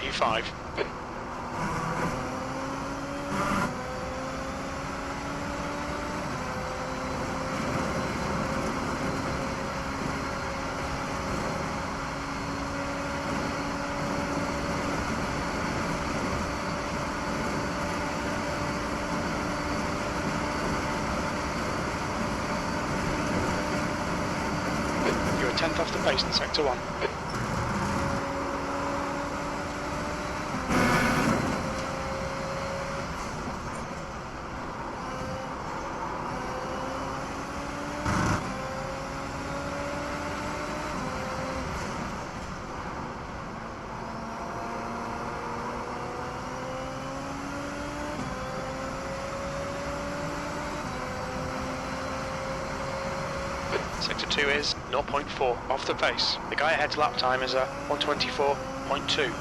1:25. You're a tenth off the pace in sector 1. Sector 2 is 0.4 off the pace. The guy ahead's lap time is a 1:24.2.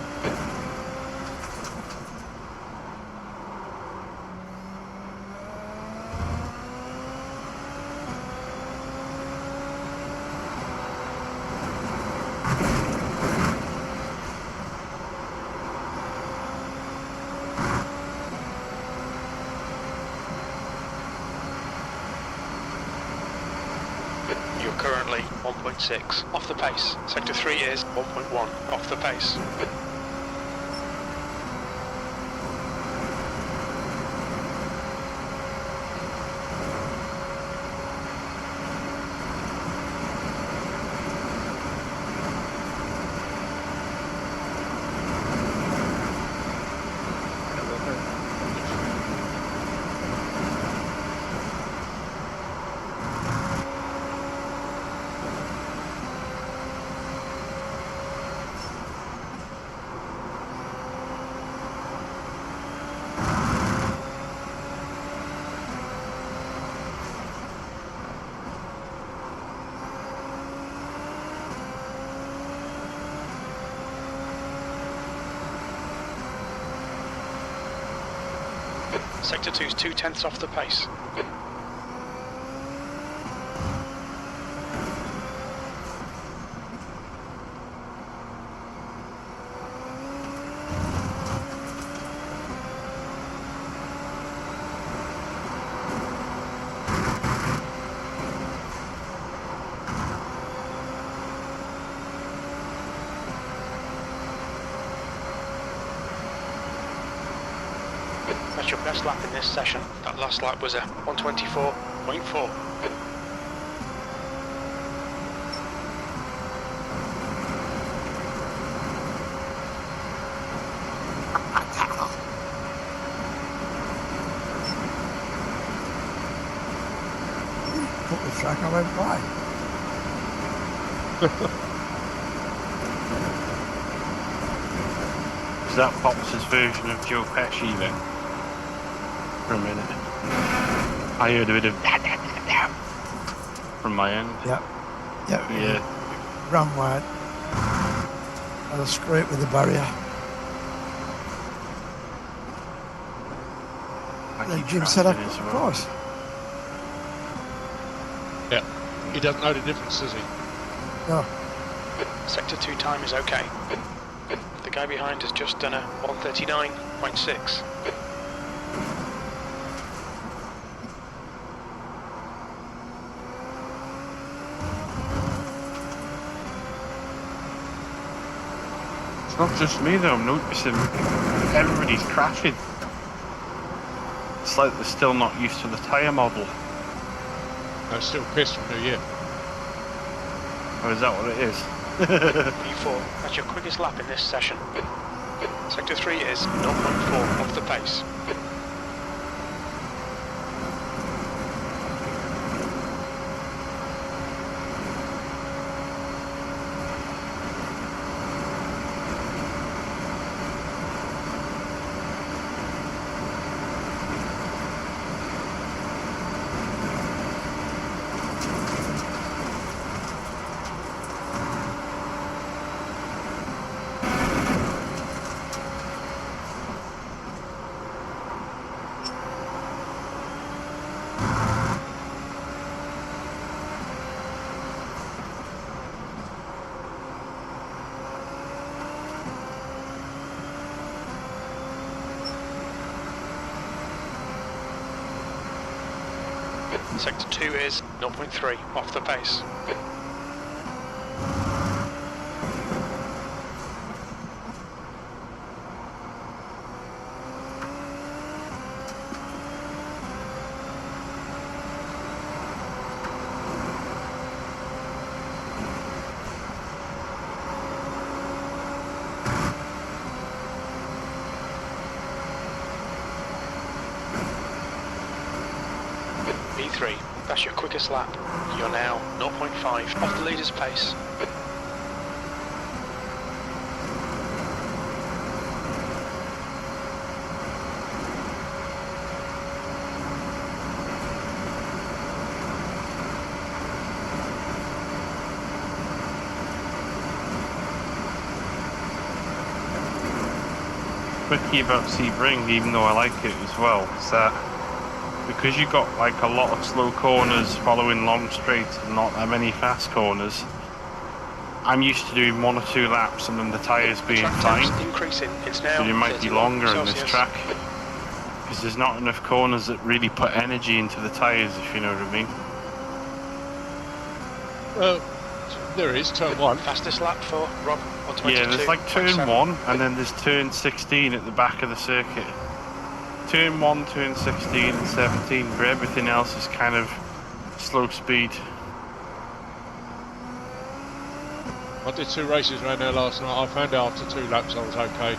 You're currently 1.6 off the pace. Sector 3 is 1.1 off the pace. Sector 2's 2/10 off the pace. That's your best lap in this session. That last lap was a 1:24.4. Put the track, I went by. Is that Fox's version of Joe Pesci then? For a minute. I heard a bit of from my end. Yep. Yep. Yeah. Ran wide. Had a scrape with the barrier. Then Jim said, of course. Yeah. He doesn't know the difference, does he? No. Sector 2 time is okay. The guy behind has just done a 1:39.6. It's not just me though, I'm noticing everybody's crashing. It's like they're still not used to the tyre model. I'm still pissed from New Year. Or is that what it is? P4, that's your quickest lap in this session. Sector 3 is 0.4 off the pace. Sector 2 is 0.3 off the pace. B3, that's your quickest lap. You're now 0.5 off the leader's pace. Tricky about Sebring, even though I like it as well, is that because you've got like a lot of slow corners following long straights and not that many fast corners, I'm used to doing 1 or 2 laps and then the tyres being fine. Increasing. It's now So it might be longer in this Celsius. track because there's not enough corners that really put energy into the tyres, if you know what I mean. Well, there is turn 1. Fastest lap for Rob, 122. Yeah, there's like turn 0.7. 1 and then there's turn 16 at the back of the circuit. Turn 1, turn 16 and 17, but everything else is kind of slow speed. I did 2 races around there last night. I found out after 2 laps I was okay.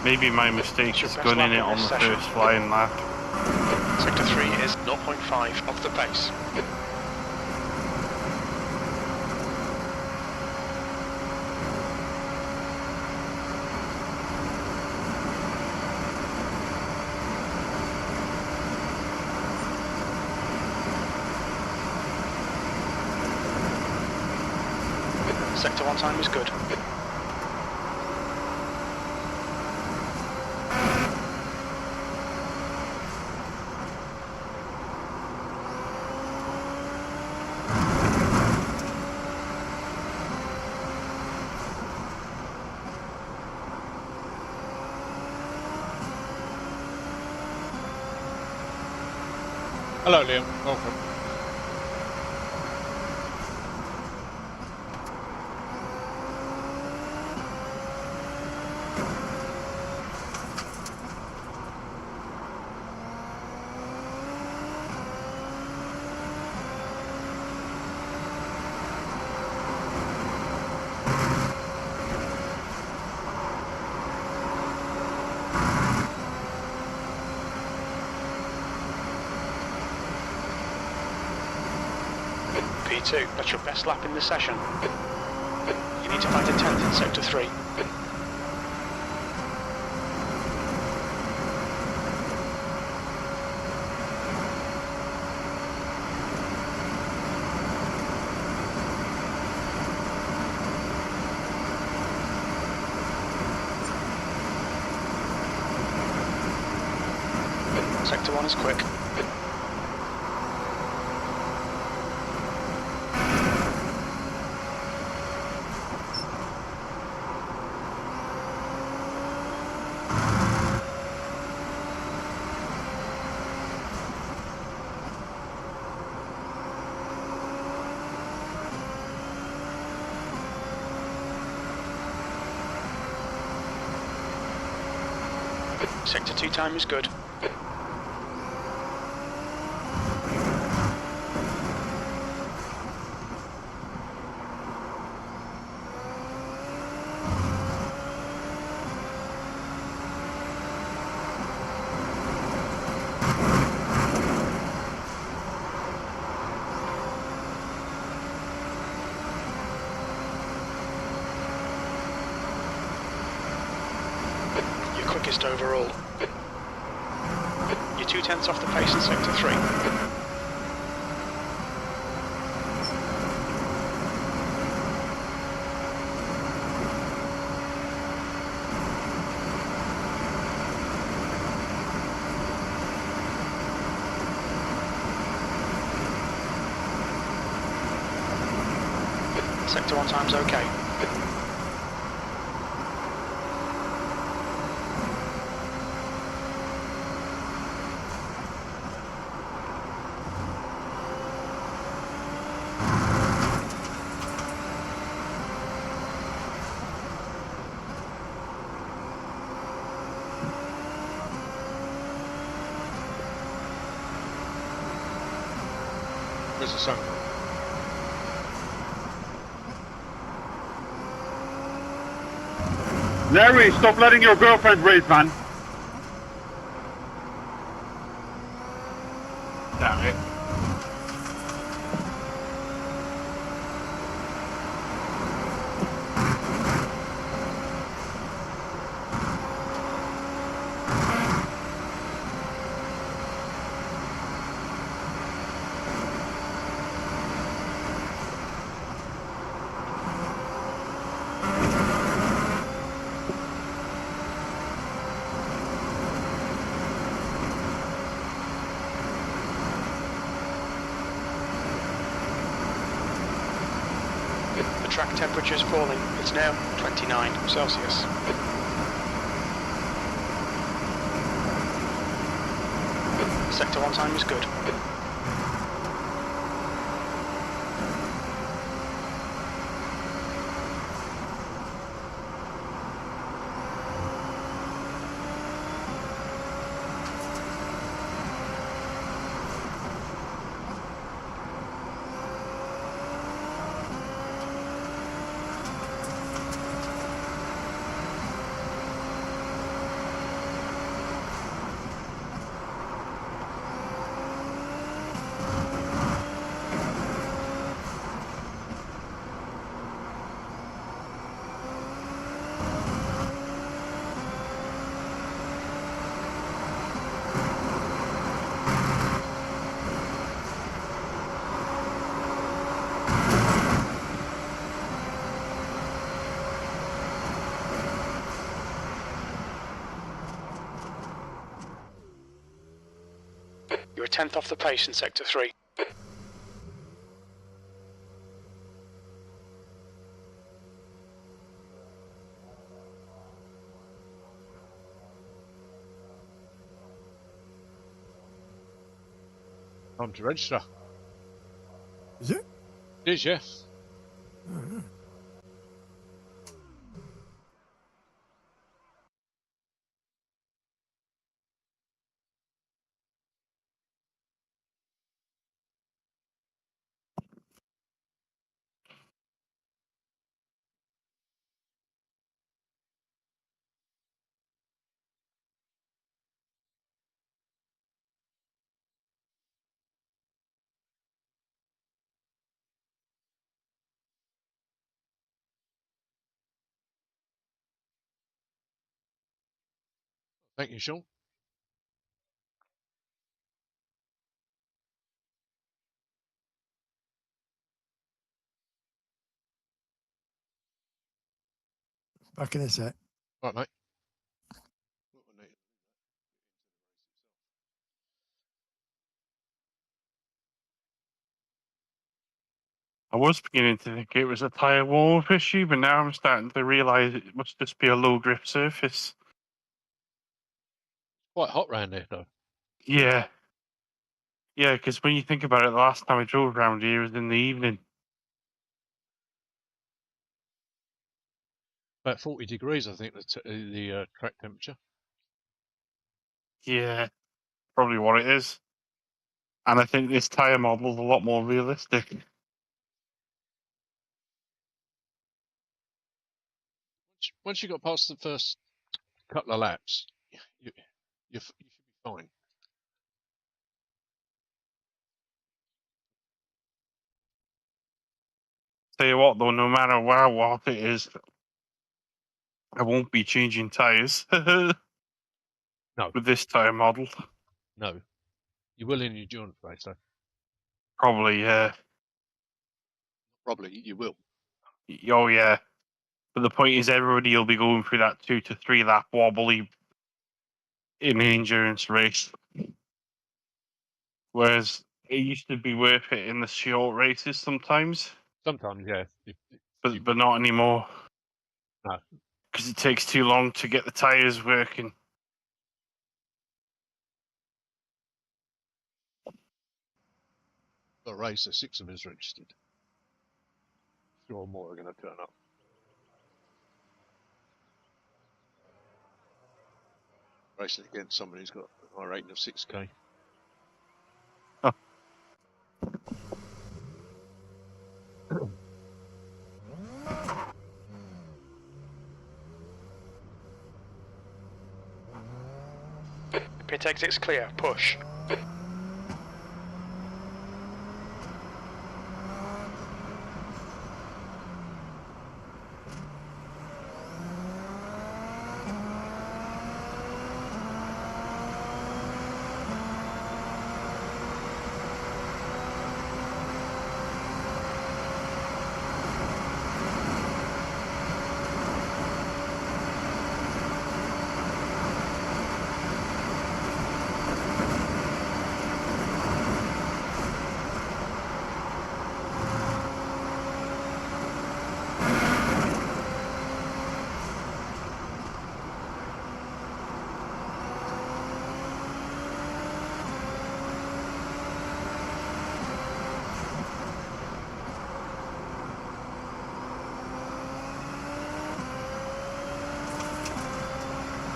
Maybe my mistake is going in it on the first flying lap. Sector 3 is 0.5 off the pace. Sector 1 time is good. Hello Liam, welcome. P2, that's your best lap in the session. You need to find a 10th in Sector 3. Sector 1 is quick. Sector 2 time is good. You're quickest overall. You're 2/10 off the pace in Sector 3. Sector 1 time's okay. Where's the sun gone? Larry, stop letting your girlfriend race, man. Damn it. The track temperature is falling. It's now 29 Celsius. Sector 1 time is good. You're a tenth off the pace in Sector 3. Time to register. Is it? It is, yes. Thank you, Sean. Back in a sec. Right, mate. I was beginning to think it was a tyre warm-up issue, but now I'm starting to realise it must just be a low grip surface. Quite hot round here, though. Yeah. Yeah, because when you think about it, the last time I drove around here was in the evening. About 40 degrees, I think, the track temperature. Yeah, probably what it is. And I think this tyre model's a lot more realistic. Once you got past the first couple of laps, you should be fine. Tell you what, though, no matter how hot it is, I won't be changing tyres No, with this tyre model. no. You will in your endurance race, though. Probably, yeah. Probably, you will. Oh, yeah. But the point is, everybody will be going through that 2 to 3 lap wobbly in an endurance race. Whereas it used to be worth it in the short races sometimes. Sometimes, yeah. but not anymore. No. Because it takes too long to get the tyres working. The race, there's 6 of us registered. Sure, more are going to turn up. Racing against somebody who's got an rating of 6k. Oh. Pit exit's clear. Push.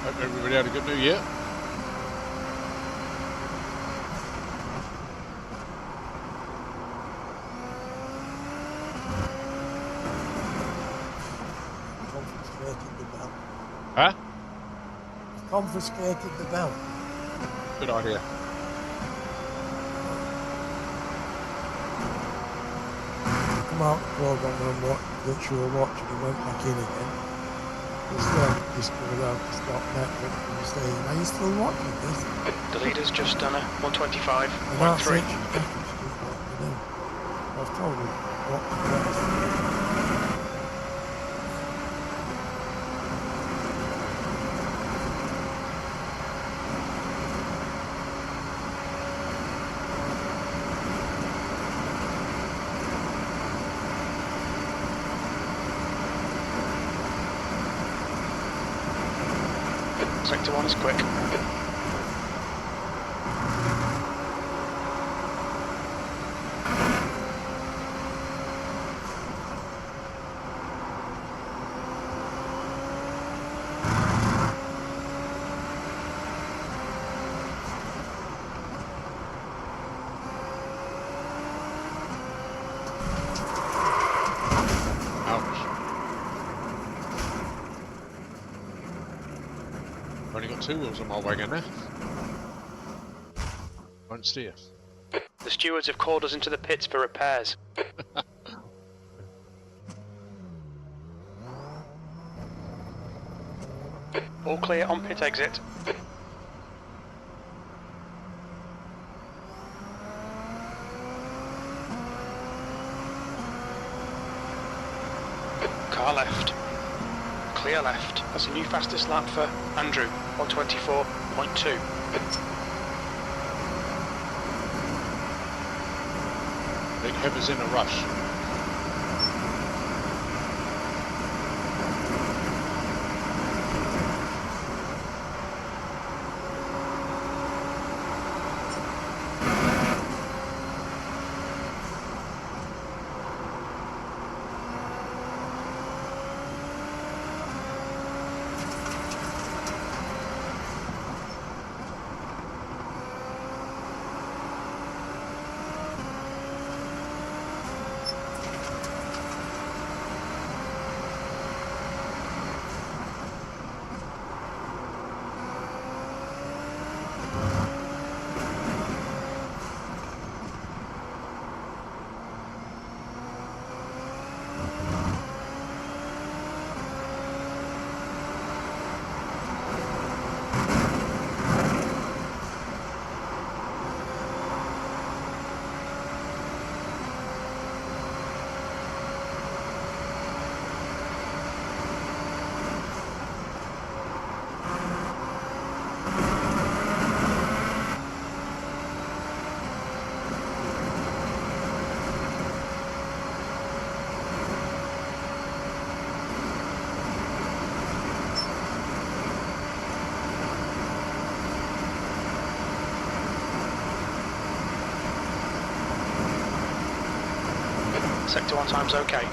Hope everybody had a good New Year. Confiscated the belt. Huh? Confiscated the belt. Good idea. Come out the programme and watch that you were watching and went back in again. Just go down to stop Netflix and you say, are you still watching this? The leader's just done a And that's it. 125.3. You definitely still what to do. I've told him what to press. Sector 1 is quick. I've only got 2 wheels on my wagon now. Won't steer. The stewards have called us into the pits for repairs. All clear on pit exit. Car left. Clear left. That's a new fastest lap for Andrew, 124.2. Big Heather's in a rush. Sector 1 time's okay.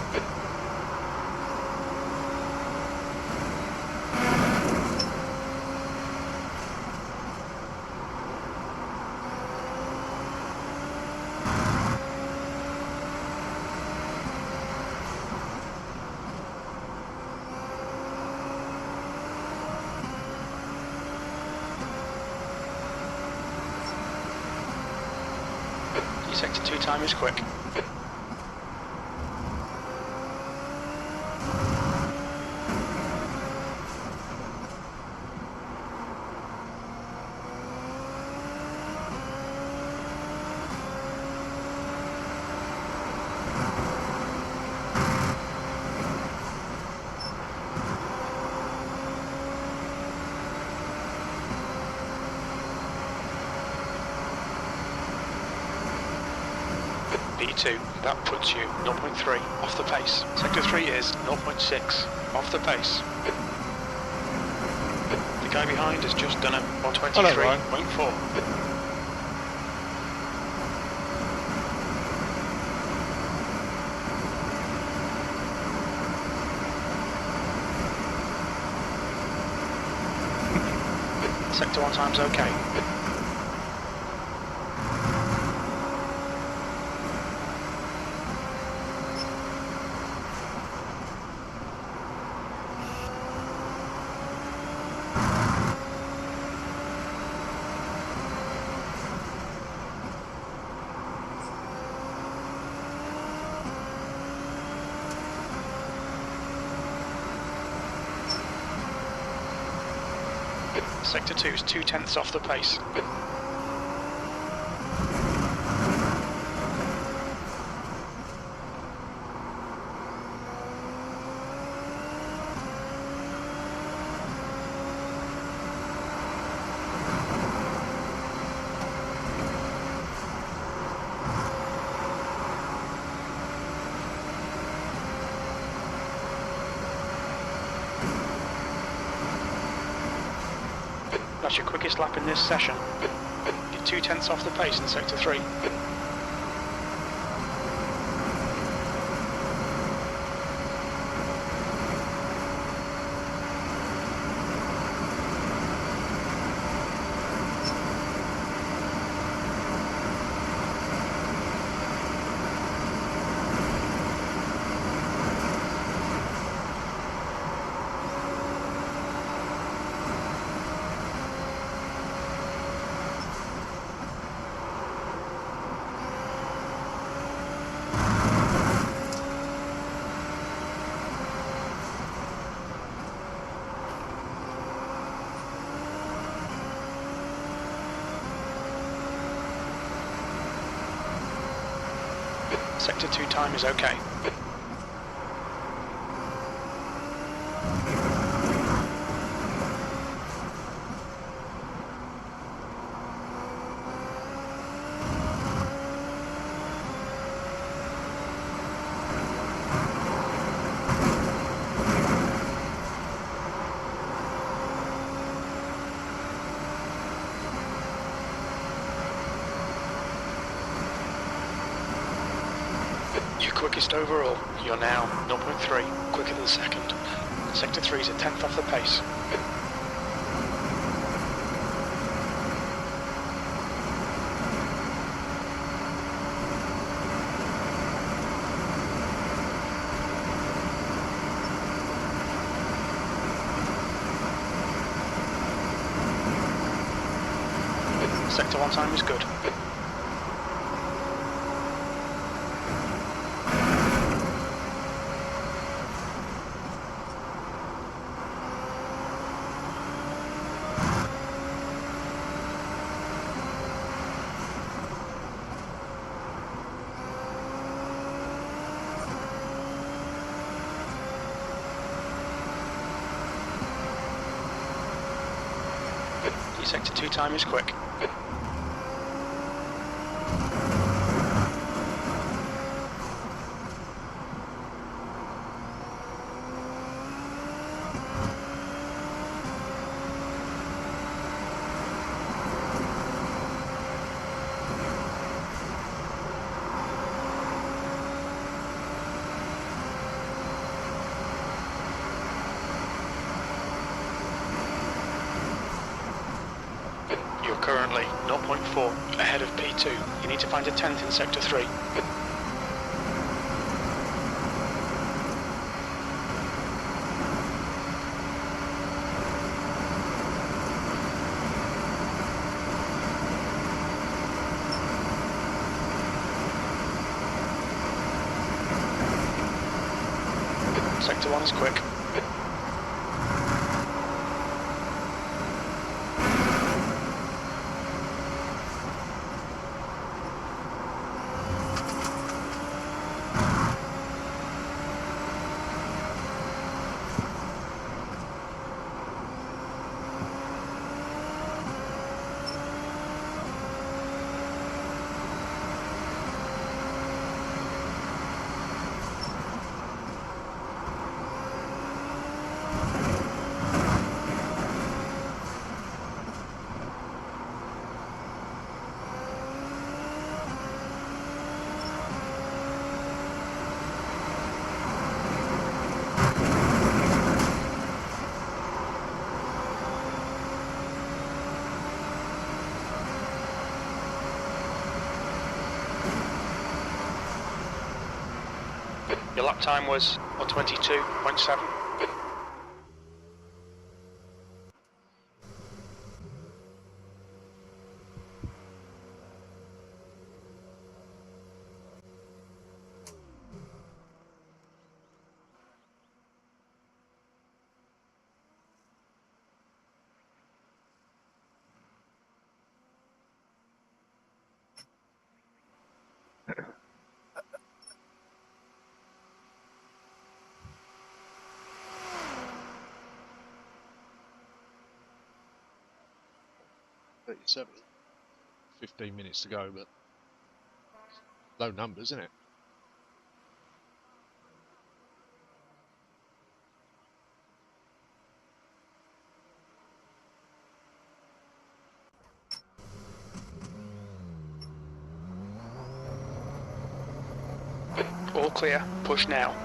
Your Sector 2 time is quick. B2, that puts you 0.3 off the pace. Sector 3 is 0.6 off the pace. The guy behind has just done a 123.4. Sector 1 time's okay. Sector 2 is 0.2 off the pace. That's your quickest lap in this session. You're 0.2 off the pace in Sector 3. Sector 2 time is okay. Your quickest overall, you're now 0.3, quicker than second. Sector 3 is 1/10 off the pace. Sector 1 time is good. Your Sector 2 time is quick. currently 0.4 ahead of P2. You need to find a 10th in Sector 3. Sector 1 is quick. Your lap time was 1:22.7. .37. 15 minutes to go, but low numbers, isn't it? All clear. Push now.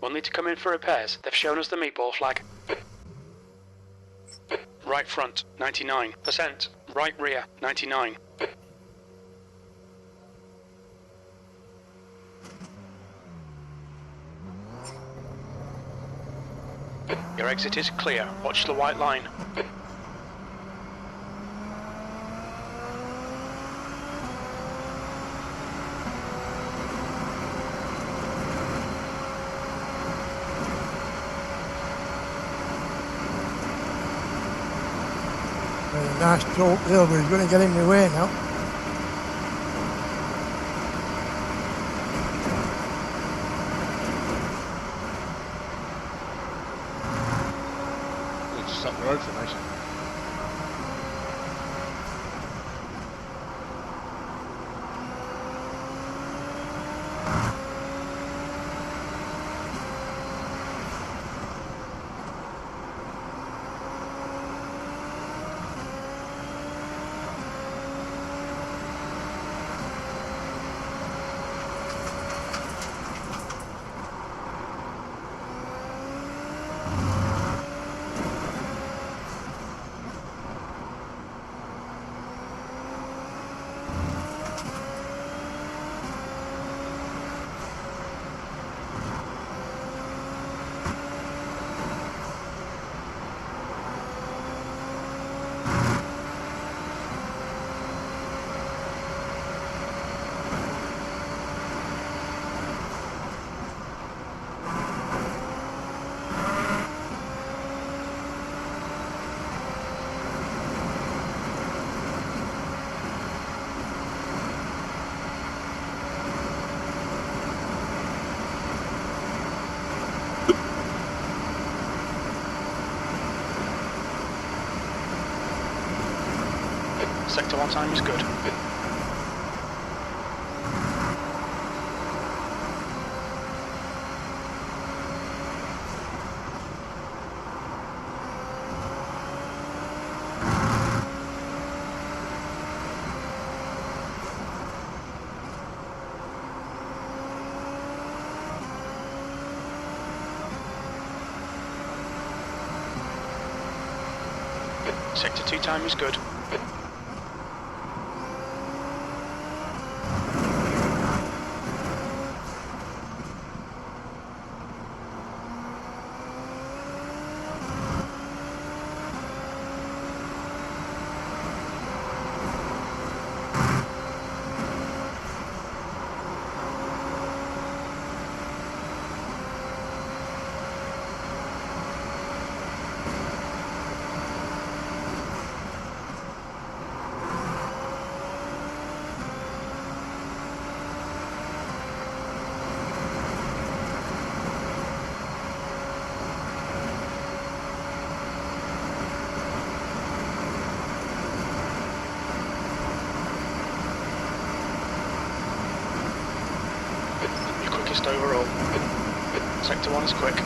We'll need to come in for repairs. They've shown us the meatball flag. Right front, 99%. Right rear, 99. Your exit is clear. Watch the white line. Nice talk there, but he's going to get in my way now. Just up the road for Nation. Sector 1 time is good. Sector 2 time is good. Your quickest overall. Sector 1 is quick.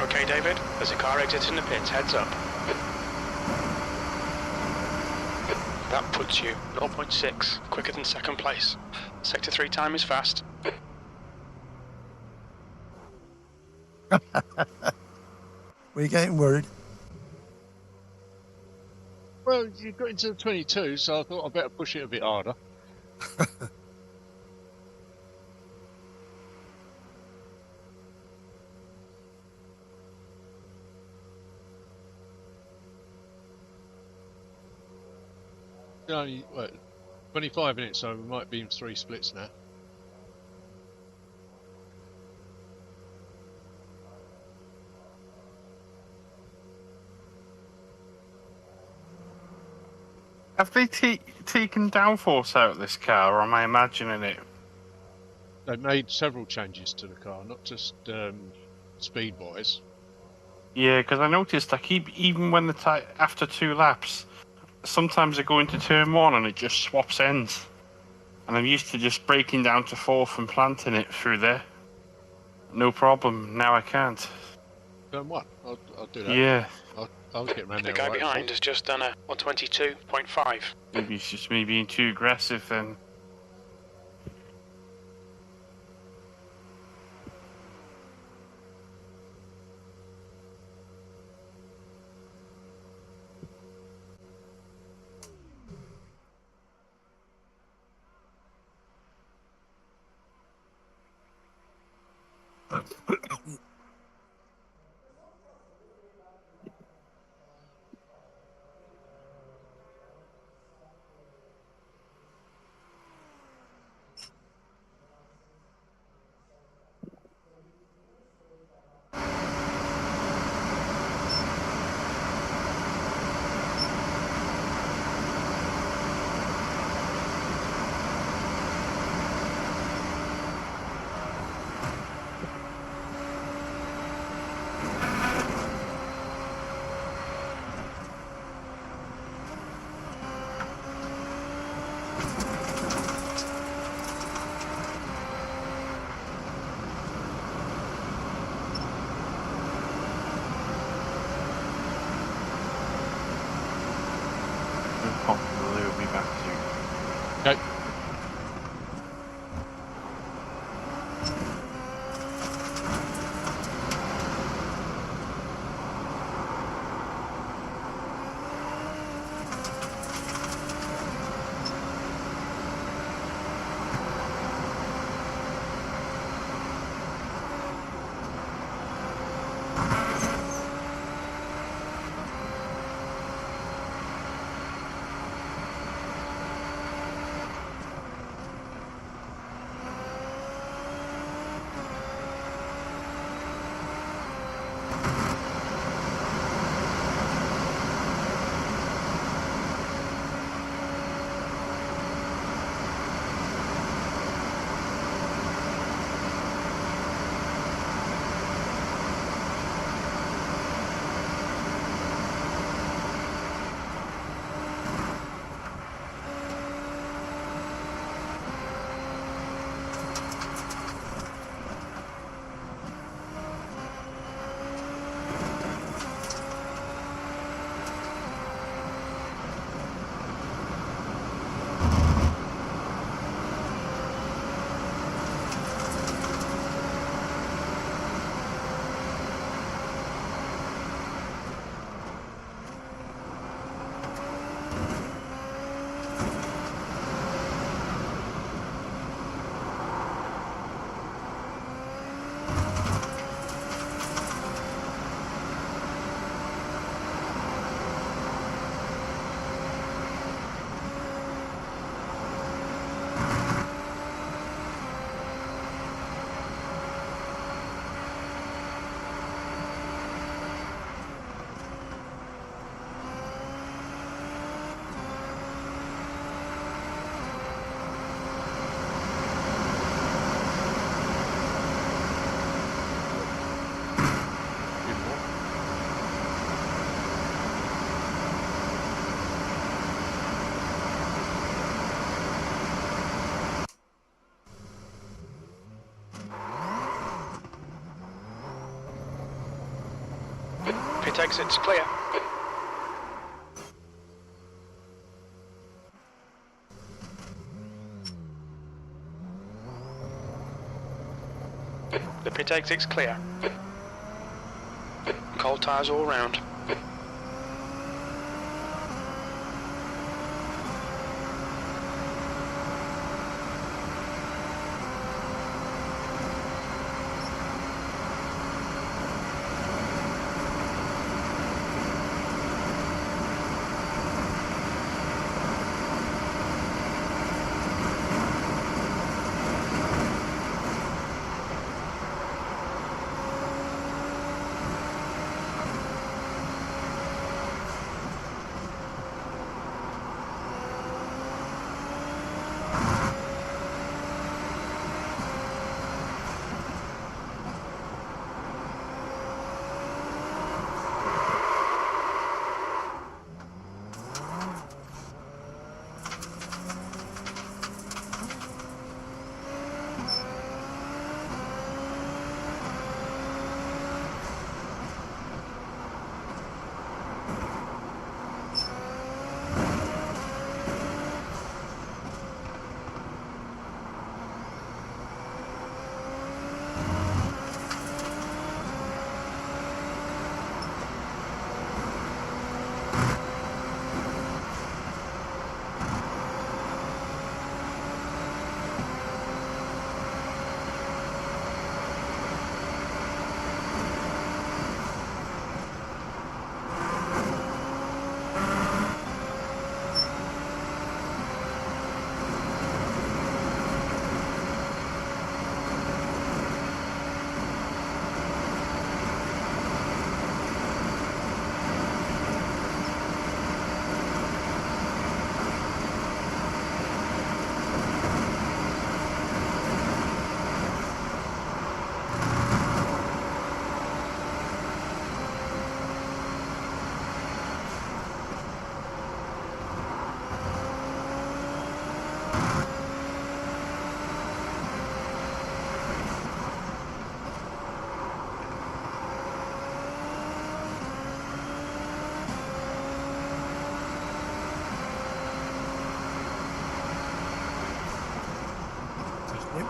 Okay, David, there's a car exiting the pits, heads up. That puts you 0.6 quicker than second place. Sector 3 time is fast. We're getting worried. Well, you got into the 22, so I thought I'd better push it a bit harder. Only, 25 minutes, so we might be in 3 splits now. Have they taken downforce out of this car, or am I imagining it? They made several changes to the car, not just speed-wise. Yeah, because I noticed even when after 2 laps, sometimes I go into turn 1 and it just swaps ends. And I'm used to just breaking down to 4th and planting it through there. No problem. Now I can't. Turn 1. I'll do that. Yeah. I'll get around there. The guy behind has just done a 122.5. Maybe it's just me being too aggressive then. Hopefully we'll be back soon. Okay. Pit exit's clear. The pit exit's clear. Cold tyres all round.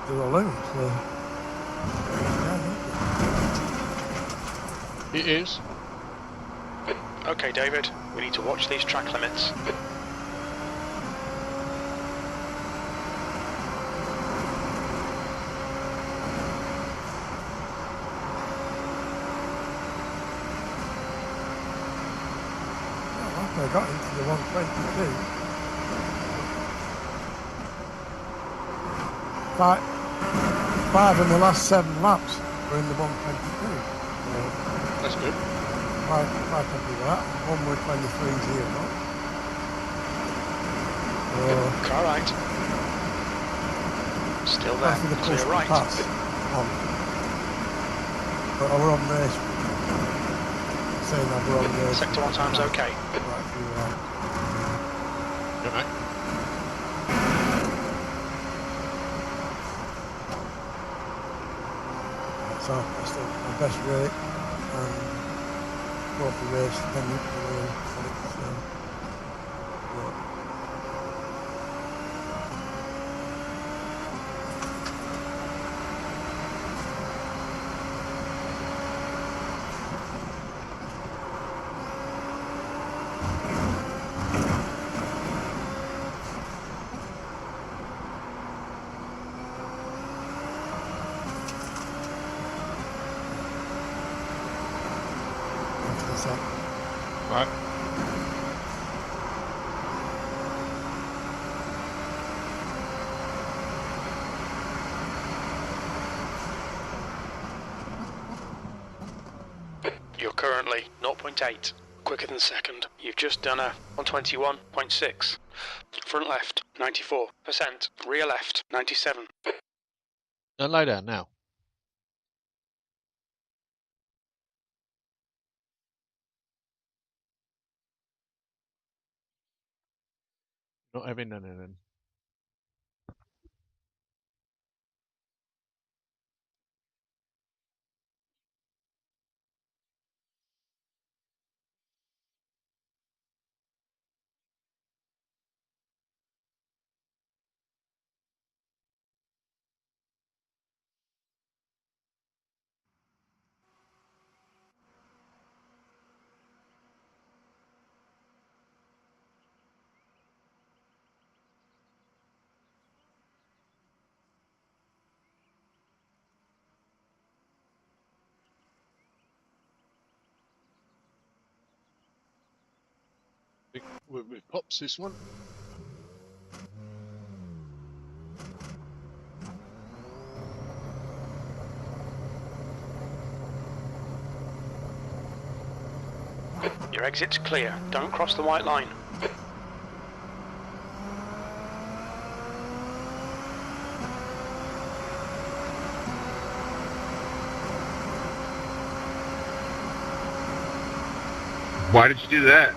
To the limit, so It is. Okay, David, we need to watch these track limits. I got into the 122. Five in the last 7 laps were in the 122. That's good. Quite happy with that. One with 23s here, no? Car right. Still there. After the Clear push right. pass on. But I were on race. Saying I were on race. Sector 1 time's okay. Right through that. Good night. So I still my best rate and brought the race then you can really on it. So yeah. After the set. Right. You're currently 0.8, quicker than second. You've just done a 121.6. Front left, 94%. Rear left, 97. Now lay down now. Not having none of them. with Pops this one. Your exit's clear. Don't cross the white line. Why did you do that?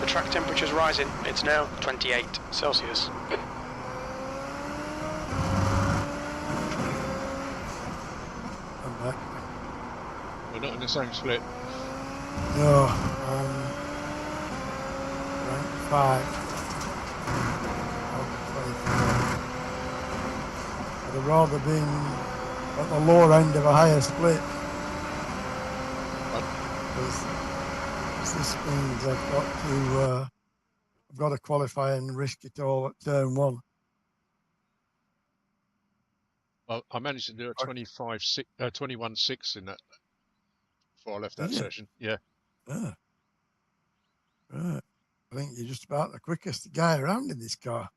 The track temperature's rising. It's now 28 Celsius. I'm back. We're not in the same split. No, rank 5. Out of 24. I'd have rather been at the lower end of a higher split. Because this means I've got to qualify and risk it all at turn 1. Well, I managed to do a 21.6 in that before I left that session. Yeah. Ah, right. I think you're just about the quickest guy around in this car.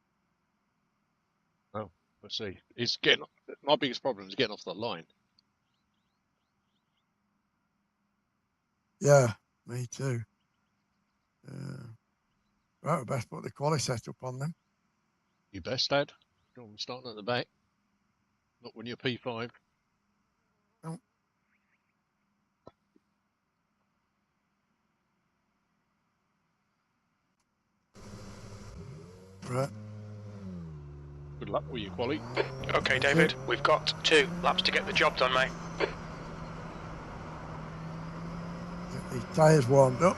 Oh, let's see. My biggest problem is getting off the line. Yeah, me too. Right, we best put the quali setup on them. You best, Dad. Don't want me starting at the back. Not when you're P5. No. Right. Good luck with your quali. Okay, David, we've got 2 laps to get the job done, mate. Get these tyres warmed up.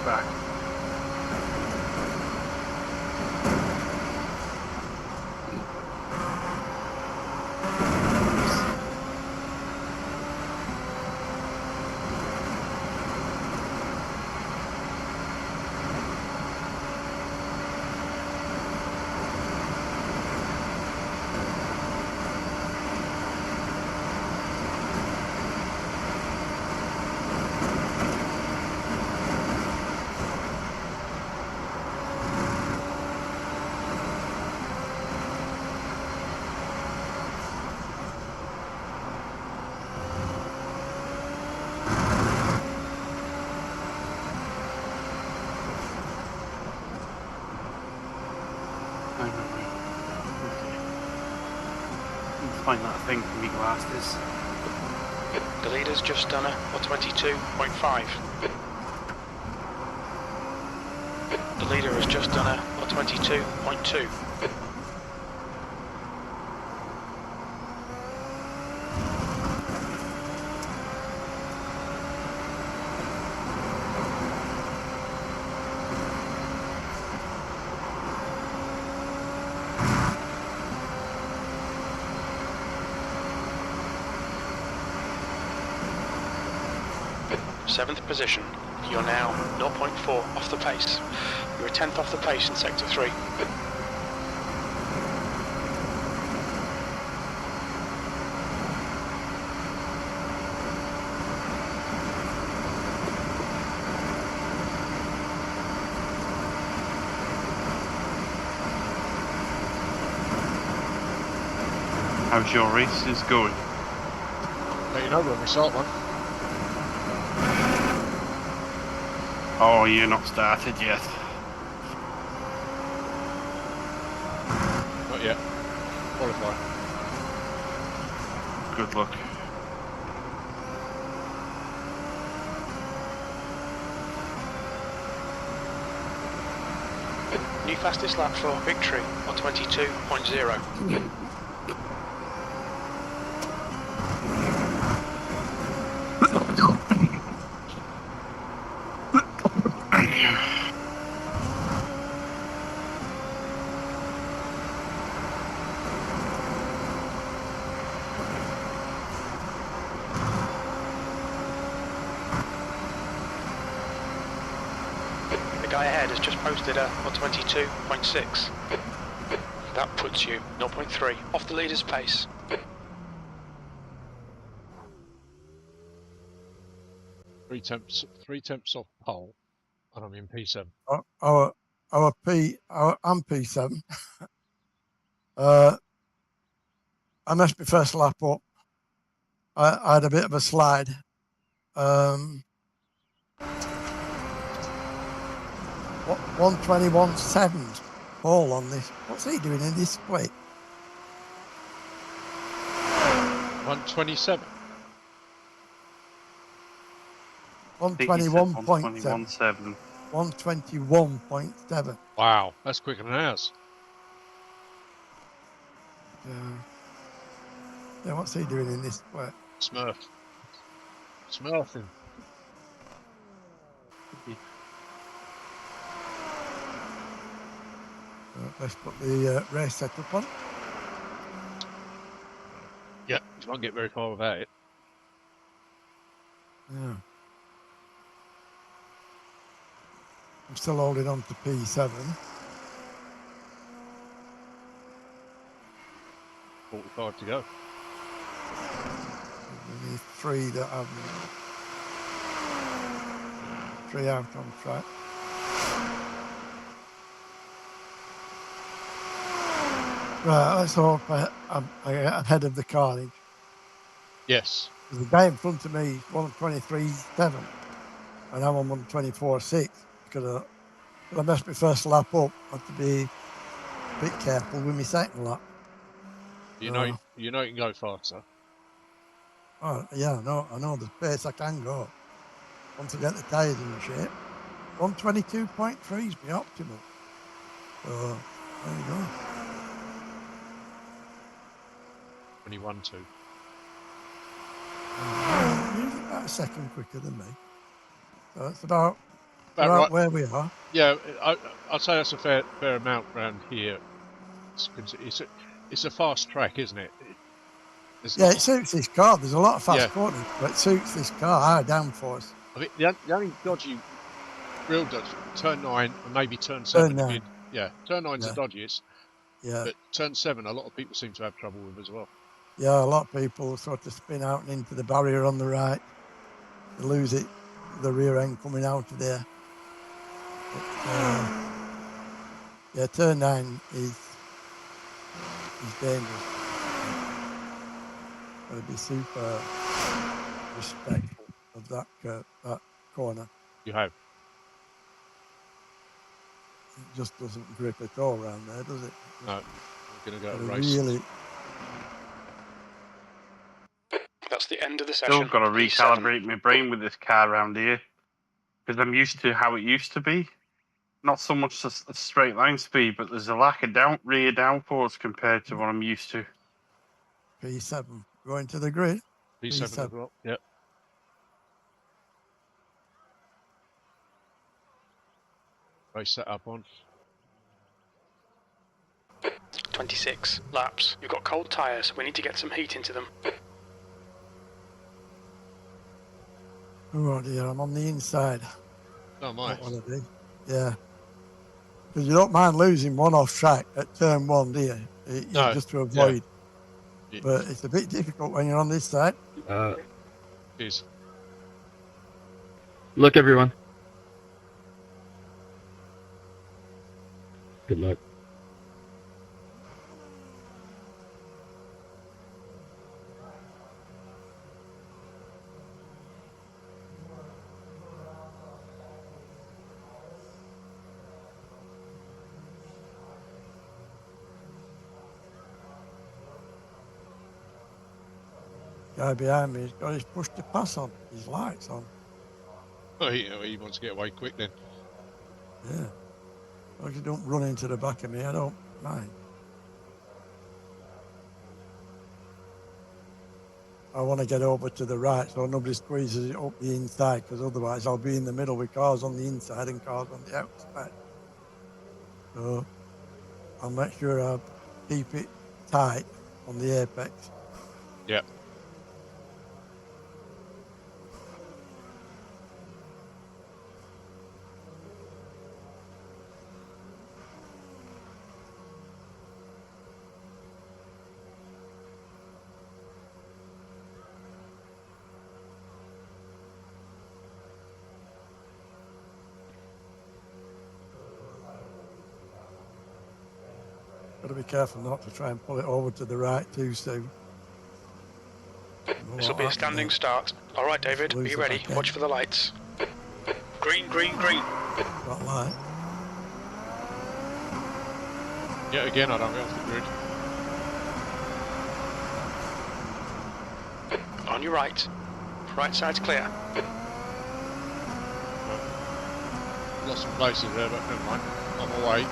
Back. Find that thing for me glasses. The leader's just done a 22.5. The leader has just done a 22.2. 7th position. You're now 0.4 off the pace. You're a 10th off the pace in Sector 3. How's your races going? Let you know when we start one. Oh, you're not started yet. Not yet. Qualify. Good luck. New fastest lap for victory on 22.0. The guy ahead has just posted a 122.6. That puts you 0.3 off the leader's pace. Three temps off pole, and I'm in P7. I'm P7. I missed my first lap up. I had a bit of a slide. 121.7 Paul on this. What's he doing in this split? 127. 121.7. 121.7. Wow, that's quicker than ours. Yeah, what's he doing in this split? Smurfing. Let's put the race setup on. Yeah, you won't get very far without it. Yeah. I'm still holding on to P7. 45 to go. Only 3 that have 3 out on track. Right, let's hope I'm ahead of the carnage. Yes. The guy in front of me is 123.7 and I'm on 124.6 because I messed my first lap up. I have to be a bit careful with my second lap. You know you can go faster. Oh, yeah, I know the pace I can go. Once I get the tyres in shape. 122.3 is my optimal. So, there you go. 21.2. He's about a second quicker than me. So it's about Right. where we are. Yeah, I'd say that's a fair amount around here. It's a fast track, isn't it? It suits this car. There's a lot of fast Yeah. corners, but it suits this car. High downforce. I mean, the only real dodgy, turn 9 and maybe turn 7. Turn 9. Yeah, turn 9's Yeah. the dodgiest. Yeah. But turn 7, a lot of people seem to have trouble with as well. Yeah, a lot of people sort of spin out and into the barrier on the right. They lose it, the rear end coming out of there. But, turn 9 is dangerous. Got to be super respectful of that corner. You have. It just doesn't grip at all around there, does it? No, we're going to go race. Really. That's the end of the Still session. got to P7. recalibrate my brain with this car around here because I'm used to how it used to be. Not so much a straight line speed, but there's a lack of rear downforce compared to what I'm used to. P7 going to the grid. P7 as well. Yep. Race set up on. 26 laps. You've got cold tyres. We need to get some heat into them. Oh dear, I'm on the inside. Oh my. Don't want to be. Yeah. Because you don't mind losing one off track at turn 1, do you? No. Just to avoid. Yeah. But it's a bit difficult when you're on this side. Cheers. Look, everyone. Good luck. Guy behind me has got his push to pass on. His lights on. Oh, he wants to get away quick then. Yeah. As long as you don't run into the back of me, I don't mind. I want to get over to the right so nobody squeezes it up the inside, because otherwise I'll be in the middle with cars on the inside and cars on the outside. So I'll make sure I keep it tight on the apex. Yeah. Got to be careful not to try and pull it over to the right too soon. This will be a standing start. All right, David, be ready. Watch for the lights. Green, green, green. Got light. Yet again, I don't get off the grid. On your right. Right side's clear. Lost some places there, but never mind. I'm away.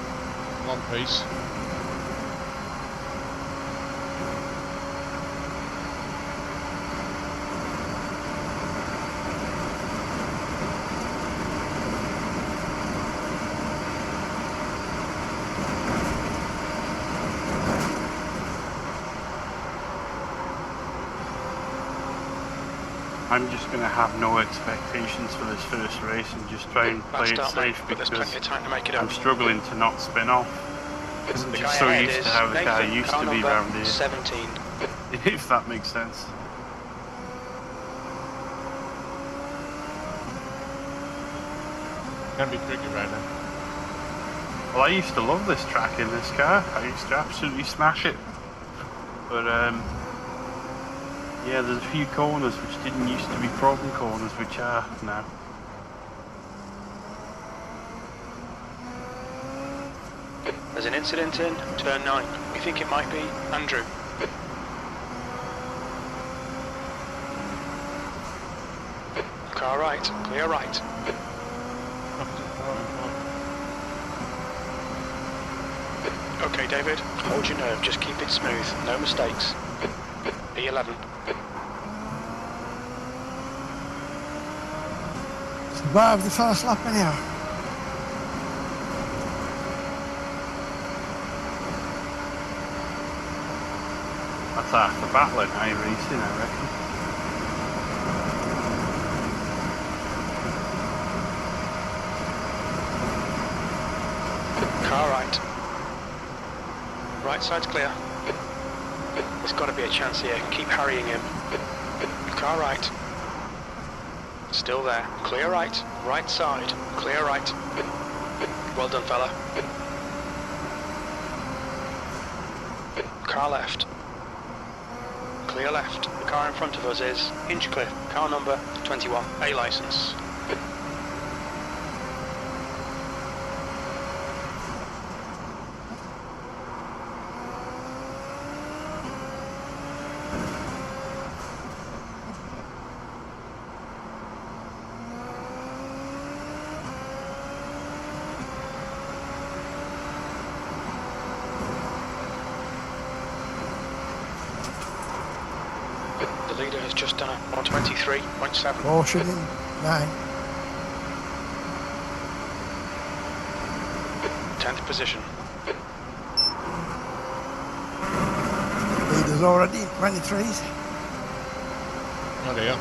One piece. I'm just going to have no expectations for this first race and just try and play it safe because I'm struggling to not spin off. I'm just so used to how the car used to be around here. 17. If that makes sense. Can be tricky right now. Well, I used to love this track in this car. I used to absolutely smash it. But yeah, there's a few corners which didn't used to be problem corners, which are now. There's an incident in turn 9. We think it might be Andrew. Car right, clear right. Okay, David, hold your nerve, just keep it smooth, no mistakes. P11. Survived the first lap anyhow. That's half the battle in iRacing, I reckon. Car right. Right side's clear. There's got to be a chance here. Keep harrying him. Car right. Still there. Clear right. Right side. Clear right. Well done, fella. Car left. Clear left. The car in front of us is Hinchcliffe. Car number 21. A license. The leader has just done a 123.7. Caution in 9. 10th position. Leader's already in 23s. Oh dear.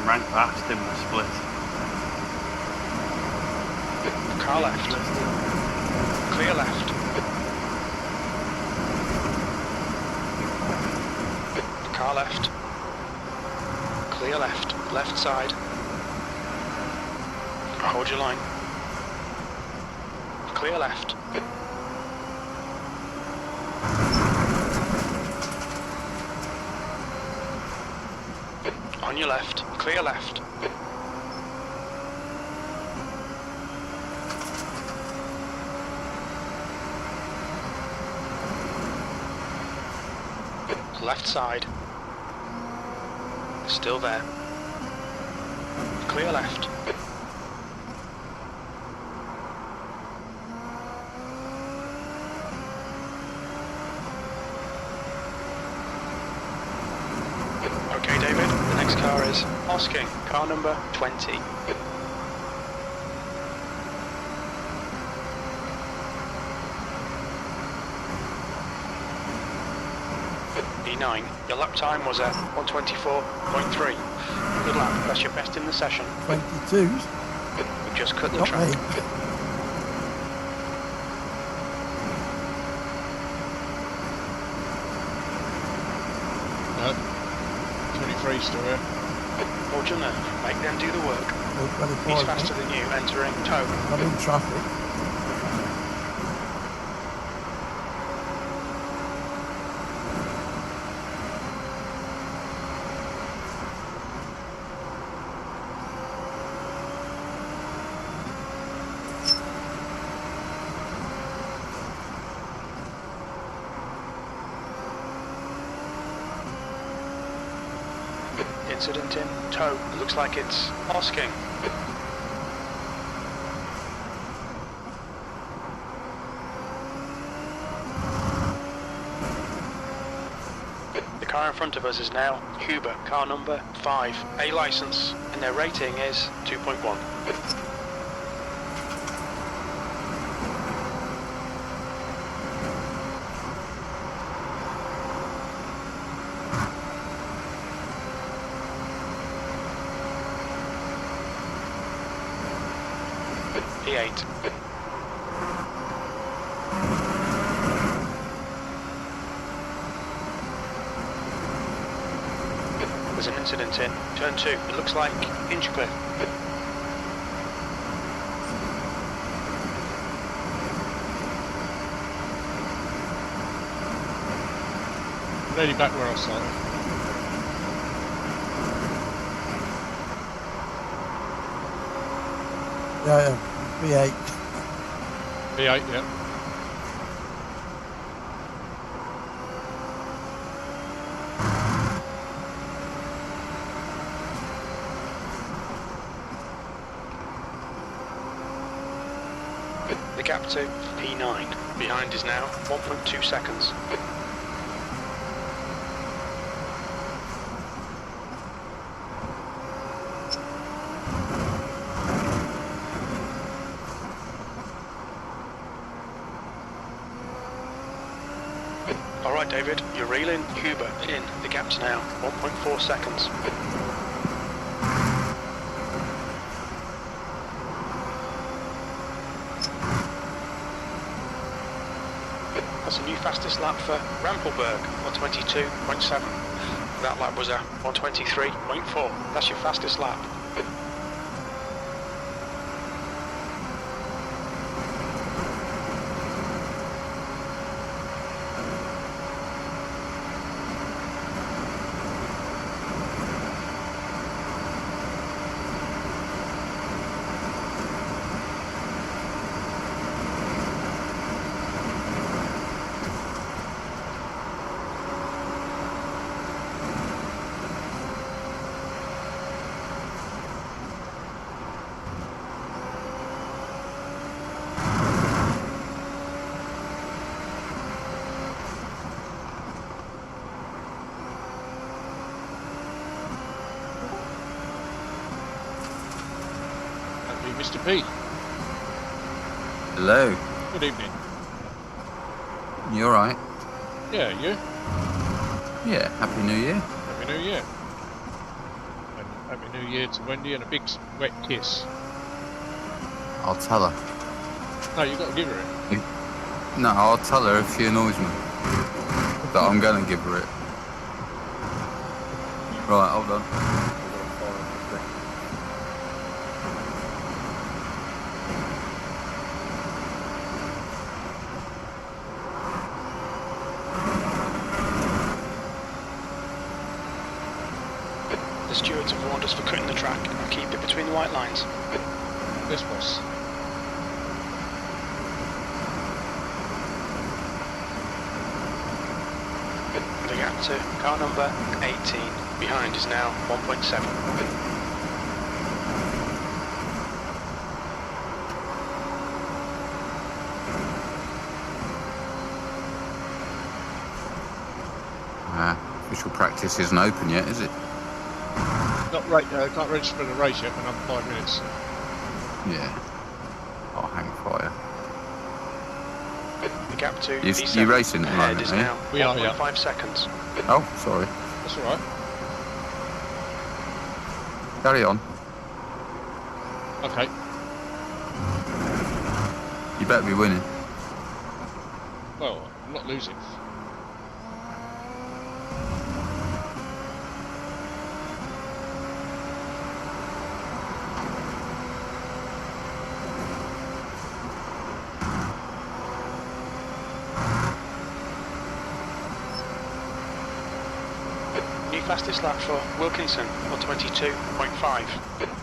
right past him the split. Car left. Clear left. Car left. Clear left. Left side. Hold your line. Clear left. On your left. Clear left. Left side. Still there. Clear left. Okay, David, the next car is Osking, car number 20. E9, your lap time was at 124.3. Good lap, that's your best in the session. 22s? We've just cut the Not track. me. No. 23 still here. Fortunate, make them do the work. No, 24. He's faster than you, entering tow. I'm in traffic. Incident in tow. It looks like it's Osking. The car in front of us is now Huber, car number 5, A license, and their rating is 2.1. P8. There's an incident in turn 2. It looks like Hinchcliffe. Nearly back where I started. Yeah, V8. V8, yeah. The gap to P9. Behind is now 1.2 seconds. Alright David, you're reeling Huber in. The gap's now 1.4 seconds. That's a new fastest lap for Rampelberg, 122.7. That lap was at 123.4. That's your fastest lap. Mr. P. Hello. Good evening. You alright? Yeah, you? Yeah, Happy New Year. Happy New Year. And Happy New Year to Wendy and a big wet kiss. I'll tell her. No, you got to give her it. No, I'll tell her if she annoys me. That I'm going to give her it. Right, hold on. The stewards have warned us for cutting the track and keep it between the white lines. Yes, boss. The gap to car number 18 behind is now 1.7. Official practice isn't open yet, is it? Not right. Can't register for the race yet for another 5 minutes. Yeah. I'll hang fire. The gap to You E7 racing at the ahead moment, is are you? now We are, yeah. 1.5 seconds. Oh, sorry. That's all right. Carry on. Okay. You better be winning. Well, I'm not losing. New fastest lap for Wilkinson, 122.5.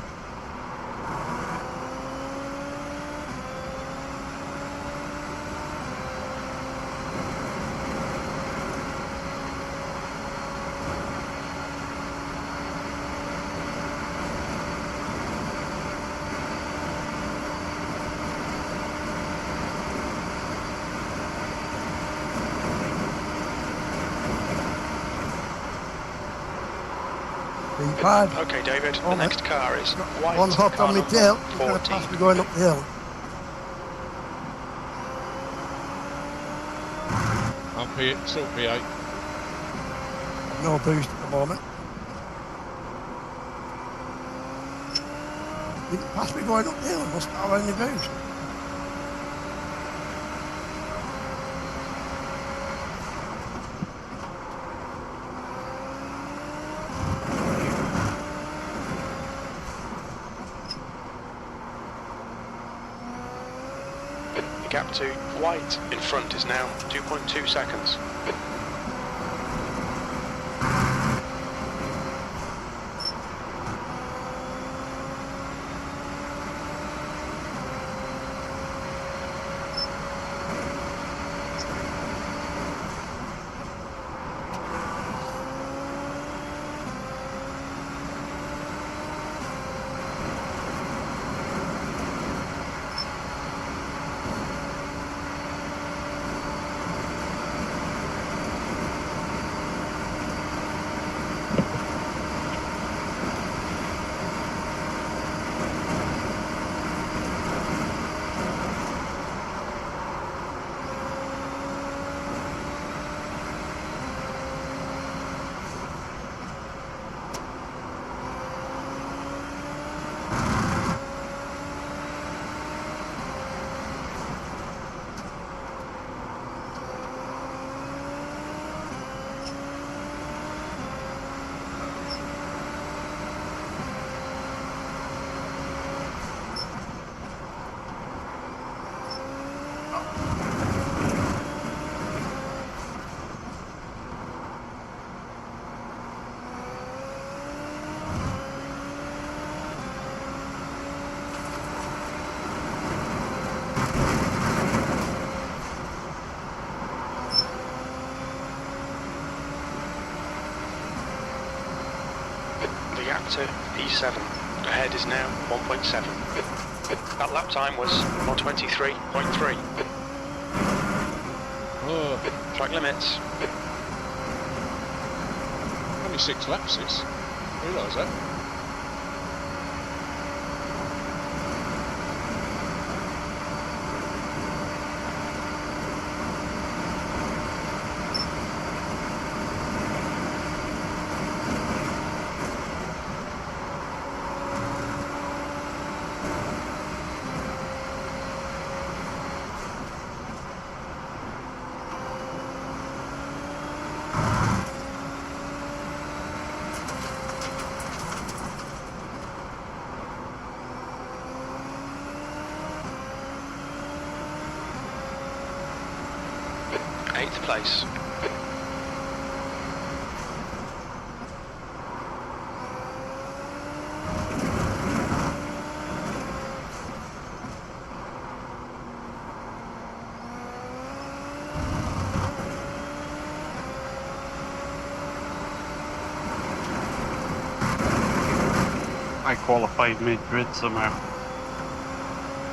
Bad. Okay, David, the Oh, next car is white. One hot car on my number tail. You're going to 14. pass me going up the hill. I'm P, still P8. No boost at the moment. You can pass me going up the hill. Must not have any boost. The gap to white in front is now 2.2 seconds. The gap to E7 ahead is now 1.7. That lap time was 123.3. Oh, Track limits. only 6 laps this. Realise that. 8th place. I qualified mid-grid somehow.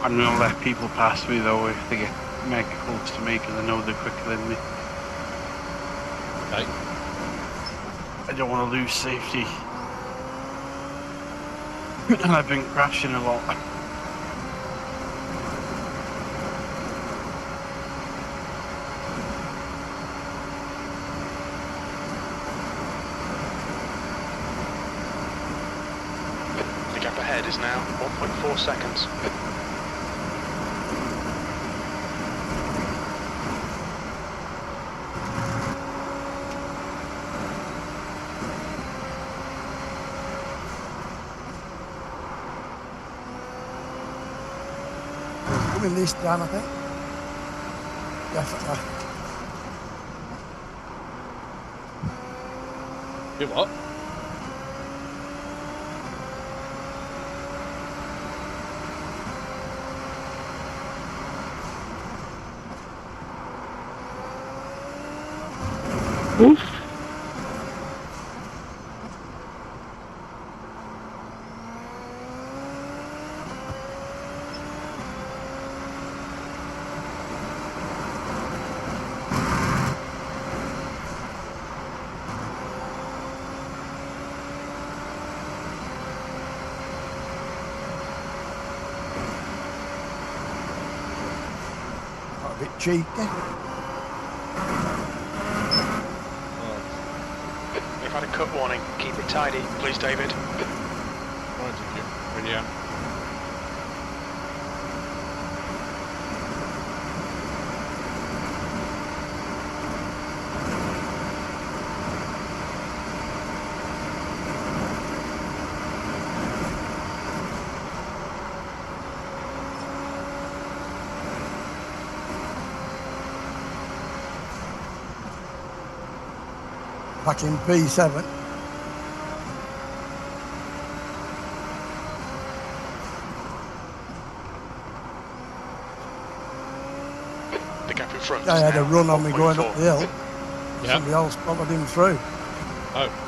I'm gonna let people pass me though if they get make it close to me because I know they're quicker than me. Okay. I don't want to lose safety. And I've been crashing a lot. The gap ahead is now 1.4 seconds. Doing this time, I think. Definitely. You what? Got a bit cheeky. We've had a cut warning. Keep it tidy, please, David. Right, you. Really am. Back in P7. The gap in front I is had a now run on me going up 1.4. the hill. Yeah. Somebody else followed him through. Oh.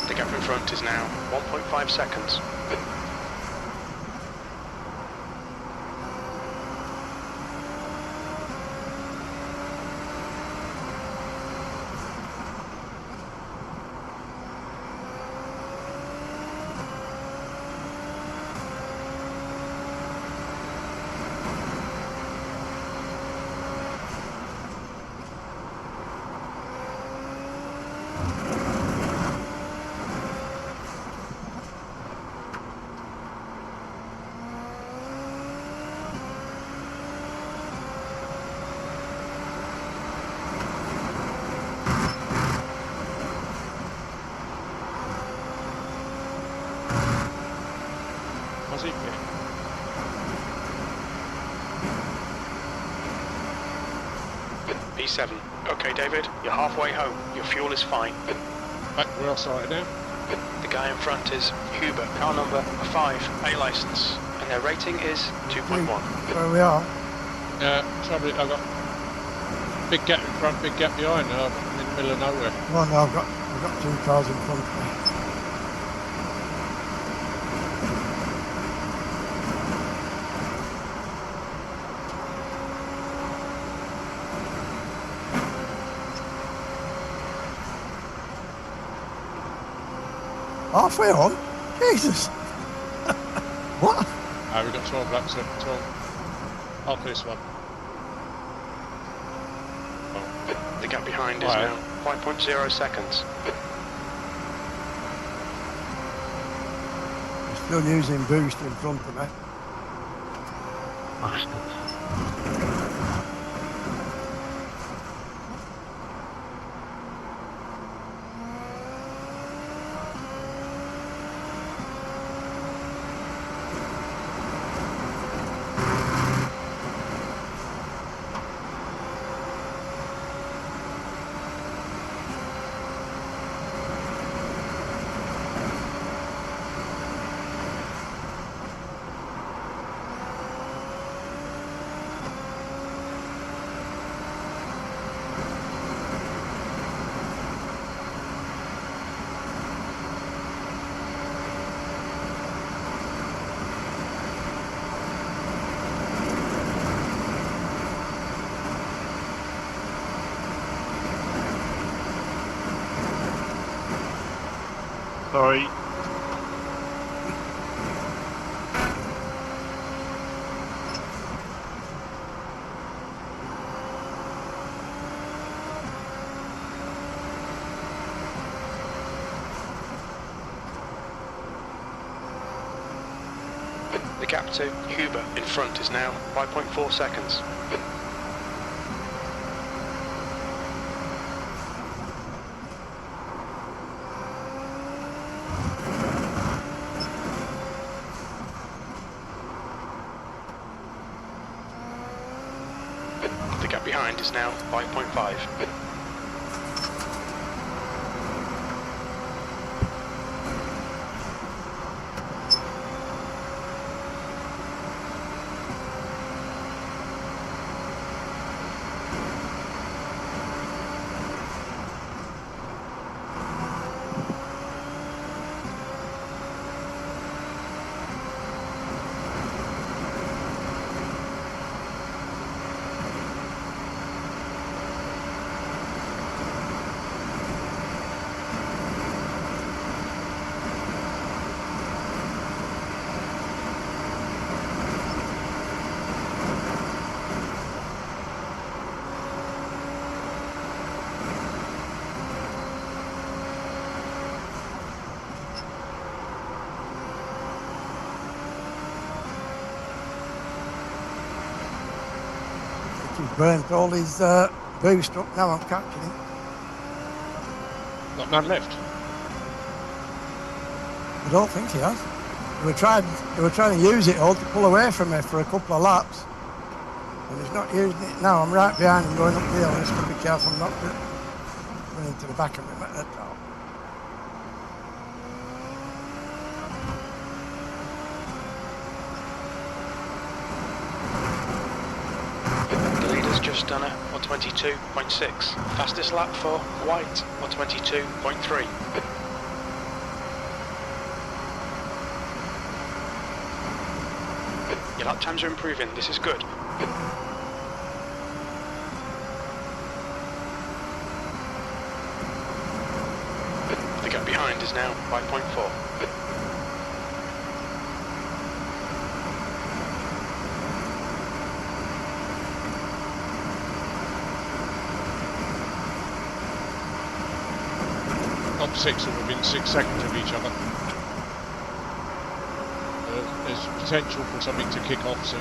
The gap in front is now 1.5 seconds. Was it? P7. Okay, David, you're halfway home. Your fuel is fine. Back where else are I now? The guy in front is Huber, car number 5, A license, and their rating is 2.1. Where we are. Trouble, I got big gap in front, big gap behind. I'm in the middle of nowhere. Oh no, I've got 2 cars in front of me. Halfway on? Jesus! What? We've got 12 laps left. 12. After this one. The gap behind is now 5.0 seconds. I'm still using boost in front of me. Sorry. The gap to Huber in front is now 5.4 seconds. The gap behind is now 5.5. He's burnt all his boost up now. I'm catching him. Got none left. I don't think he has. They were trying to use it all to pull away from me for a couple of laps. And he's not using it now. I'm right behind him going up the hill. I'm just going to be careful not to run into the back of him at that top. The leader's just done a 122.6. Fastest lap for White, 122.3. Your lap times are improving, this is good. The gap behind is now 5.4. Top 6 are within 6 seconds of each other. There's potential for something to kick off soon.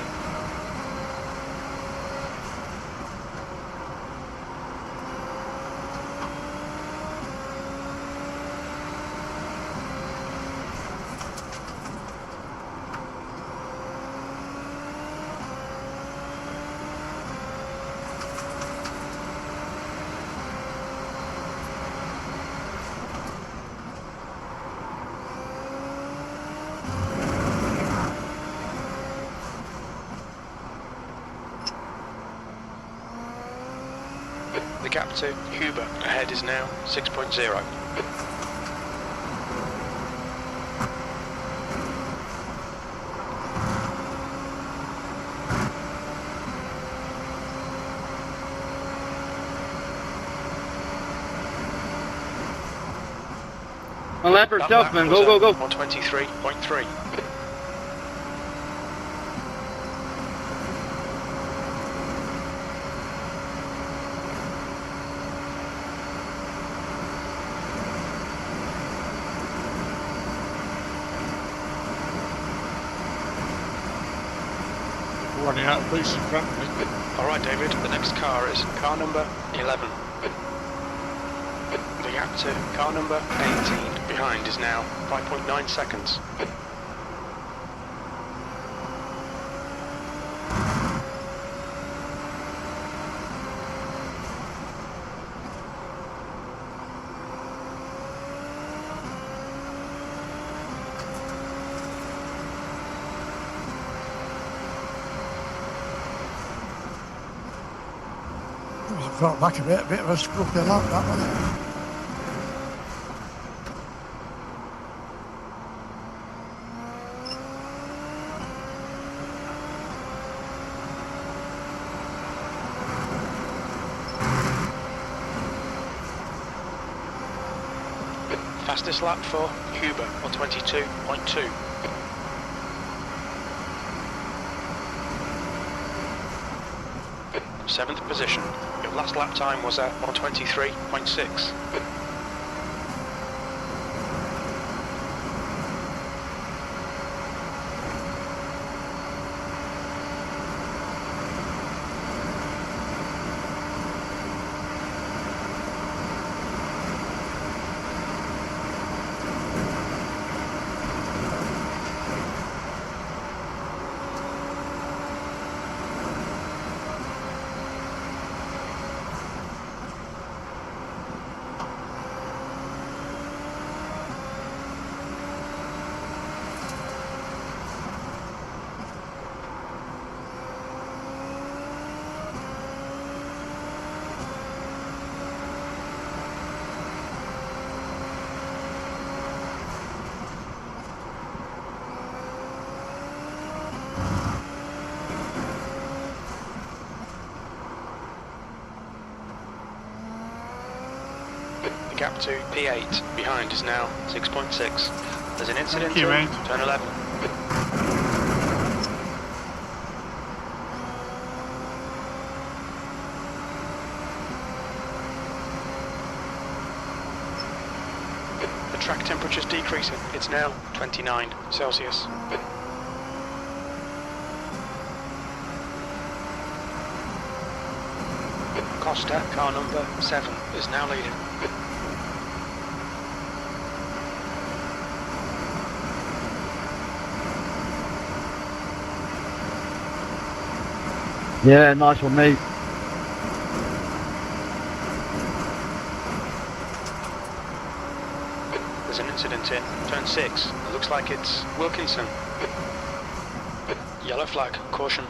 gap to Huber ahead is now 6.0. One lap yourself, man. Go, go, go. 123.3. Running out of boost in front of me. Alright David, the next car is car number 11. The gap to car number 18 behind is now 5.9 seconds. I felt back a bit of a scruffy lap, that wasn't it? Fastest lap for Huber on 22.2. Seventh position. Your last lap time was at 123.6. Gap to P8 behind is now 6.6. There's an incident Thank you, in mate. turn 11. The track temperature's decreasing. It's now 29 Celsius. Costa, car number 7, is now leading. Yeah, nice one, mate. There's an incident in turn 6. It looks like it's Wilkinson. Yellow flag, caution.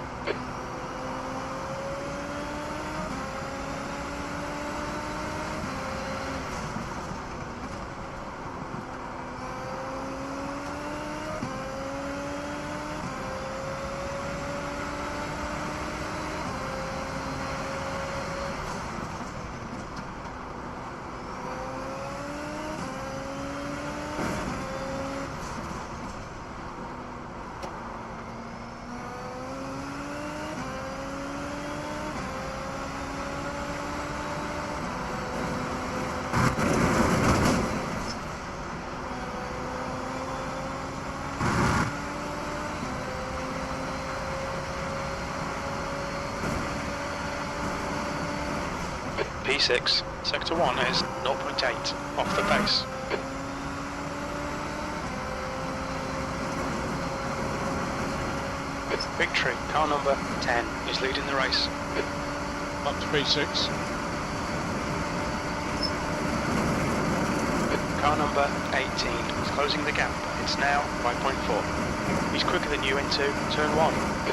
P6, sector 1 is 0.8 off the pace. Victory, car number 10 is leading the race. Up to P6. Car number 18 is closing the gap. It's now 5.4. He's quicker than you into turn 1.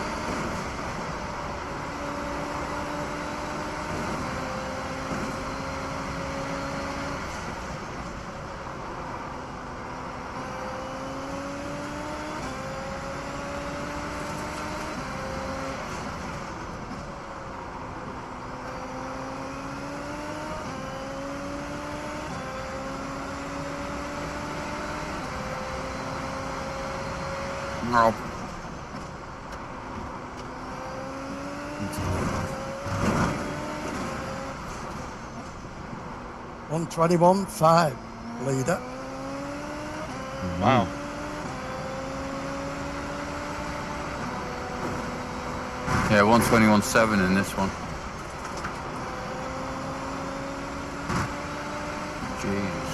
Oh. 121.5 leader. Wow. Yeah, 121.7 in this one. Jesus.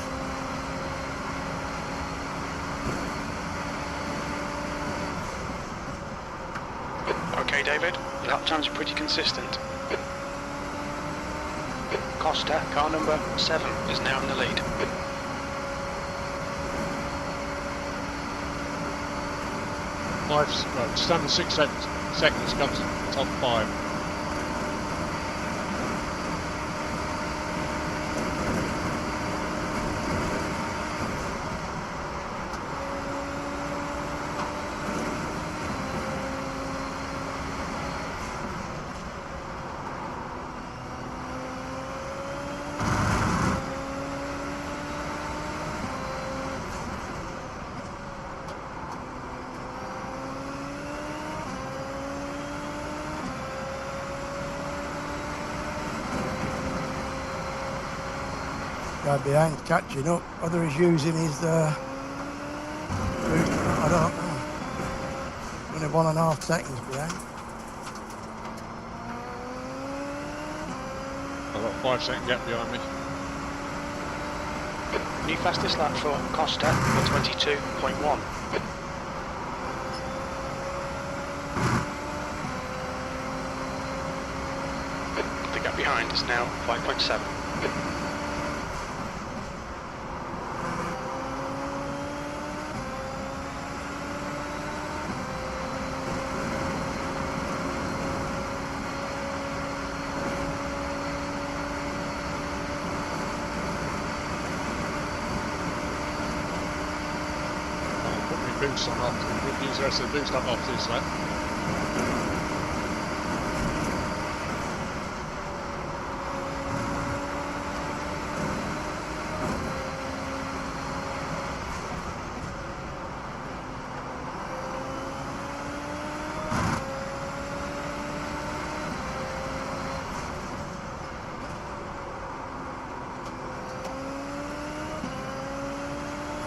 Okay, David, your lap times are pretty consistent. Costa, car number 7, is now in the lead. Just under 6 seconds comes in the top 5. Guy behind catching up. Whether he's using his boot, I don't know. Only 1.5 seconds behind. I've got a 5 second gap behind me. New fastest lap for Costa, 122.1. The gap behind is now 5.7. Boost on off. Use the rest of the boost up off this lap.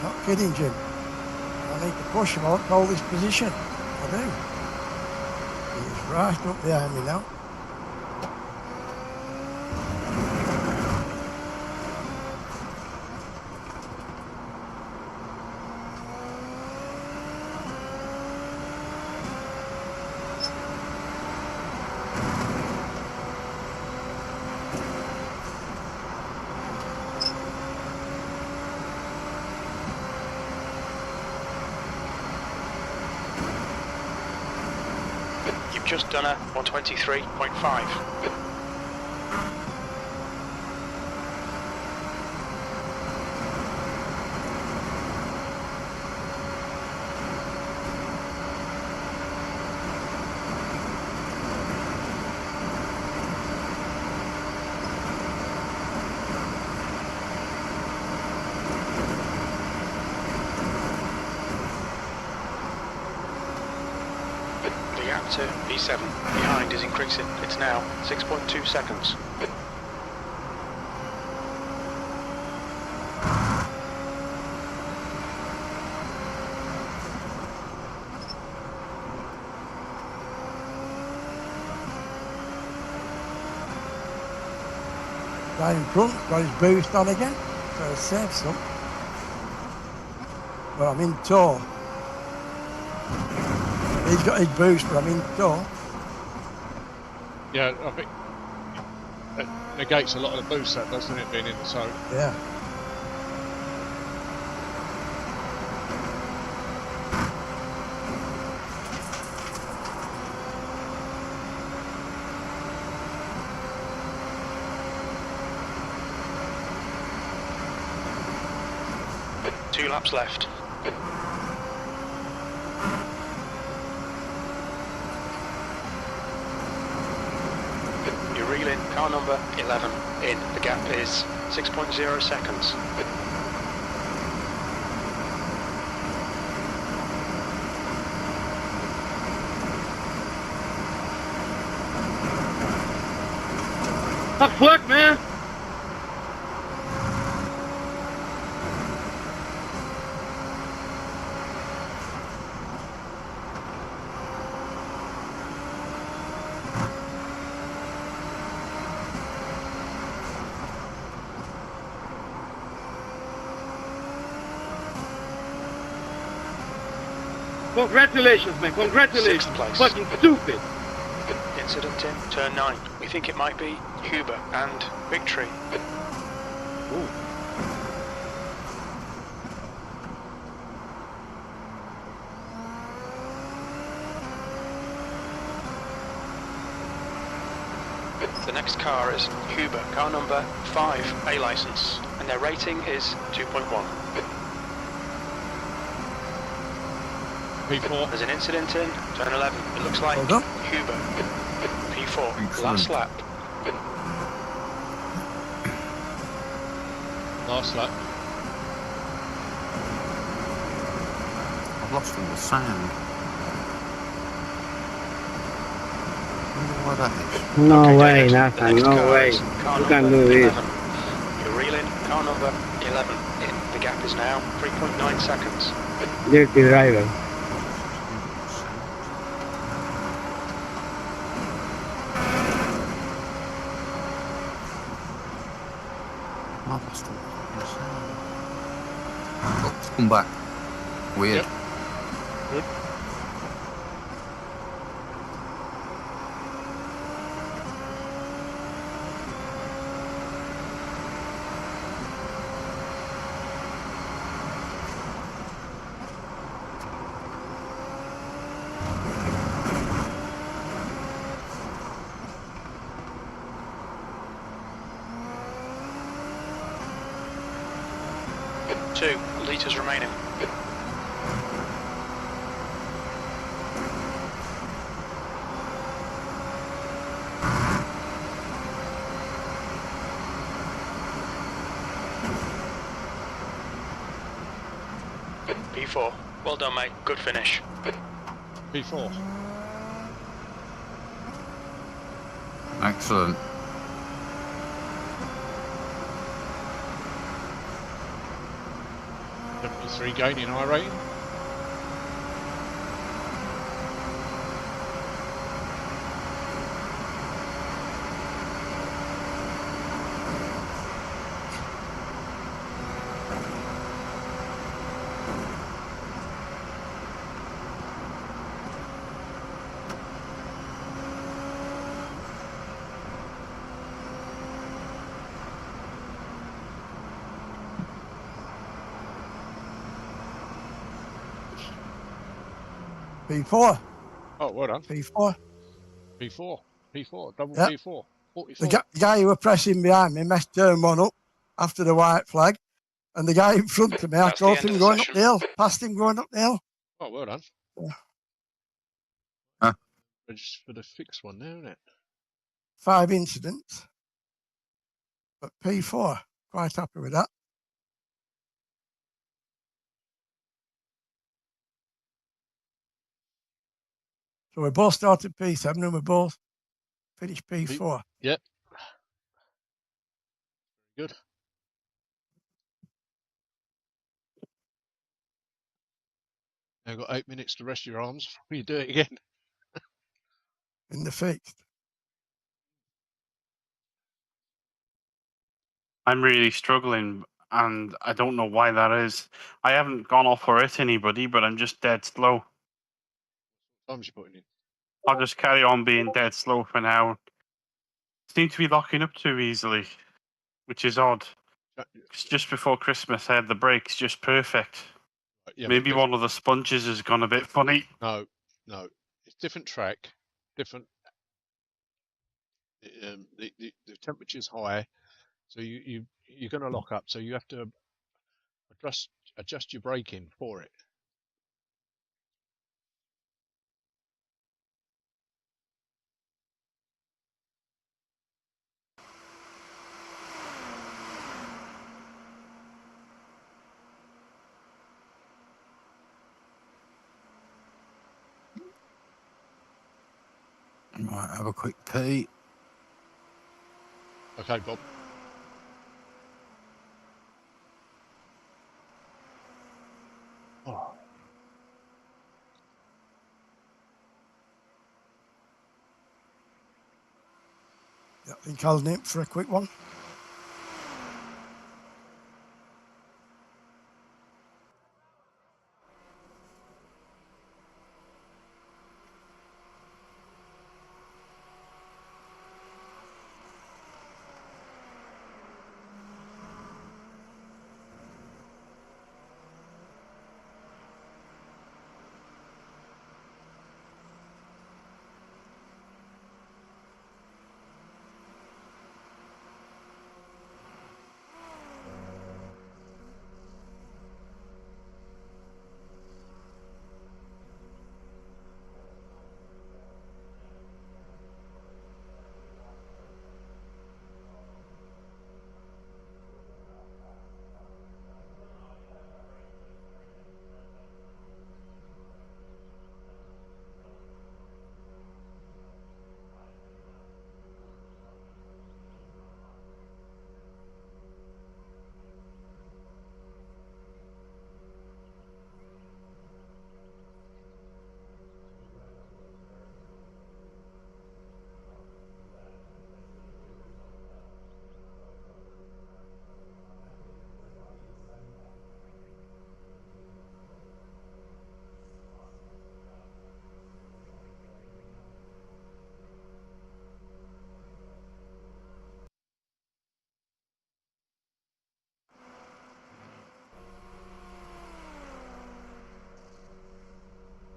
Not kidding, Jim. I need to push him out to hold this position. I do. He's right up behind me now. Just done a 123.5. To B7 behind is increasing. It's now 6.2 seconds. Guy in front got his boost on again, so it saves some. Well, I'm in tow. He's got his boost, but I'm in tow. Yeah, I think that negates a lot of the boost, that doesn't it, being in the tow? Yeah. Two laps left. Reeling, car number 11 in. The gap is 6.0 seconds. Fuck, fuck, man. Congratulations, man. Congratulations. Sixth place. Fucking stupid. Incident in turn 9. We think it might be Huber and Victory. Ooh. The next car is Huber, car number 5, A license, and their rating is 2.1. P4. There's an incident in turn 11. It looks like Well done. Huber. P4, Excellent. last lap. Last lap. I've lost all the sand. Wonder why that is. No Okay, way, David, the Nathan. next No car way. is car You can number do this. 11. You're reeling, car number 11 in. The gap is now 3.9 seconds. Dirty driver. I've lost all the sand. Oh, it's come back. Weird. Yep. Good. Two litres remaining. P4. Well done, mate. Good finish. P4. Excellent. W3 gaining iRacing. P4. Oh, well done. P4. P4. P4. Double Yep. P4. 44. The guy who were pressing behind me messed turn one up after the white flag. And the guy in front of me, I That's the caught end of him the going up session. the hill. Passed him going up the hill. Oh, well done. Yeah. Huh. Register for the fixed one now, isn't it? 5 incidents. But P4, quite happy with that. So we both started P7 and we both finished P4. Yep. Good. Now you've got 8 minutes to rest your arms before you do it again. In the fixed. I'm really struggling, and I don't know why that is. I haven't gone off or hit anybody, but I'm just dead slow. Times you're putting in. I'll just carry on being dead slow for now. Seem to be locking up too easily, which is odd. 'Cause just before Christmas, I had the brakes just perfect. Yeah, Maybe but one of the sponges has gone a bit funny. no. It's different track, different. The temperature's high, so you're going to lock up. So you have to adjust your braking for it. Right, have a quick pee. Okay, Bob. Oh. Yeah, I think I'll nip for a quick one.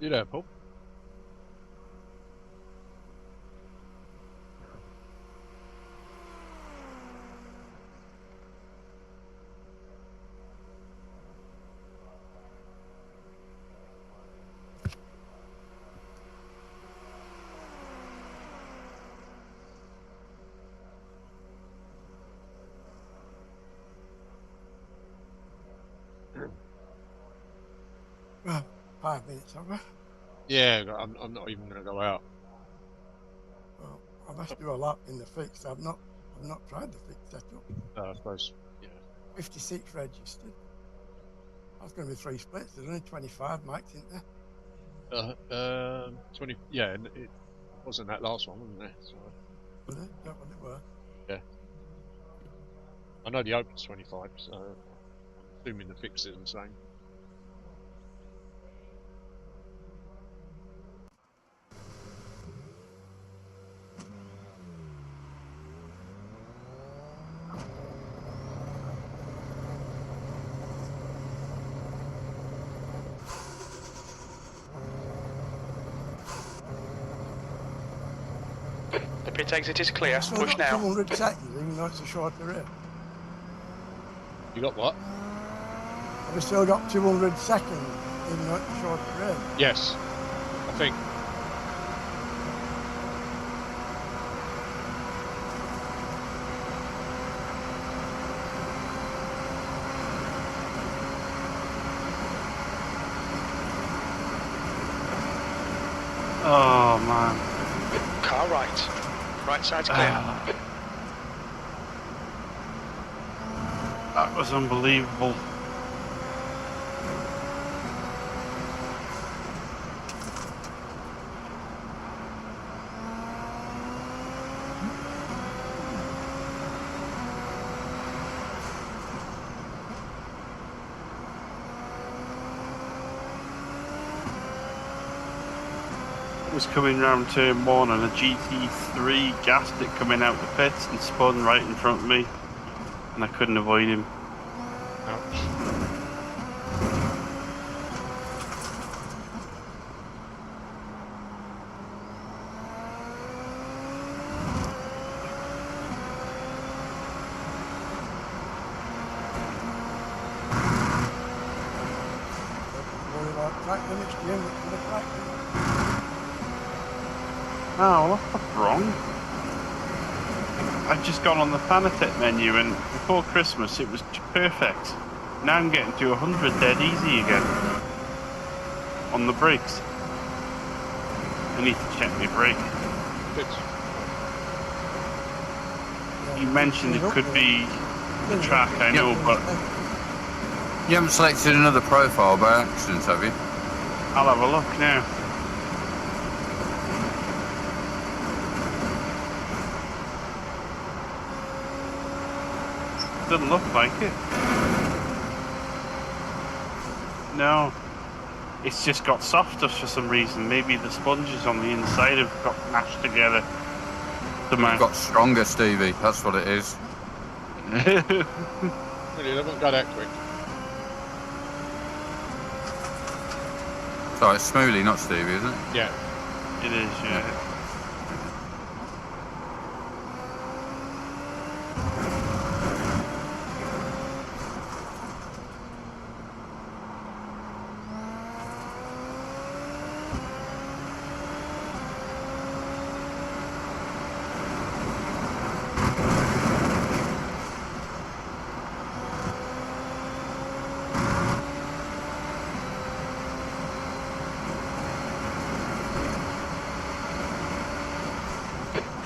You there, Paul? Well, 5 minutes over. Yeah, I'm not even going to go out. Well, I must do a lap in the fix. I've not tried the fix setup. I suppose, yeah. 56 registered. That's going to be 3 splits. There's only 25 mics, isn't there? 20. Yeah, and it wasn't that last one, wasn't there? So Was it? Is that what it were? yeah, I know the open's 25, so I'm assuming the fix is the same. The pit exit is clear. Still Push got now. 200 seconds, even though it's a shorter race. You got what? We've still got 200 seconds, even though it's a shorter race. Yes, I think. Oh man. Car right. Right side's clear. That was unbelievable. Was coming round turn 1 and a GT3 gassed it coming out the pits and spun right in front of me, and I couldn't avoid him. Ouch. Worry about track limits, Jim. It's the track limits. Oh, that's wrong. I've just gone on the Fanatec menu and before Christmas it was perfect. Now I'm getting to 100 dead easy again. On the brakes. I need to check my brake. Fix. Yeah, You mentioned it could be the track, I know, but You haven't selected another profile by accident, have you? I'll have a look now. Doesn't look like it. No. It's just got softer for some reason. Maybe the sponges on the inside have got mashed together. You've got stronger, Stevie. That's what it is. Really, they won't go that quick. Sorry, it's Smoothly, not Stevie, isn't it? Yeah. It is, yeah.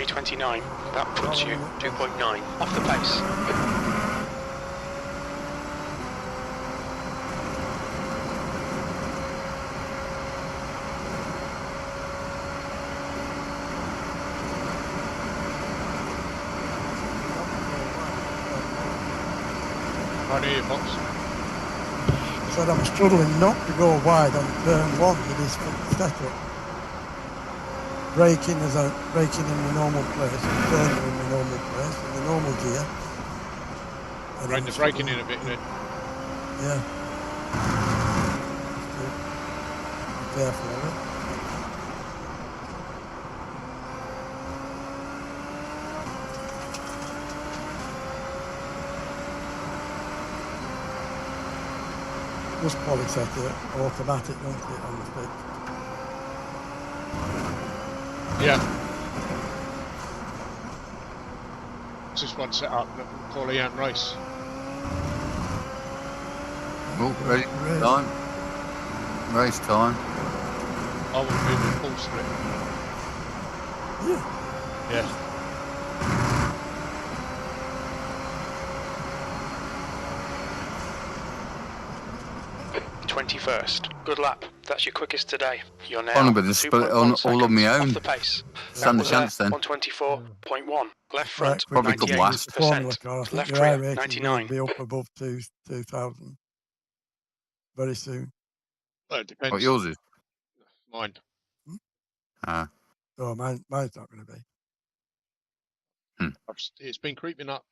.29, that puts you 2.9 off the pace. Right here, Fox. Said I'm struggling not to go wide on turn 1 with this setup. Braking in the normal place, and turning in the normal place, in the normal gear. And Right, then the braking in a bit there. Yeah. Be careful of it. Just probably set it automatic, don't it, on the stick? Yeah. It's just one set up, Paulie and race. Oh, ready? Time. Race time. I want to be with full split. Yeah. Yeah. .21st. Good lap. That's your quickest today. You're now Only with the split on 2.1 all on my seconds own. off the pace. Stand a Was there chance then. on 24.1. Left front, Probably good last. 98%. Formula car. I think Left your rear, iRacing 99. will be up above 2,000 very soon. Well, it depends. What yours is? Mine. So mine's not going to be. It's been creeping up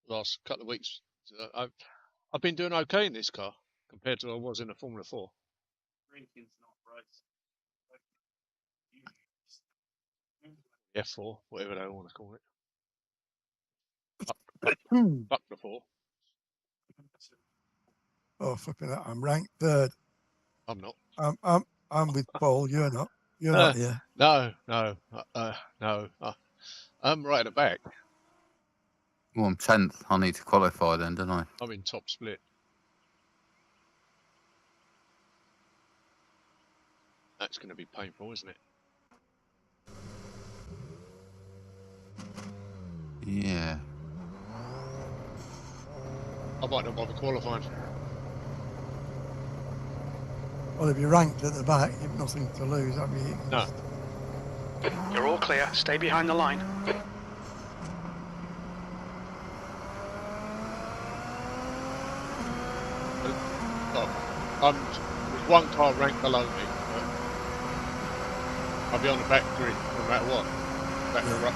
the last couple of weeks. I've been doing okay in this car compared to what I was in a Formula 4. F4, whatever they want to call it. Up the 4. Oh, flipping that! I'm ranked third. I'm not. I'm with Paul. You're not. You're not here. No. I'm right at the back. Well, I'm 10th. I need to qualify then, don't I? I'm in top split. That's going to be painful, isn't it? Yeah. I might not bother qualifying. Well, if you're ranked at the back, you've nothing to lose, have you? No. You're all clear. Stay behind the line. There's one car ranked below me. I'll be on the back grid no matter what.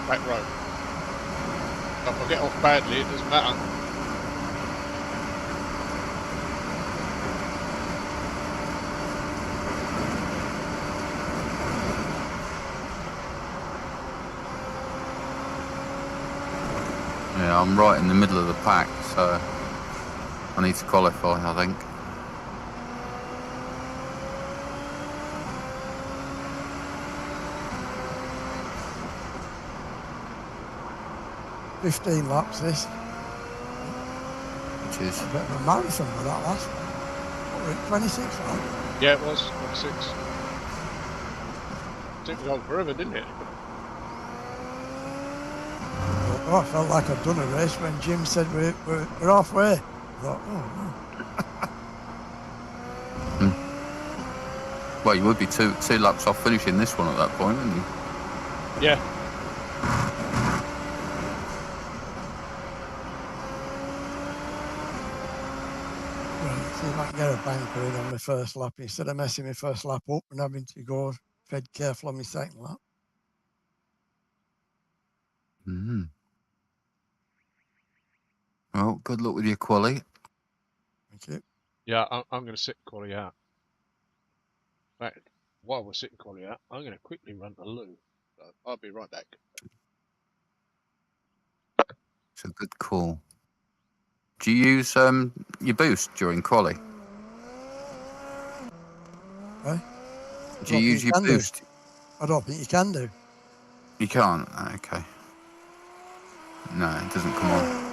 Back row. If I get off badly, it doesn't matter. Yeah, I'm right in the middle of the pack, so I need to qualify, I think. $15 laps this. Which is A bit of a marathon with that last one. What were it, 26 laps? Yeah, it was 26. Took me on forever, didn't it? Oh, I felt like I'd done a race when Jim said we're halfway. I thought, oh, Well, you would be two laps off finishing this one at that point, wouldn't you? Yeah. right, see if I can get a banker in on my first lap instead of messing my first lap up and having to go tread careful on my second lap. Mm-hmm. Well, good luck with your quali. Thank you. Yeah, I'm going to sit quali out. In fact, while we're sitting quali out, I'm going to quickly run the loo. So I'll be right back. It's a good call. Do you use your boost during quali? Right? Do you use your boost? I don't think you can do. You can't? Okay. No, it doesn't come on.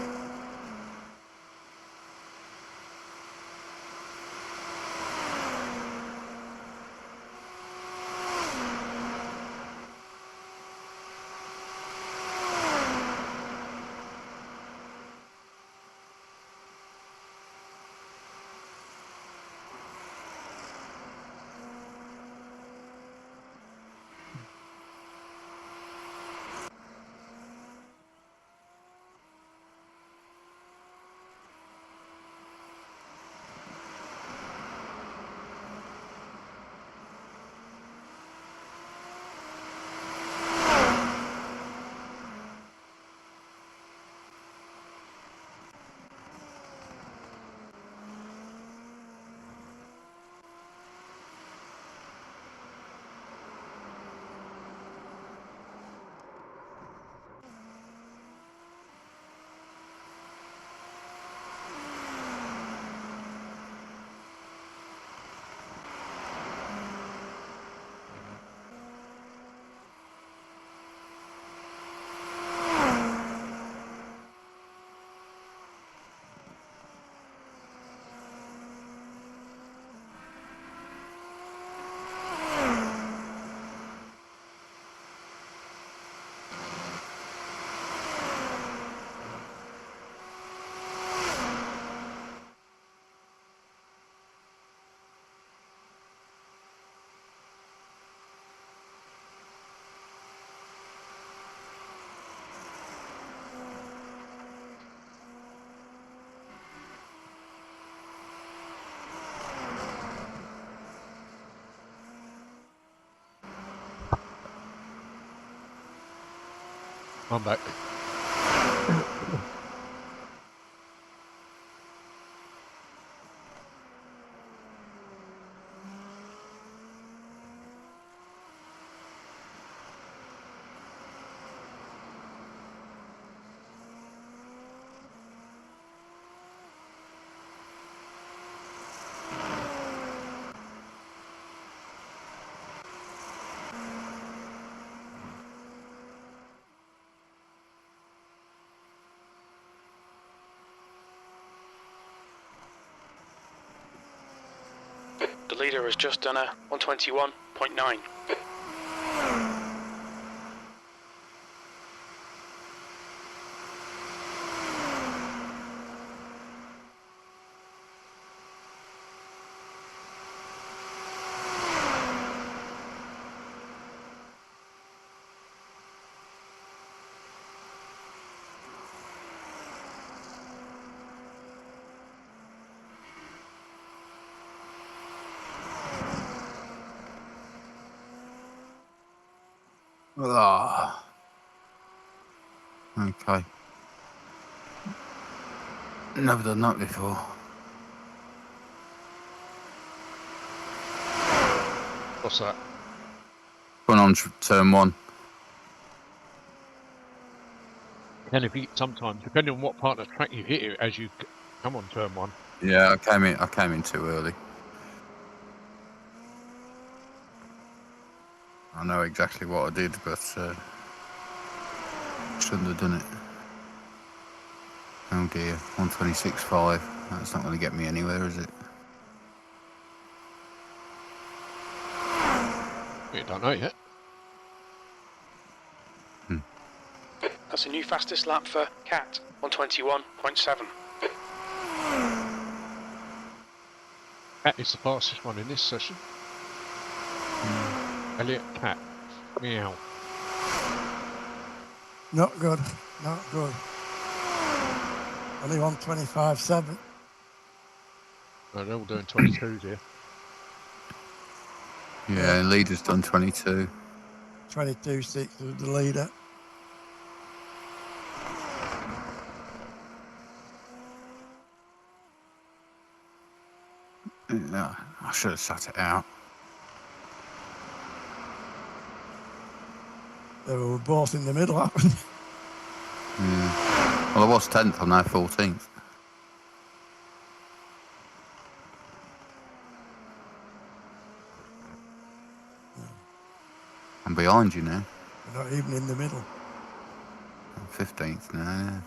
I'm back. The leader has just done a 121.9. Ah. Okay. Never done that before. What's that? Going on turn one. And if you sometimes, depending on what part of the track you hit it as you come on turn one. Yeah, I came in too early. I know exactly what I did, but shouldn't have done it. Oh dear, 126.5. That's not going to get me anywhere, is it? You don't know yet. That's a new fastest lap for Cat on 21.7. Cat is the fastest one in this session. Elliot, Cat. Meow. Not good. Not good. Only 125.7. No, they're all doing 22s here. Yeah, leader's done 22. 22.6 is the leader. No, I should have sat it out. They were both in the middle, happened. Yeah. Well, I was 10th, I'm now 14th. I'm behind you now. We're not even in the middle. I'm 15th now, yeah.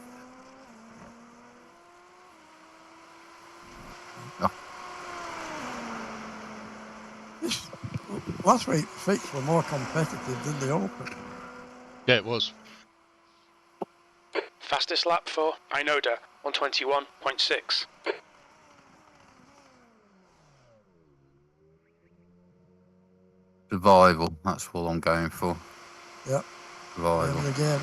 Last week, the fix were more competitive than the Open. Yeah, it was. Fastest lap for Inoda on 21.6. Survival, that's what I'm going for. Yep. Survival. End of the game.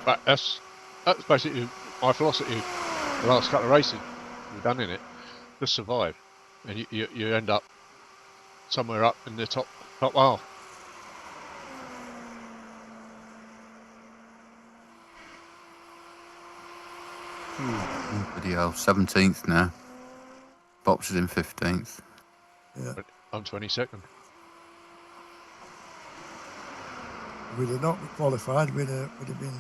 But that's basically my philosophy. The last couple of races we've done in it, just survive, and you end up somewhere up in the top half. Bloody hell, 17th now. Box is in 15th. Yeah. But I'm 22nd. We'd have not qualified. We'd have been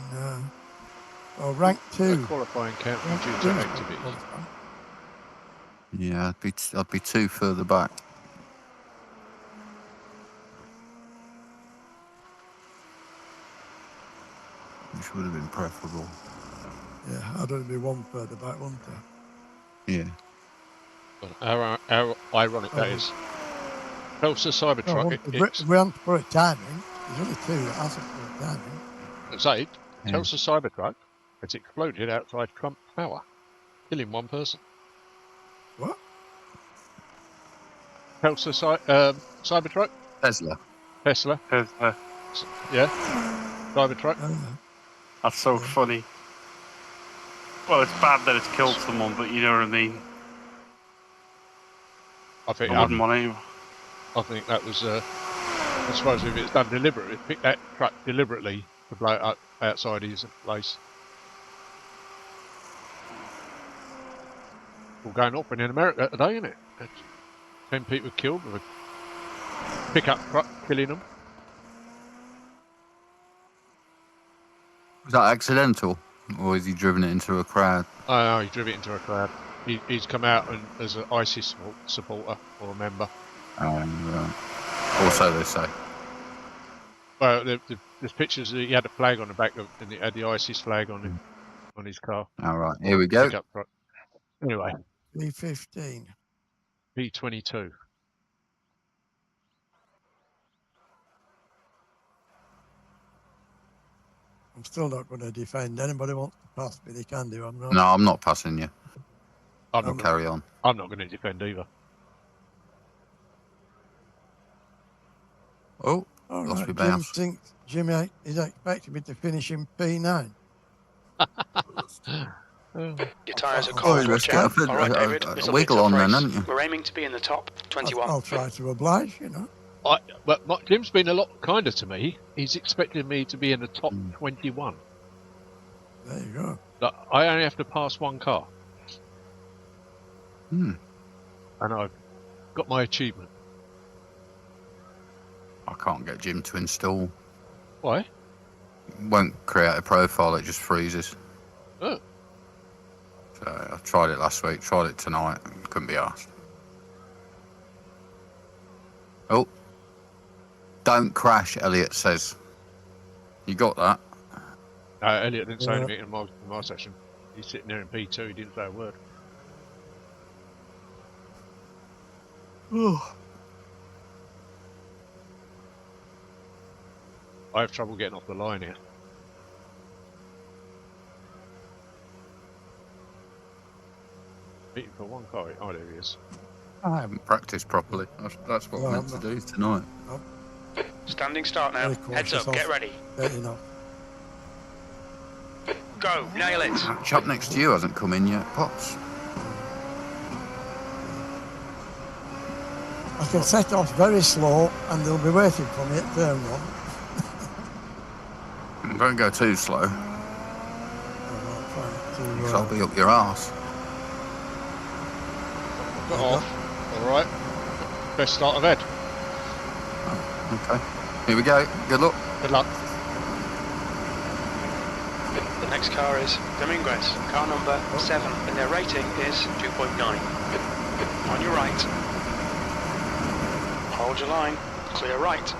ranked 2. Qualifying count Ranked due to 2 's activities. qualified. Yeah, I'd be 2 further back. Which would have been preferable. Yeah, I'd only be 1 further back, wouldn't I? Yeah. But how ironic that is. Helps the Cybertruck. We haven't put a time in. There's only 2 that hasn't put a time in. Tells the Cybertruck it's exploded outside Trump Tower, killing 1 person. What? Tells the Cybertruck? Tesla. Tesla. Yeah. Cybertruck. That's so funny. Well, it's bad that it's killed someone, but you know what I mean. I think I wouldn't want to. I think that was. I suppose if it's done deliberately, pick that truck deliberately to blow it up outside his place. All going up in America today, isn't it? 10 people killed with a pickup truck killing them. Was that accidental? Or has he driven it into a crowd? Oh, no, he drove it into a crowd. He's come out as an ISIS supporter or a member. Right. Also, they say. Well, there's pictures that he had a flag on the back of, and he had the ISIS flag on him, on his car. All right, here we go. Pickup truck. Anyway, B15. B22. I'm still not going to defend. Anybody wants to pass me, they can do. I'm not. No, I'm not passing you. I'm I'll not, carry on. I'm not going to defend either. Oh, All lost right, my Jim bounce. thinks Jimmy is expecting me to finish in P9. Your tyres are Oh, cold. let's Watch get out. a bit- All right, David. a This'll wiggle be a tough on then, race. haven't you? We're aiming to be in the top 21. I'll try to oblige, you know. But Jim's been a lot kinder to me. He's expecting me to be in the top 21. There you go. But I only have to pass 1 car. Hmm. And I've got my achievement. I can't get Jim to install. Why? Won't create a profile, it just freezes. Oh. So I tried it last week, tried it tonight, couldn't be asked. Oh. Don't crash, Elliot says. You got that? Elliot didn't say anything in my session. He's sitting there in P2, he didn't say a word. I have trouble getting off the line here. Waiting for one car. Oh, there he is. I haven't practiced properly. That's what I meant to do tonight. Standing start now. Heads up, get ready. Go, nail it. That chap next to you hasn't come in yet, Pops. I can set off very slow and they'll be waiting for me at turn 1. Don't go too slow, because I'll be up your arse. Got off. Alright. Best start I've had. Oh, okay. Here we go. Good luck. Good luck. The next car is Dominguez, car number 7, and their rating is 2.9. On your right. Hold your line. Clear right.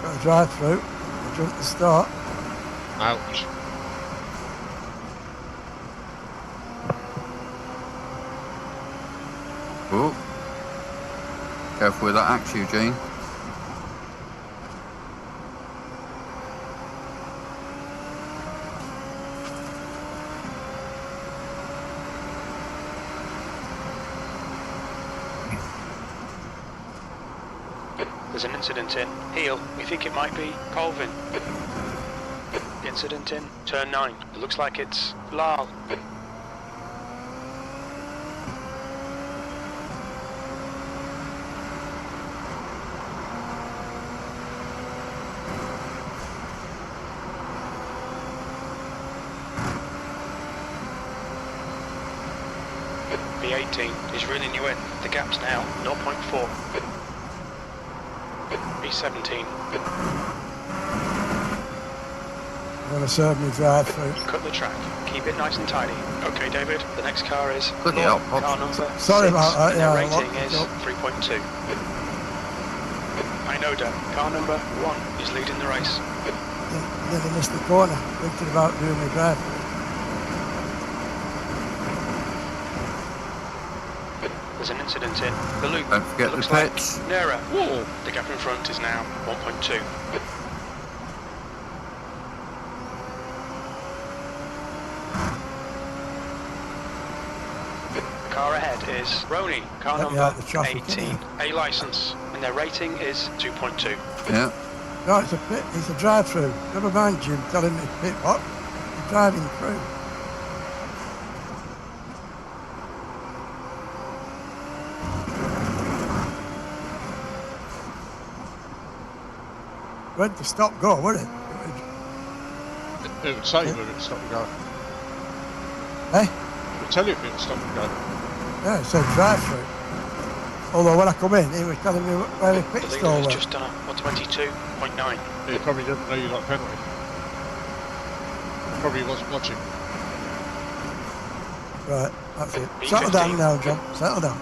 Got a drive through. I jumped the start. Ouch. Oh. Careful with that axe, Eugene. There's an incident in Heel. We think it might be Colvin. Incident in turn 9. It looks like it's Lyle. B18 is reeling you in. The gap's now 0.4. B17. I'm going to serve me drive through. Cut the track. Keep it nice and tidy. Okay, David. The next car is Bloody hell, car Pops. number 6. Sorry about that, And yeah, their I rating locked it is up. 3.2. Inoda, car number 1 is leading the race. Nearly missed the corner. Thinking about doing my drive through. There's an incident in the loop. Don't forget It looks the like pits. Nera. Whoa. The gap in front is now 1.2. The car ahead is Roni, car Let me number out the traffic, 18. A license, and their rating is 2.2. Yeah. No, it's a pit. It's a drive through. Never mind Jim telling me pit what? You're driving through. Went to stop go, wouldn't it? It would say whether it's stop and go. Eh? It would tell you if it was stop and go. Yeah, it said drive through. Although when I come in, he was telling me where the The pit leader stall is was. just done a 22.9. He probably doesn't know you got a penalty. Probably wasn't watching. Right, that's it. B15. Settle down now, John. Settle down.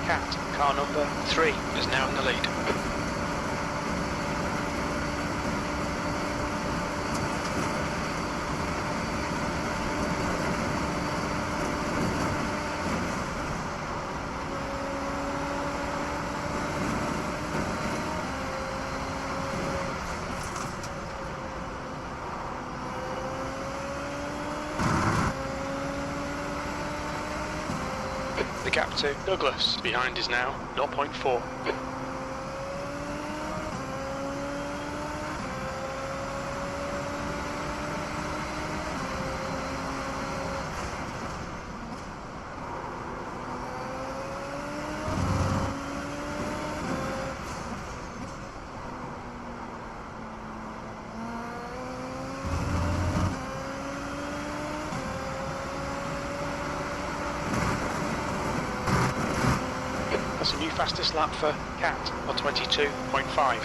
Cat, car number 3, is now in the lead. The gap to Douglas behind is now 0.4. That's a new fastest lap for Cat on 22.5.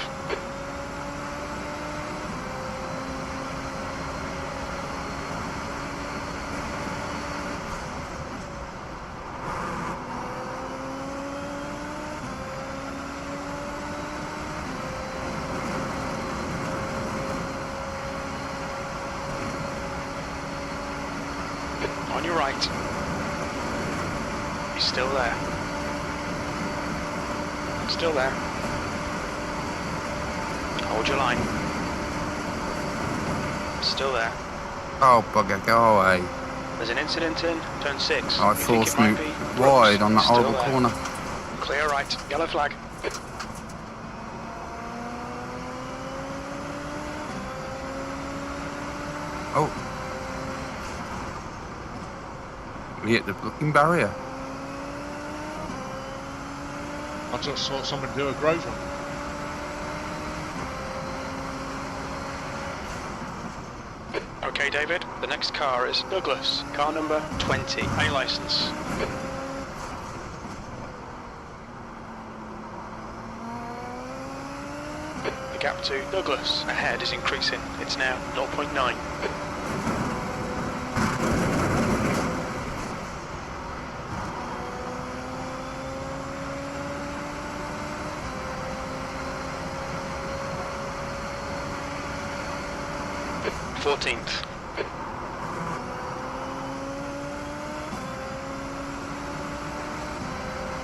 On your right. He's still there. Still there. Hold your line. Still there. Oh, bugger, go away. There's an incident in turn 6. I You think it forced might me be wide on that Still horrible there. corner. Clear right. Yellow flag. Oh. We hit the blocking barrier. I just saw someone do a Grosjean. Okay, David. The next car is Douglas. Car number 20. A license. The gap to Douglas ahead is increasing. It's now 0.9. Fourteenth.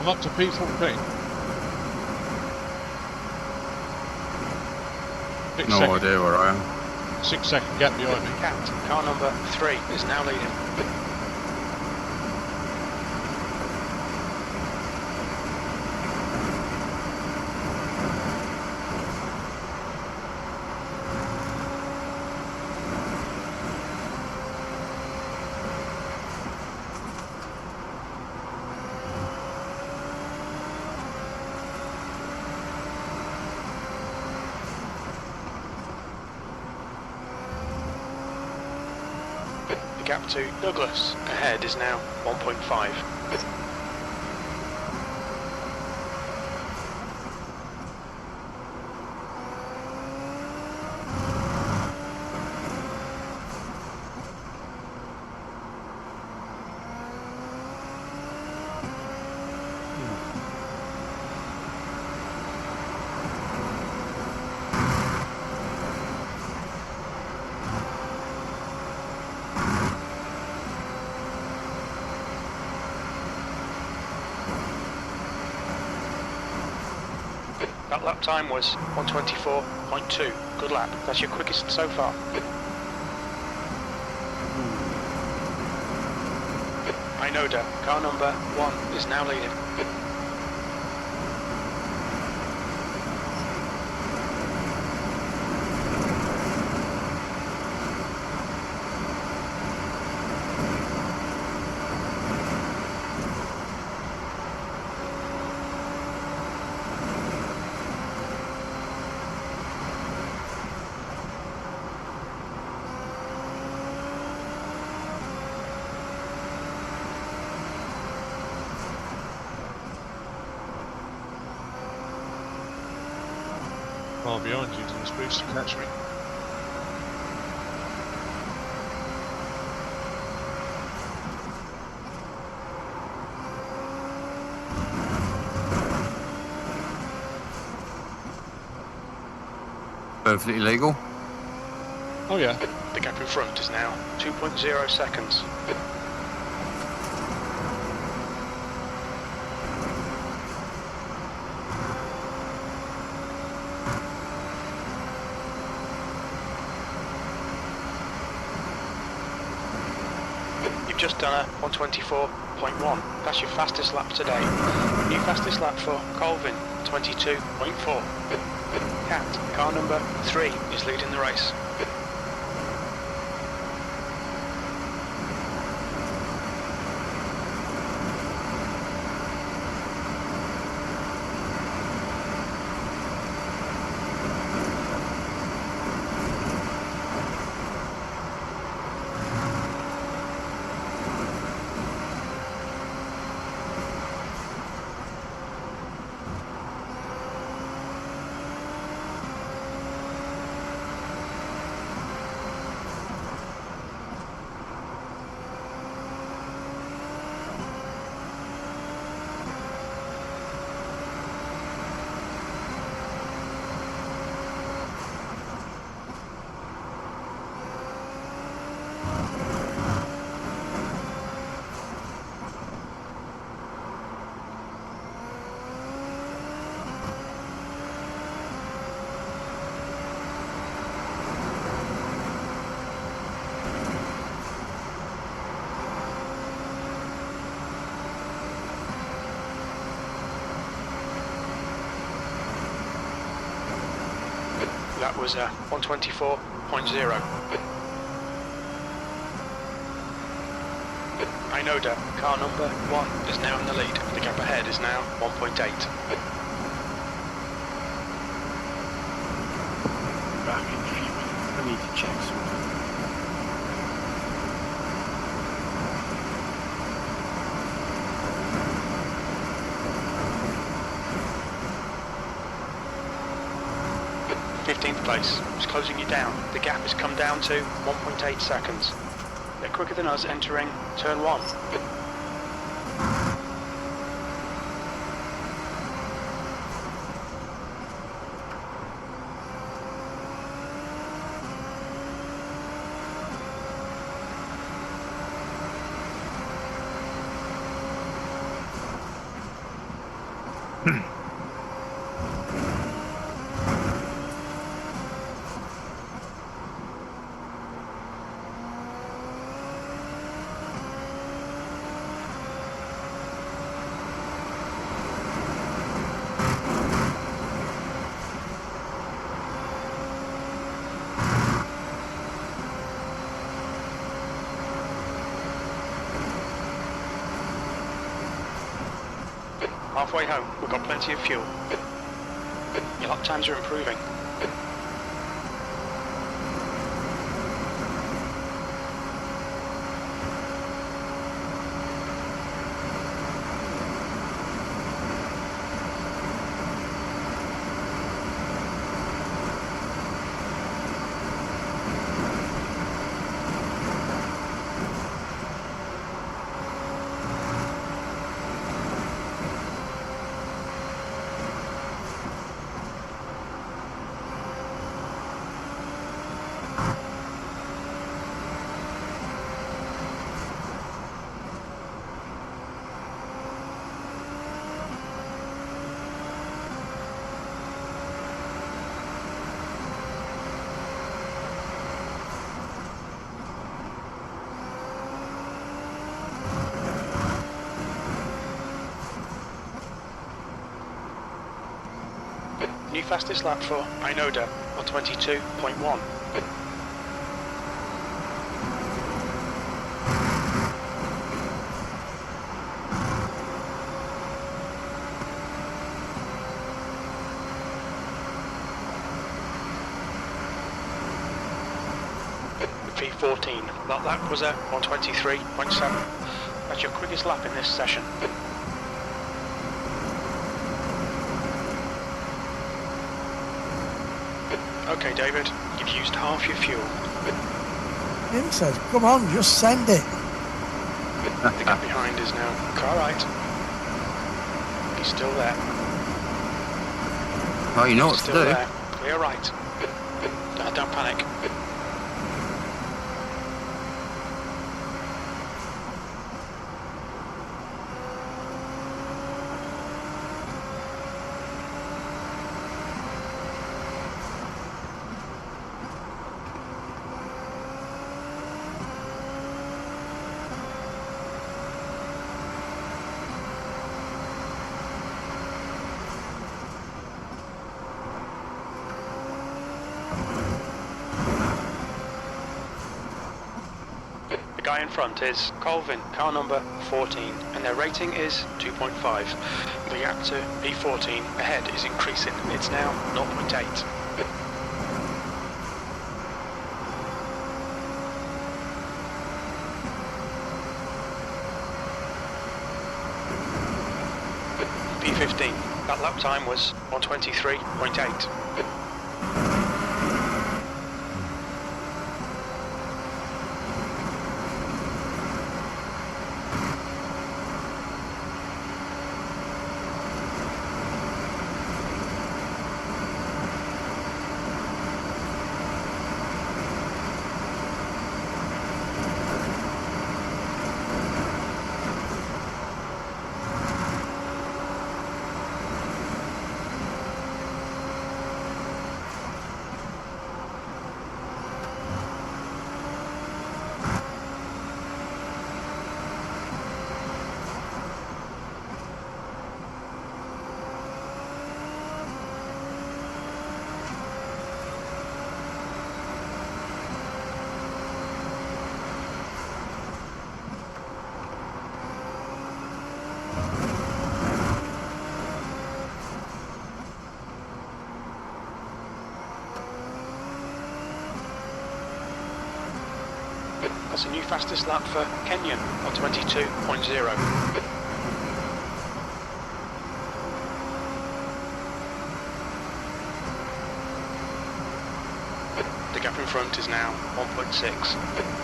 I'm up to P14. No idea where I am. 6 second gap behind me. Cat, car number 3 is now leading. The gap to Douglas ahead is now 1.5. That lap time was 1:24.2. Good lap. That's your quickest so far. Inoda, car number 1 is now leading. Far behind you to this boost to catch me. Perfectly legal. Oh yeah. The gap in front is now 2.0 seconds. You've just done a 1:24.1. That's your fastest lap today. New fastest lap for Colvin, 22.4. Cat, car number 3 is leading the race. That was 124.0. Inoda, car number 1 is now in the lead. The gap ahead is now 1.8. Back in 3 minutes. I need to check something. Place. It's closing you down. The gap has come down to 1.8 seconds. They're quicker than us entering turn 1. Halfway home, we've got plenty of fuel. Your lap times are improving. New fastest lap for Inoda on 22.1. P14. That lap was on 23.7. That's your quickest lap in this session. Okay, David, you've used half your fuel. Jim says, come on, just send it. The gap behind is now car right. He's still there. Oh, you know what to Still do. there. Clear right. Don't panic. The guy in front is Colvin, car number 14, and their rating is 2.5. The gap to P14 ahead is increasing. It's now 0.8. P15. That lap time was 123.8. That's a new fastest lap for Kenyon on 22.0. The gap in front is now 1.6.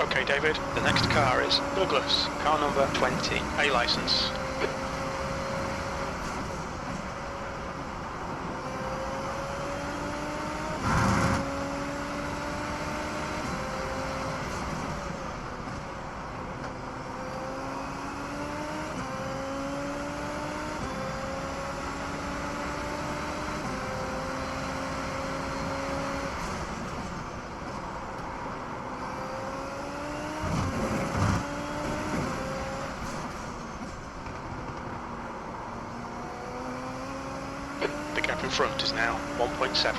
Okay, David, the next car is Douglas, car number 20, A licence. The gap in front is now 1.7.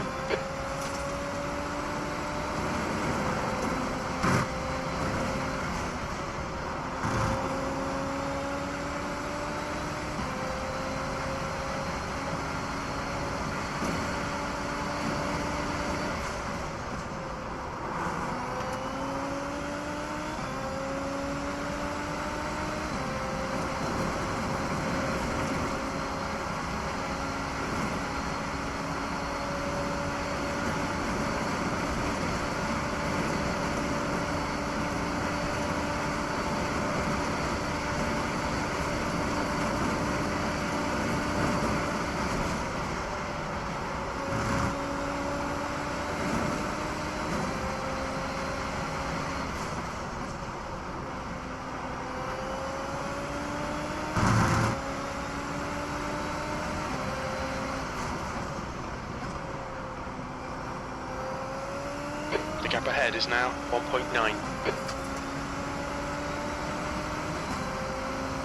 The gap ahead is now 1.9.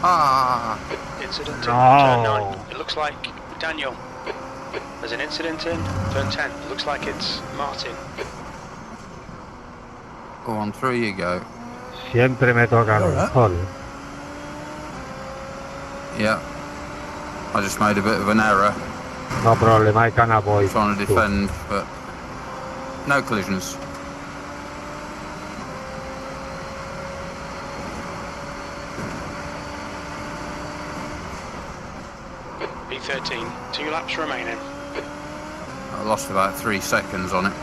Ah! Incident in No. turn 9. It looks like Daniel. There's an incident in turn 10. It looks like it's Martin. Go on, through you go. Siempre me tocan All los right. cojones. Yeah. I just made a bit of an error No problem, I can avoid. trying to too. defend, but no collisions. B13. 2 laps remaining. I lost about 3 seconds on it.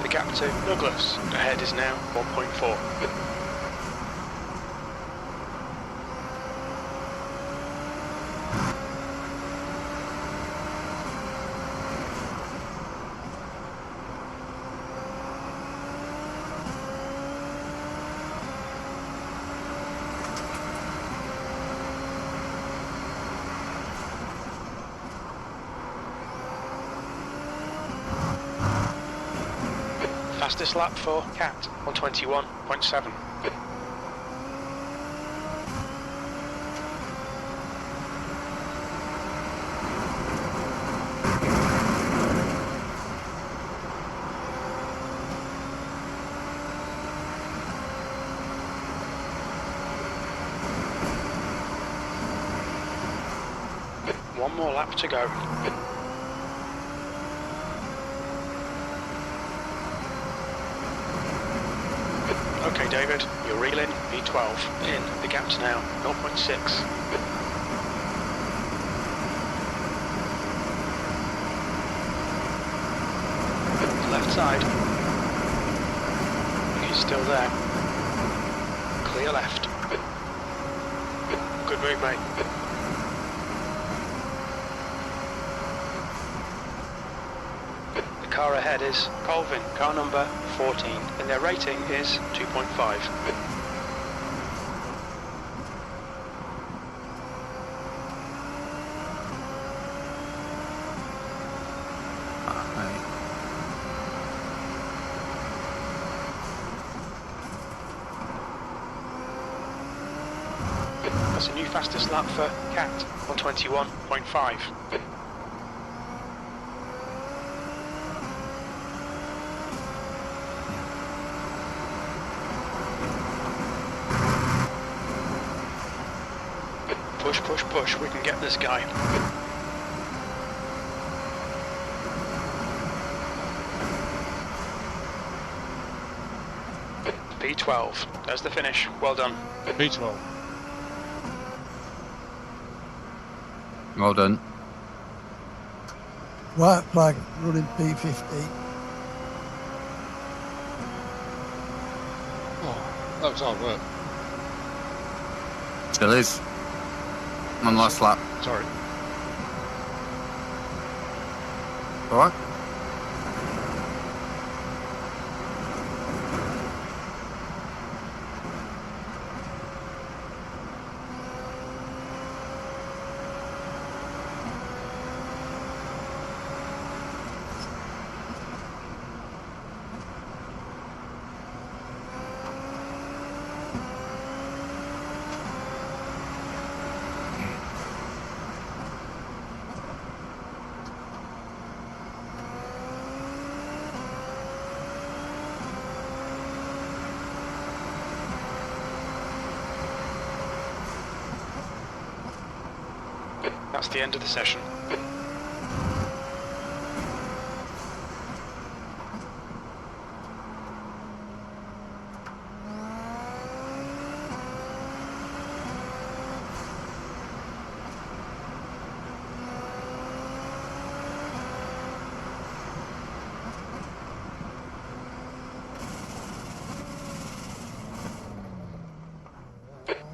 The gap to Douglas ahead is now 1.4. Fastest lap for Cat on 21.7. One more lap to go. Okay, David, you're reeling B12 in. The gap's now 0.6. Left side. He's still there. Clear left. Good move, mate. The car ahead is Colvin, car number 14, and their rating is 2.5. That's a new fastest lap for Cat on 21.5. Push, push, push, we can get this guy. P12, there's the finish, well done. P12. Well done. White flag running P15. Oh, that was hard work. Still is. One last lap. Sorry. All right. That's the end of the session.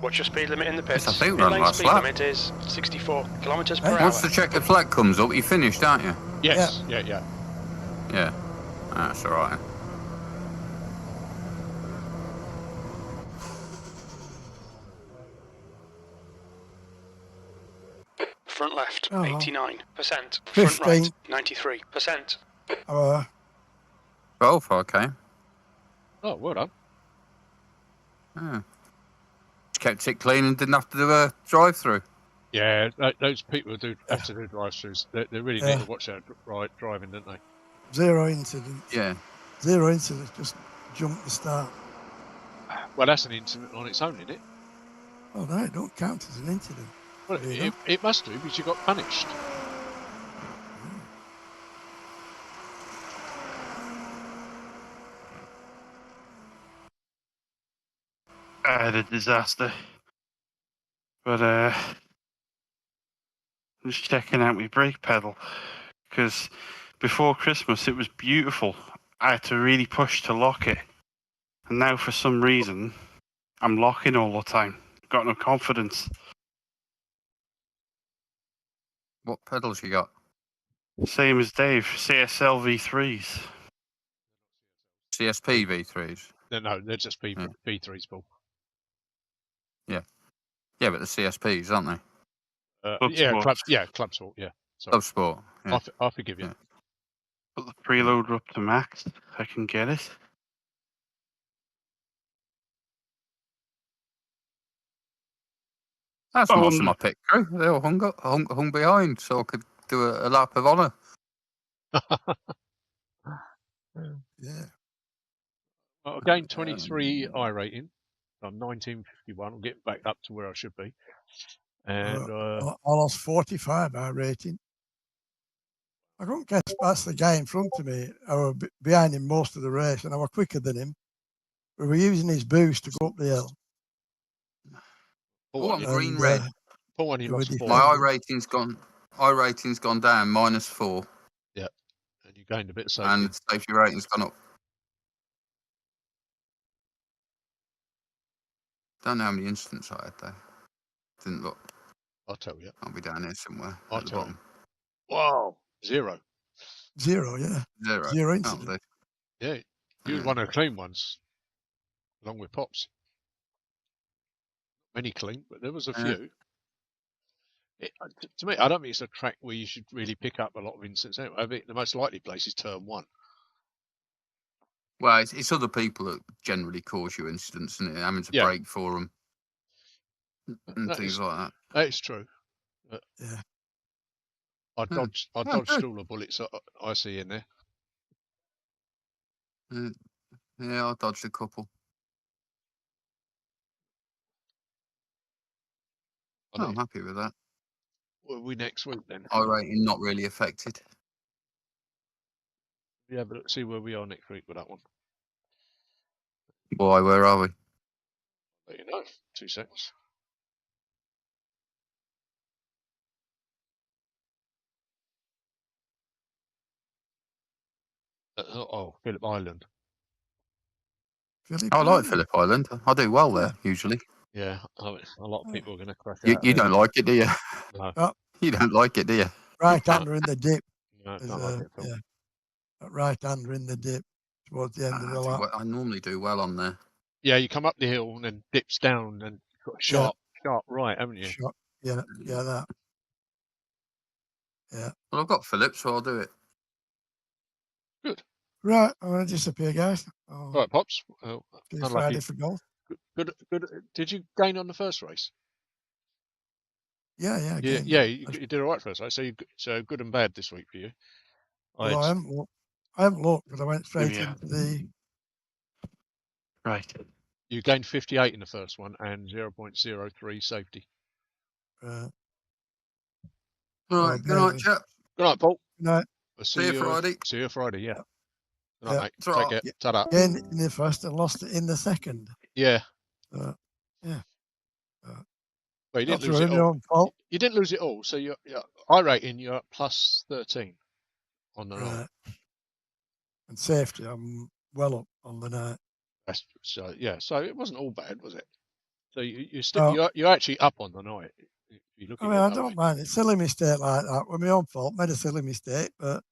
What's your speed limit in the pits? Yes, I think Pit we're on lane last speed lap. limit is 64 kilometres per Hey, hour. Once the checkered flag comes up, you finished, aren't you? Yes. Yeah. Yeah. That's all right. Front left, Uh-huh. 89%. Front 15. right, 93%. Both, okay. Oh, well done. Yeah. Kept it clean and didn't have to do a drive-through. Yeah, those people who do have to do drive-throughs, they really need to watch their driving, don't they? Zero incidents. Yeah. Zero incidents, just jump the start. Well, that's an incident on its own, isn't it? Oh no, it don't count as an incident. Well, You know? it must do because you got punished. I had a disaster. But I'm just checking out my brake pedal because before Christmas it was beautiful. I had to really push to lock it, and now for some reason I'm locking all the time. Got no confidence. What pedals you got? Same as Dave, CSL V3s. CSP V3s? No, they're just Yeah. B3s, Paul. Yeah, but the CSPs, aren't they? Club Sports. Club Sport, yeah. Sorry. Club Sport. Yeah. I forgive you. Yeah. Put the preloader up to max. I can get it. That's most of my pit crew. They all hung behind, so I could do a lap of honour. Yeah. Well, game 23 iRating. I'm 1951. I'll get back up to where I should be. And I lost 45 iRating. I couldn't get past the guy in front of me. I was behind him most of the race, and I was quicker than him. We were using his boost to go up the hill. Oh, I'm green And, red. Paul only lost we 4. My iRating's gone down -4. Yeah. And you gained a bit of safety. And safety rating's gone up. Don't know how many incidents I had though. Didn't look. I'll tell you. I'll be down here somewhere I'll at the tell bottom. you. Wow. 0. Zero, yeah. 0. Zero Oh, incident. Yeah, you was one of the clean ones, along with Pops. Many clean, but there was a few. To me, I don't think it's a track where you should really pick up a lot of incidents. Anyway, I think the most likely place is turn 1. Well, it's other people that generally cause you incidents, and having to brake for them and things like that. That is true. Yeah. I dodged all the bullets I see in there. Yeah, I dodged a couple. I'm happy with that. Will we next week then? iRacing not really affected. Yeah, but let's see where we are next week with that one. Why? Where are we? Let you know. 2 seconds. Phillip Island. I like Phillip Island. I do well there usually. Yeah, a lot of people are going to crash You out. you don't like it, do you? No. You don't like it, do you? Right-hander in the dip. No, don't like it at all. Yeah. Right-hander in the dip towards the end of the lap. I normally do well on there. Yeah, you come up the hill and then dips down and got a sharp right, haven't you? Shot. Yeah, that. Yeah. Well, I've got Phillip, so I'll do it. Good. Right, I'm going to disappear, guys. All right, Pops. See you Friday for golf. Good. Did you gain on the first race? Yeah, again. Yeah. You did all right first race. So good and bad this week for you. Well, I haven't looked, but I went straight into the. Right. You gained 58 in the first one and 0.03 safety. All right. Good night, chap. Good night, Paul. Good night. We'll see you Friday. See you Friday. Yeah. Good night, Yeah. mate. Take care. Ta-da. Again in the first and lost it in the second. Yeah. Yeah. Well, you didn't lose it all. Own fault. You didn't lose it all. So you're iRating, you're at plus 13 on the night. And safety, I'm well up on the night. So it wasn't all bad, was it? So you're actually up on the night. I don't mind. It's a silly mistake like that. With my own fault, made a silly mistake, but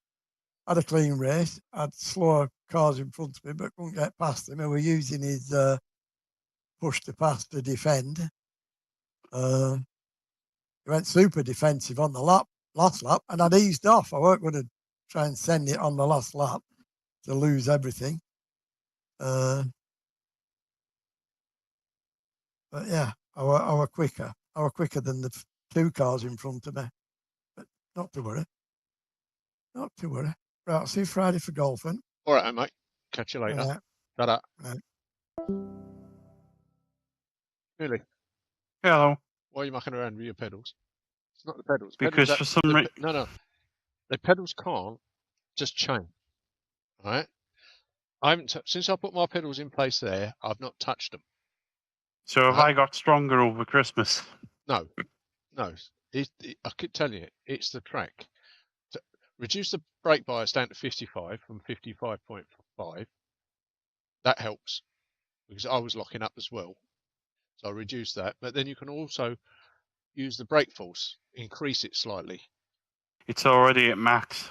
had a clean race. Had slower cars in front of me, but couldn't get past him. We were using his push to pass to defend. He went super defensive on the last lap, and I'd eased off. I weren't going to try and send it on the last lap to lose everything. But yeah, I were quicker. I were quicker than the 2 cars in front of me. But not to worry. Not to worry. Right, I'll see you Friday for golfing. All right, mate. Catch you later. Right. Ta-da. Right. Really? Hello. Why are you mucking around with your pedals? It's not the pedals. Because for some reason... No. The pedals can't just chain. All right? Since I put my pedals in place there, I've not touched them. So have I got stronger over Christmas? No. I could tell you, it's the track. Reduce the brake bias down to 55 from 55.5. That helps because I was locking up as well. So I reduced that. But then you can also use the brake force, increase it slightly. It's already at max.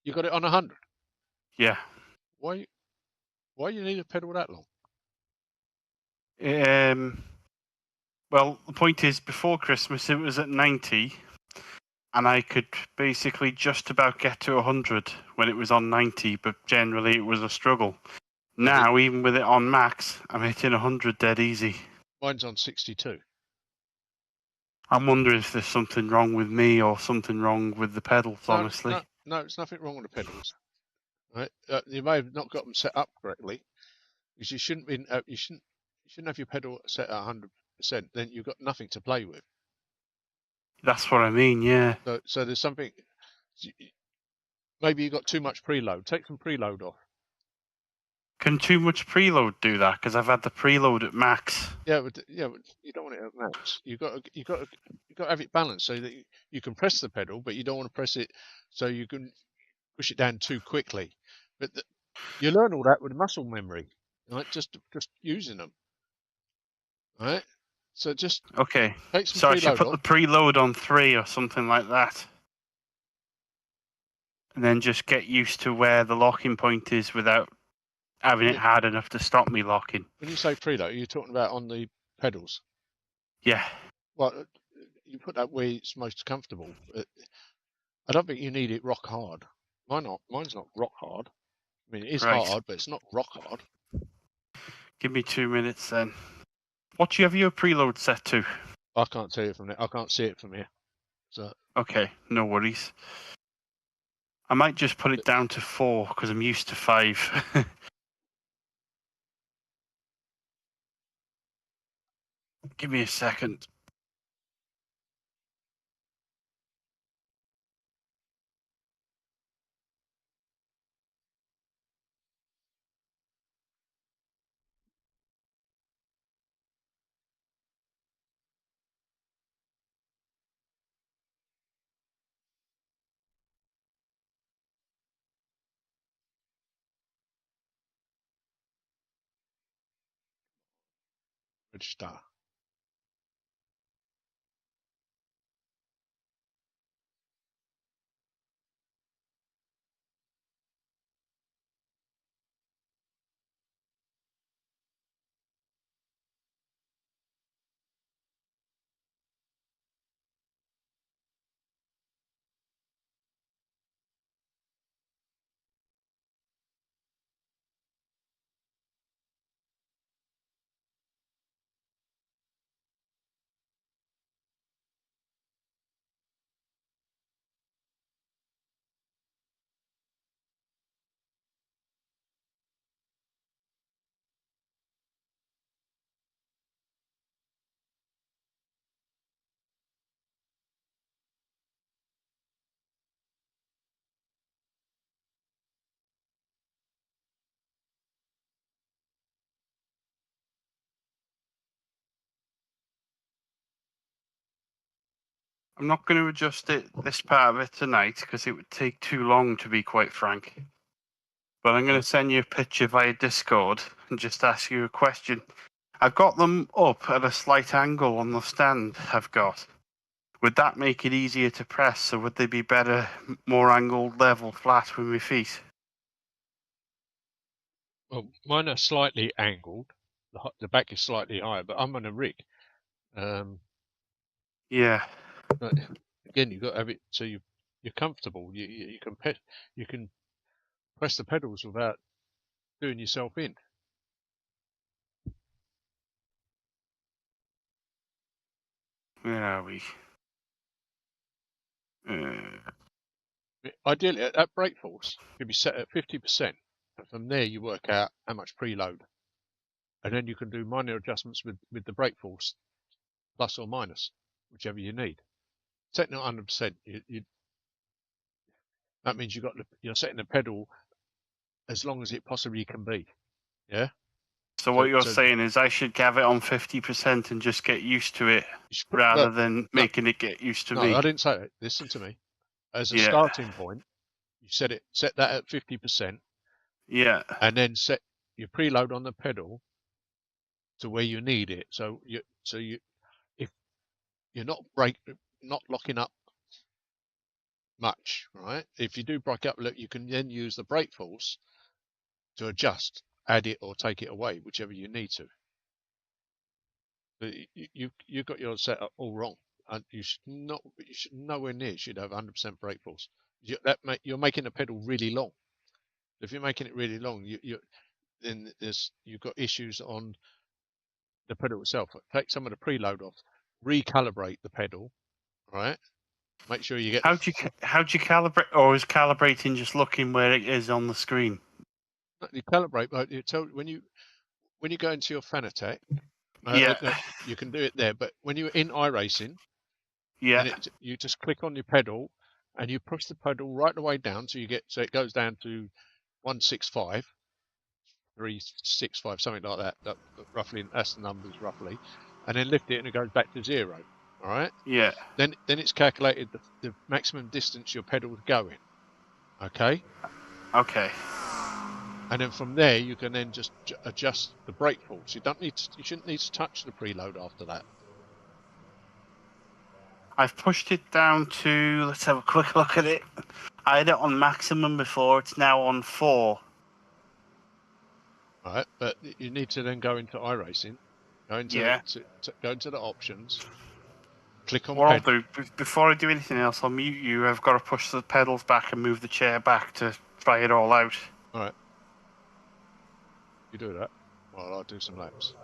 You got it on 100? Yeah. Why you need a pedal that long? Well, the point is, before Christmas, it was at 90, and I could basically just about get to 100 when it was on 90, but generally it was a struggle. Now, even with it on max, I'm hitting 100 dead easy. Mine's on 62. I'm wondering if there's something wrong with me or something wrong with the pedals, honestly. No, there's nothing wrong with the pedals. Right? You may have not got them set up correctly, because you shouldn't have your pedal set at 100%. Then you've got nothing to play with. That's what I mean, yeah. So there's something. Maybe you got too much preload. Take some preload off. Can too much preload do that? Because I've had the preload at max. Yeah, but you don't want it at max. You got to have it balanced so that you can press the pedal, but you don't want to press it so you can push it down too quickly. But you learn all that with muscle memory, right? Just using them, right? So just okay. Take some so I should put off. the preload on 3 or something like that. and then just get used to where the locking point is without having it hard enough to stop me locking. When you say preload, you're talking about on the pedals. Yeah. Well, you put that where it's most comfortable. I don't think you need it rock hard. Mine's not rock hard. I mean, it is hard, but it's not rock hard. Give me 2 minutes then. What do you have your preload set to? I can't tell you from there. I can't see it from here. So okay, no worries. I might just put it down to 4 because I'm used to 5. Give me a second. register. I'm not going to adjust this part of it tonight because it would take too long, to be quite frank. But I'm going to send you a picture via Discord and just ask you a question. I've got them up at a slight angle on the stand I've got. Would that make it easier to press, or would they be better, more angled, level, flat with my feet? Well, mine are slightly angled. The back is slightly higher, but I'm on a rig. Yeah. But again, you've got to have it so you're comfortable. You can press the pedals without doing yourself in. Where are we? Ideally, that brake force can be set at 50%. And from there, you work out how much preload, and then you can do minor adjustments with the brake force, plus or minus, whichever you need. Setting it 100%, that means you're setting the pedal as long as it possibly can be. Yeah. So what you're saying is I should have it on 50% and just get used to it rather than making it get used to me. No, I didn't say that. Listen to me. As a starting point, you set that at 50%. Yeah. And then set your preload on the pedal to where you need it. So if you're not locking up much, right? If you do break up, look, you can then use the brake force to adjust, add it or take it away, whichever you need to. But you got your setup all wrong, and you should nowhere near should have 100% brake force. You're making the pedal really long. If you're making it really long, then you've got issues on the pedal itself. Take some of the preload off, recalibrate the pedal, right? Make sure you get. How do you calibrate? Or is calibrating just looking where it is on the screen? You calibrate, but you tell when you go into your Fanatec, you can do it there. But when you're in iRacing, you just click on your pedal and you push the pedal right the way down so it goes down to 165, 365, something like that. Roughly, that's the numbers roughly, and then lift it and it goes back to 0. All right. Yeah. Then it's calculated the maximum distance your pedal is going. Okay. Okay. And then from there you can then just adjust the brake force. You shouldn't need to touch the preload after that. I've pushed it down to. Let's have a quick look at it. I had it on maximum before. It's now on 4. Right, but you need to then go into iRacing. Go into go into the options. Click on. What I'll do before I do anything else, I'll mute you. I've got to push the pedals back and move the chair back to try it all out. All right. You do that. Well, I'll do some laps.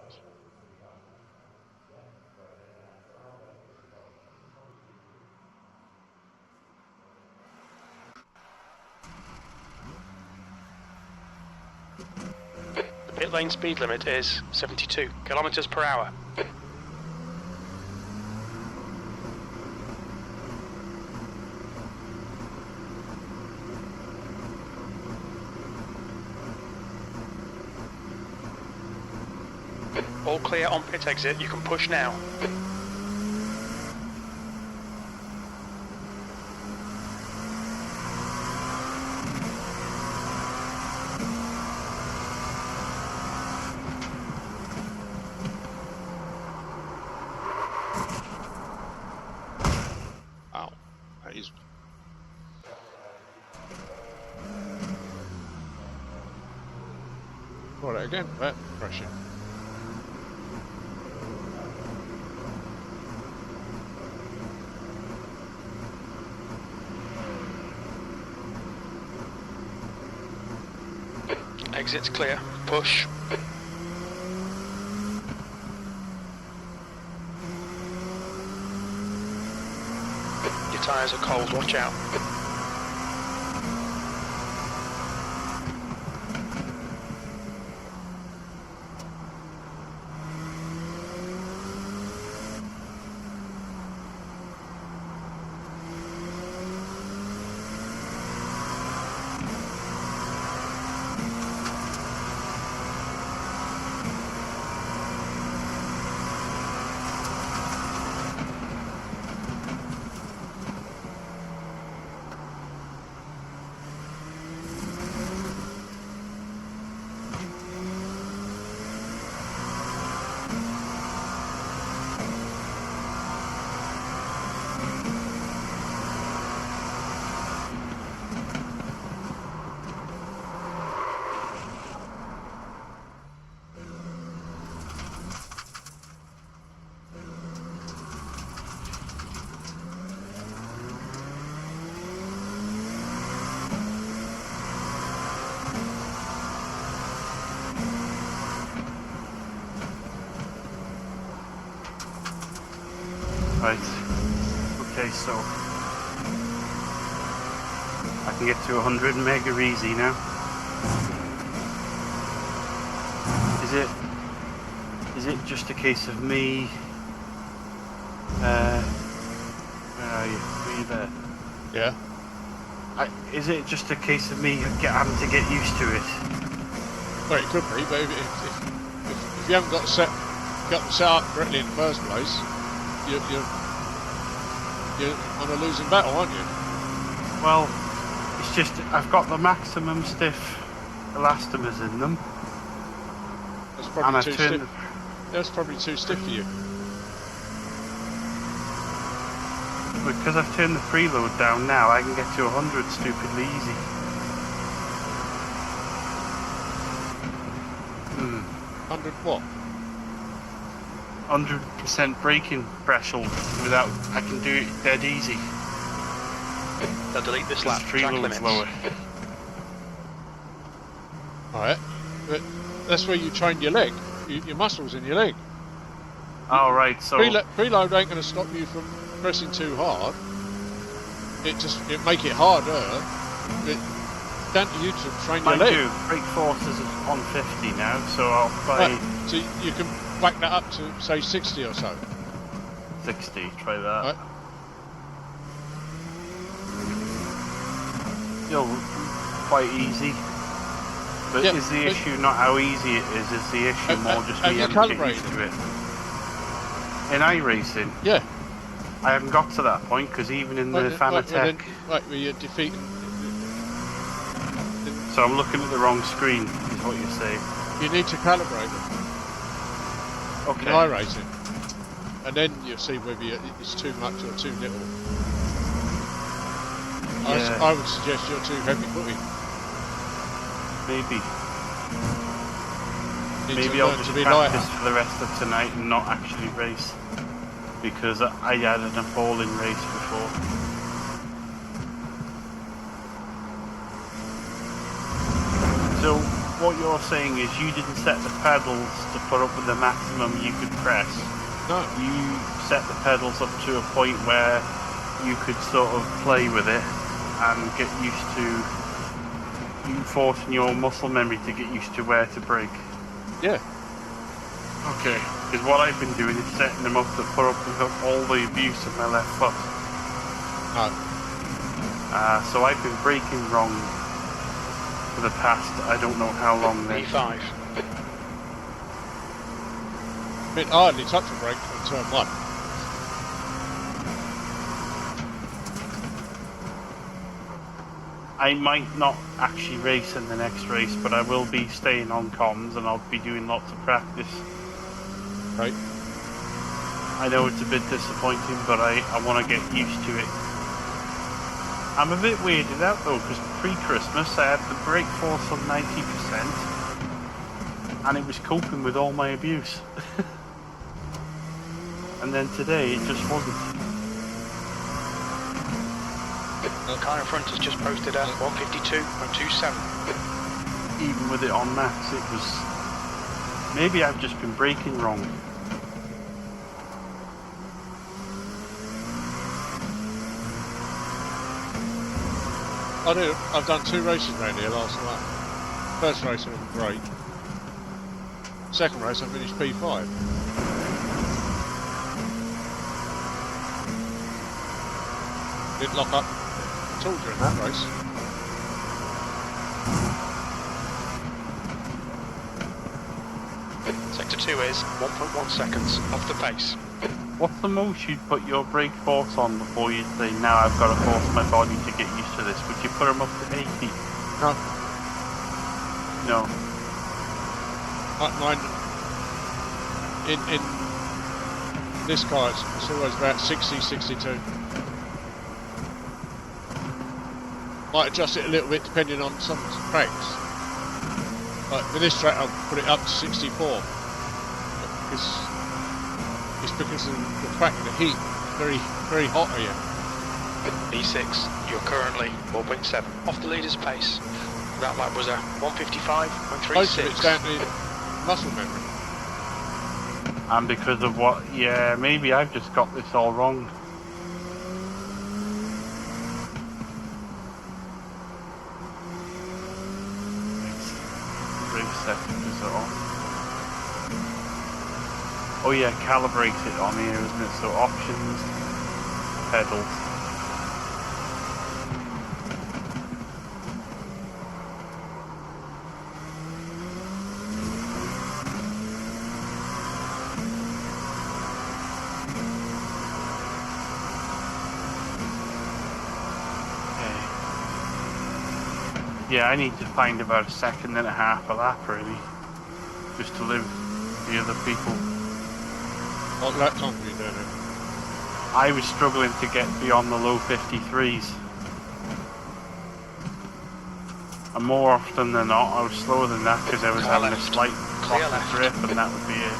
The pit lane speed limit is 72 kilometers per hour. All clear on pit exit, you can push now. Ow. That is... Try that again. That pressure. Exit's clear. Push. Your tyres are cold, watch out. Right. Okay, so I can get to 100 mega easy now. Is it just a case of me? Where are you? Are you there? Yeah. Is it just a case of me having to get used to it? Well, it could be, but if you haven't got the set up correctly in the first place, you're on a losing battle, aren't you? Well, it's just I've got the maximum stiff elastomers in them. That's probably too stiff. That's probably too stiff for you. Because I've turned the preload down now, I can get to 100 stupidly easy. 100 what? 100% braking threshold without, I can do it dead easy. They'll delete this lap. Track Preload's limits. lower. Alright, but that's where you trained your leg, your muscles in your leg. Oh, right, so... Preload ain't going to stop you from pressing too hard. It make it harder. It's down to you to train your leg. Brake force is on 50 now, so I'll try... Right, so you can whack that up to, say, 60 or so. 60, try that. Right. Still quite easy. But Yeah, is the issue not how easy it is the issue more just me having to get used to it? In iRacing? Yeah. I haven't got to that point, because even in the Fanatec... Right, where you're defeating... So I'm looking at the wrong screen, is what you're saying. You need to calibrate them. Okay. In iRacing. And then you'll see whether it's too much or too little. Yeah. I would suggest you're too heavy footed. Maybe. Need Maybe to I'll learn just to be practice lighter. for the rest of tonight and not actually race. Because I had an appalling race before. So, what you're saying is you didn't set the pedals to put up with the maximum you could press. No. You set the pedals up to a point where you could sort of play with it and get used to you forcing your muscle memory to get used to where to brake. Yeah. Okay. Because what I've been doing is setting them up to put up with all the abuse of my left foot. No. So I've been braking wrong for the past, I don't know how long then. B5. I mean, I hardly touched the brake on turn 1. I might not actually race in the next race, but I will be staying on comms and I'll be doing lots of practice. Right. I know it's a bit disappointing, but I want to get used to it. I'm a bit weirded out though, because pre-Christmas I had the brake force on 90%, and it was coping with all my abuse. And then today it just wasn't. The car in front has just posted a 152.27. Even with it on max, it was... Maybe I've just been braking wrong. I've done 2 races around here last night. First race I was great. Second race I finished P5. Didn't lock up at all during that race. Sector 2 is 1.1 seconds off the pace. What's the most you'd put your brake force on before you say, now I've got to force my body to get used to this? Would you put them up to 80? No. No. Mine, in this car it's always about 60, 62. Might adjust it a little bit depending on some tracks. Like with this track I'll put it up to 64. Because of the fact the heat is very, very hot here. B6, you're currently 4.7 off the leader's pace. That lap was a 155.36. Most of it's down to muscle memory. And because of what... Yeah, maybe I've just got this all wrong. Race settings are on. Oh yeah, calibrate it on here, isn't it? So options, pedals. Okay. Yeah, I need to find about 1.5 seconds a lap really, just to live the other people. What lap time were you doing it? I was struggling to get beyond the low 53s. And more often than not, I was slower than that because I was having a slight clock drip, and that would be it.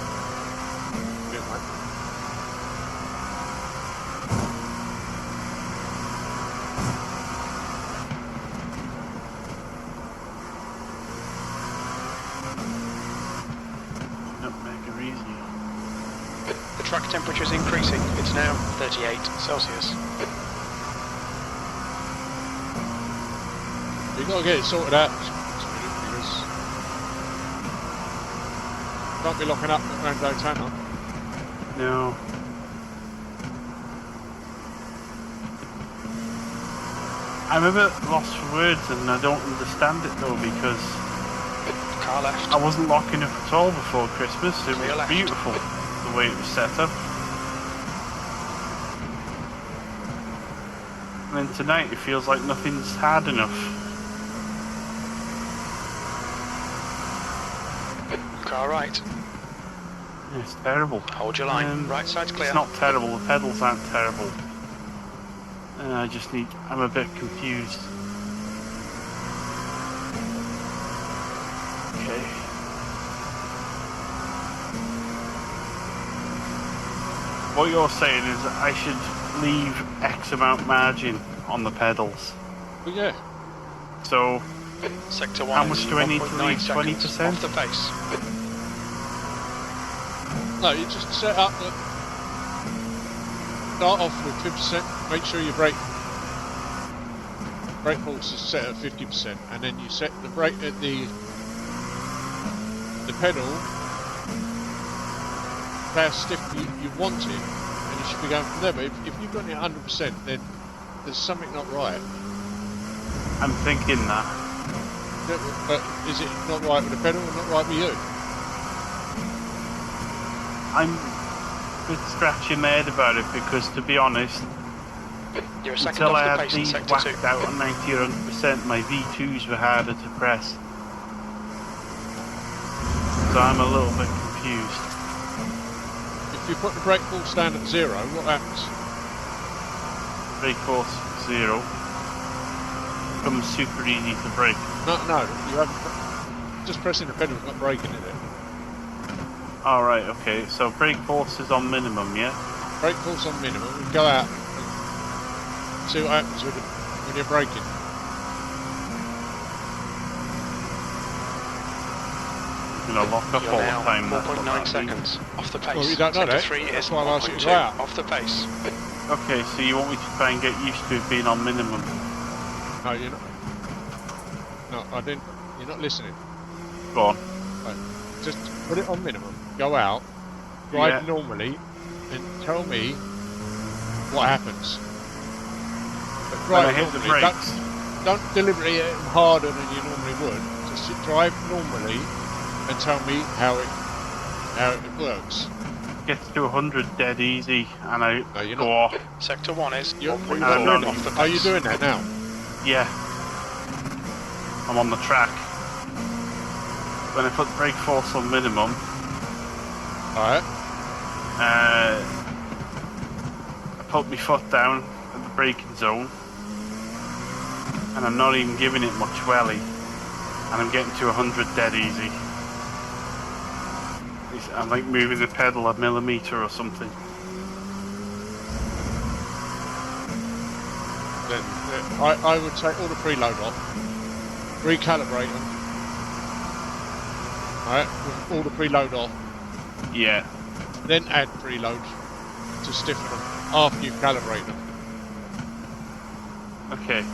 Track temperature is increasing. It's now 38 Celsius. You've got to get it sorted out because you can't be locking up around Daytona. No. I'm a bit lost for words and I don't understand it though because car left. I wasn't locking up at all before Christmas. It was left. beautiful. The way it was set up. And then tonight it feels like nothing's hard enough. Car right. It's terrible. Hold your line. Right side's clear. It's not terrible, the pedals aren't terrible. I'm a bit confused. Okay. What you're saying is I should leave X amount margin on the pedals. Well, yeah. So, Sector 1 how much do I need to 1.9 leave? seconds 20%? off the pace. No, you just set up the... Start off with 50%, make sure your brake force is set at 50%, and then you set the brake at the pedal how stiff you want it, and you should be going from there. But if you've got it 100%, then there's something not right. I'm thinking that. But is it not right with the pedal or not right with you? I'm a bit scratching my head about it because, to be honest, You're a second until I off the had pace in these sector whacked 2. out on 90 or 100%, my V2s were harder to press. So I'm a little bit confused. If you put the brake force down at 0, what happens? Brake force 0 becomes super easy to brake. No, you haven't. Just pressing the pedal is not braking, is it? Alright, okay, so brake force is on minimum, yeah? Brake force on minimum, and go out and see what happens when you're braking. I'm gonna lock up You're all the now time. 4.9 seconds off the pace. Well, you don't know sector that. 3 That's is why I asked you to go 1.2 out. off the pace. Okay, so you want me to try and get used to it being on minimum? No, you're not. No, I didn't. You're not listening. Go on. Right. Just put it on minimum. Go out, drive normally, and tell me what happens. But When I drive hit the normally. brakes. Don't deliberately hit them harder than you normally would. Just drive normally and tell me how it works. Gets to 100 dead easy, and I you're go not. off. Sector 1 is You're 1.4 not off the pace. Are you doing that now? Yeah. I'm on the track. When I put brake force on minimum, Alright. I put my foot down at the braking zone, and I'm not even giving it much welly, and I'm getting to 100 dead easy. I'm like moving the pedal a millimetre or something. Then I would take all the preload off, recalibrate them. Alright, with all the preload off. Yeah. Then add preload to stiffen them after you calibrate them. Okay.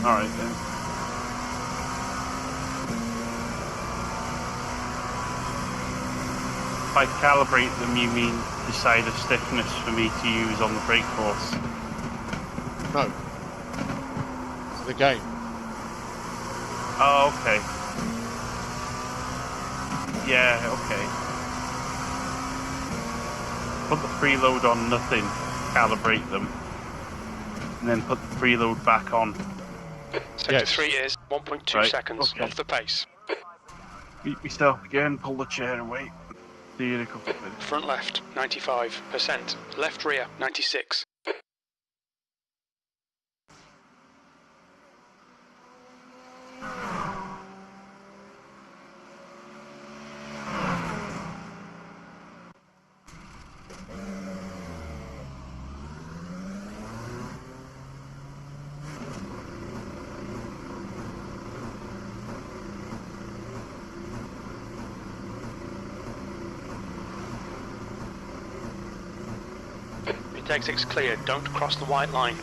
Alright then. By calibrate them, you mean decide a stiffness for me to use on the brake force? No. For the game. Oh, okay. Yeah, okay. Put the preload on nothing, calibrate them, and then put the preload back on. Sector 3 is 1.2 seconds off the pace. Beat myself again, pull the chair away. See you in a couple of minutes. Front left, 95%. Left rear, 96. Exit's clear, don't cross the white line.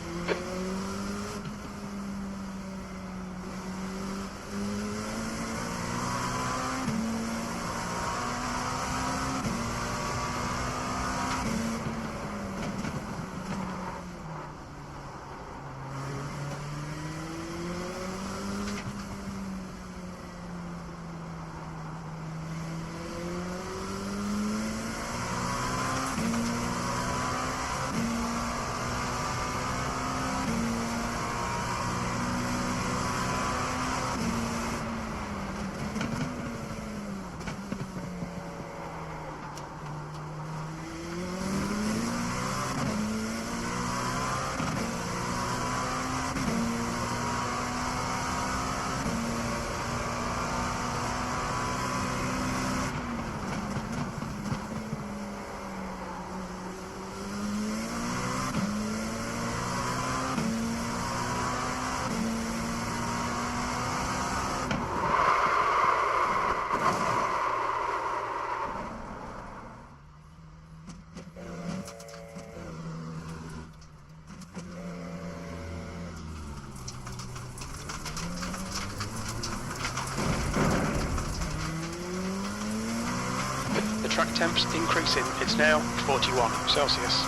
track temps increasing. It's now 41 Celsius.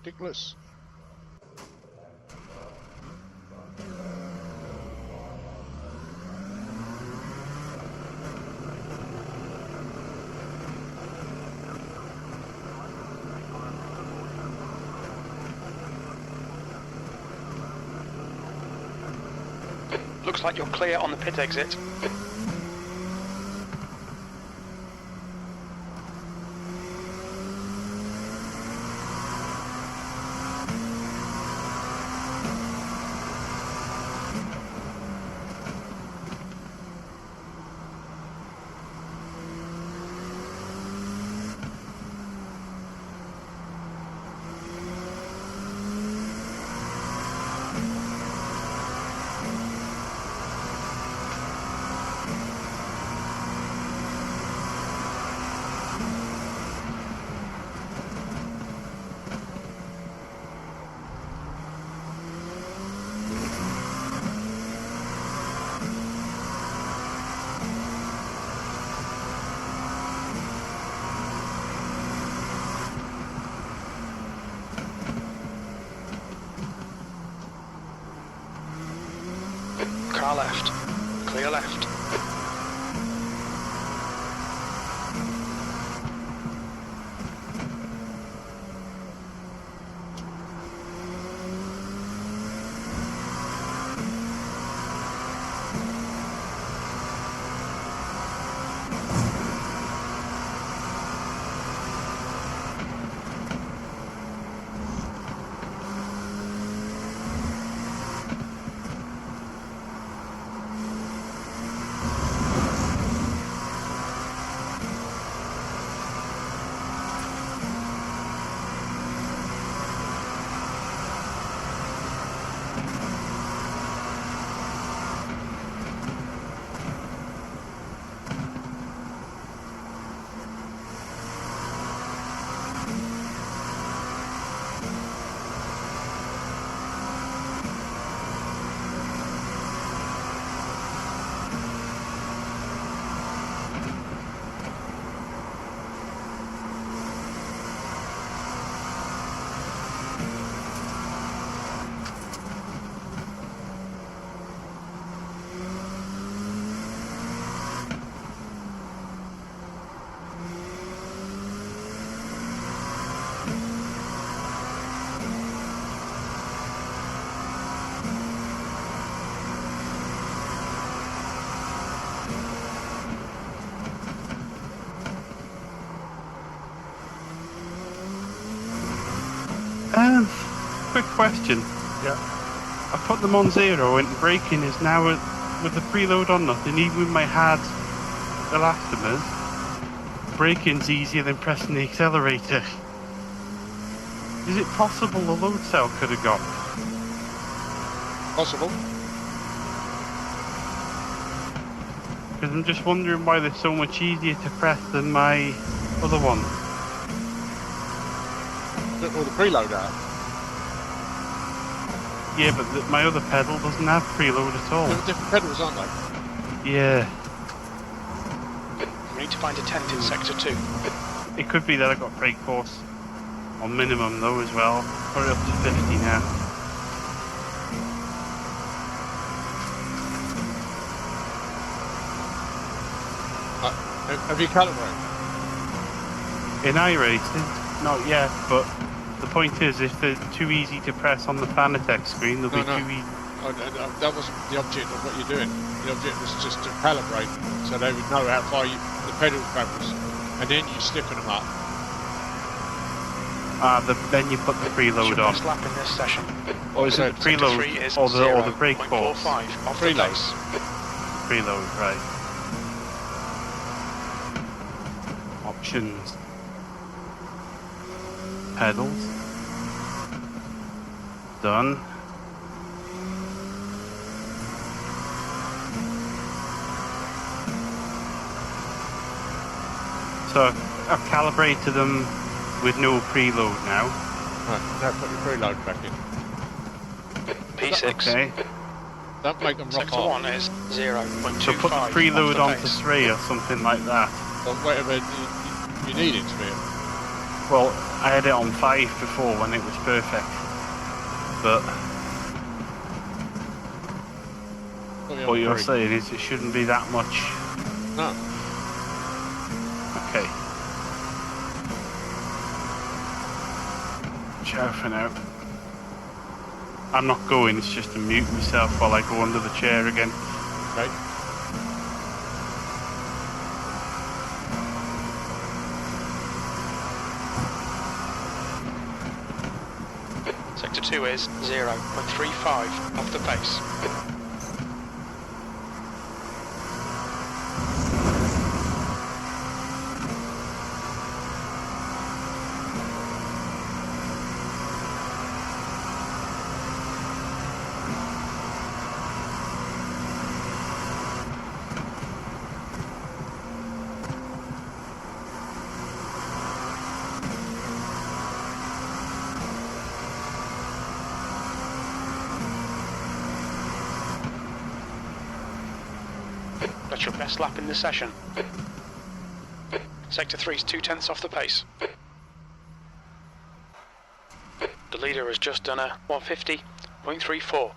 Ridiculous. Looks like you're clear on the pit exit. Car left. Clear left. Quick question. Yeah. I put them on 0 and braking is now with the preload on nothing, even with my hard elastomers. Braking's easier than pressing the accelerator. Is it possible the load cell could have got? Possible. Because I'm just wondering why they're so much easier to press than my other one. Took all the preload out. Yeah, but my other pedal doesn't have preload at all. They're different pedals, aren't they? Yeah. We need to find a tent in sector 2. It could be that I got brake force on minimum though as well. Probably up to 50 now. Have you calibrated? In iRacing, not yet, but the point is, if they're too easy to press on the Fanatec screen, they'll be too easy. Oh, that wasn't the object of what you're doing. The object was just to calibrate, so they would know how far the pedal travels, and then you stiffen them up. Then you put the preload on. Lap in this session. Or is it the preload or the brake force? Preload. preload, right. Options. Pedals. Done. So I've calibrated them with no preload now. Right, now put your preload back in. P6. Okay. Don't make them rock Sector hard. 1 is 0.25. So put the off preload the onto pace. 3 or something like that. Or whatever you need it to be. Well, I had it on 5 before when it was perfect. But what you're saying is it shouldn't be that much. No. Okay. Ciao for now. I'm not going, it's just to mute myself while I go under the chair again. Right. Sector 2 is 0.35 off the pace. That's your best lap in the session. Sector 3 is 0.2 off the pace. The leader has just done a 150.34.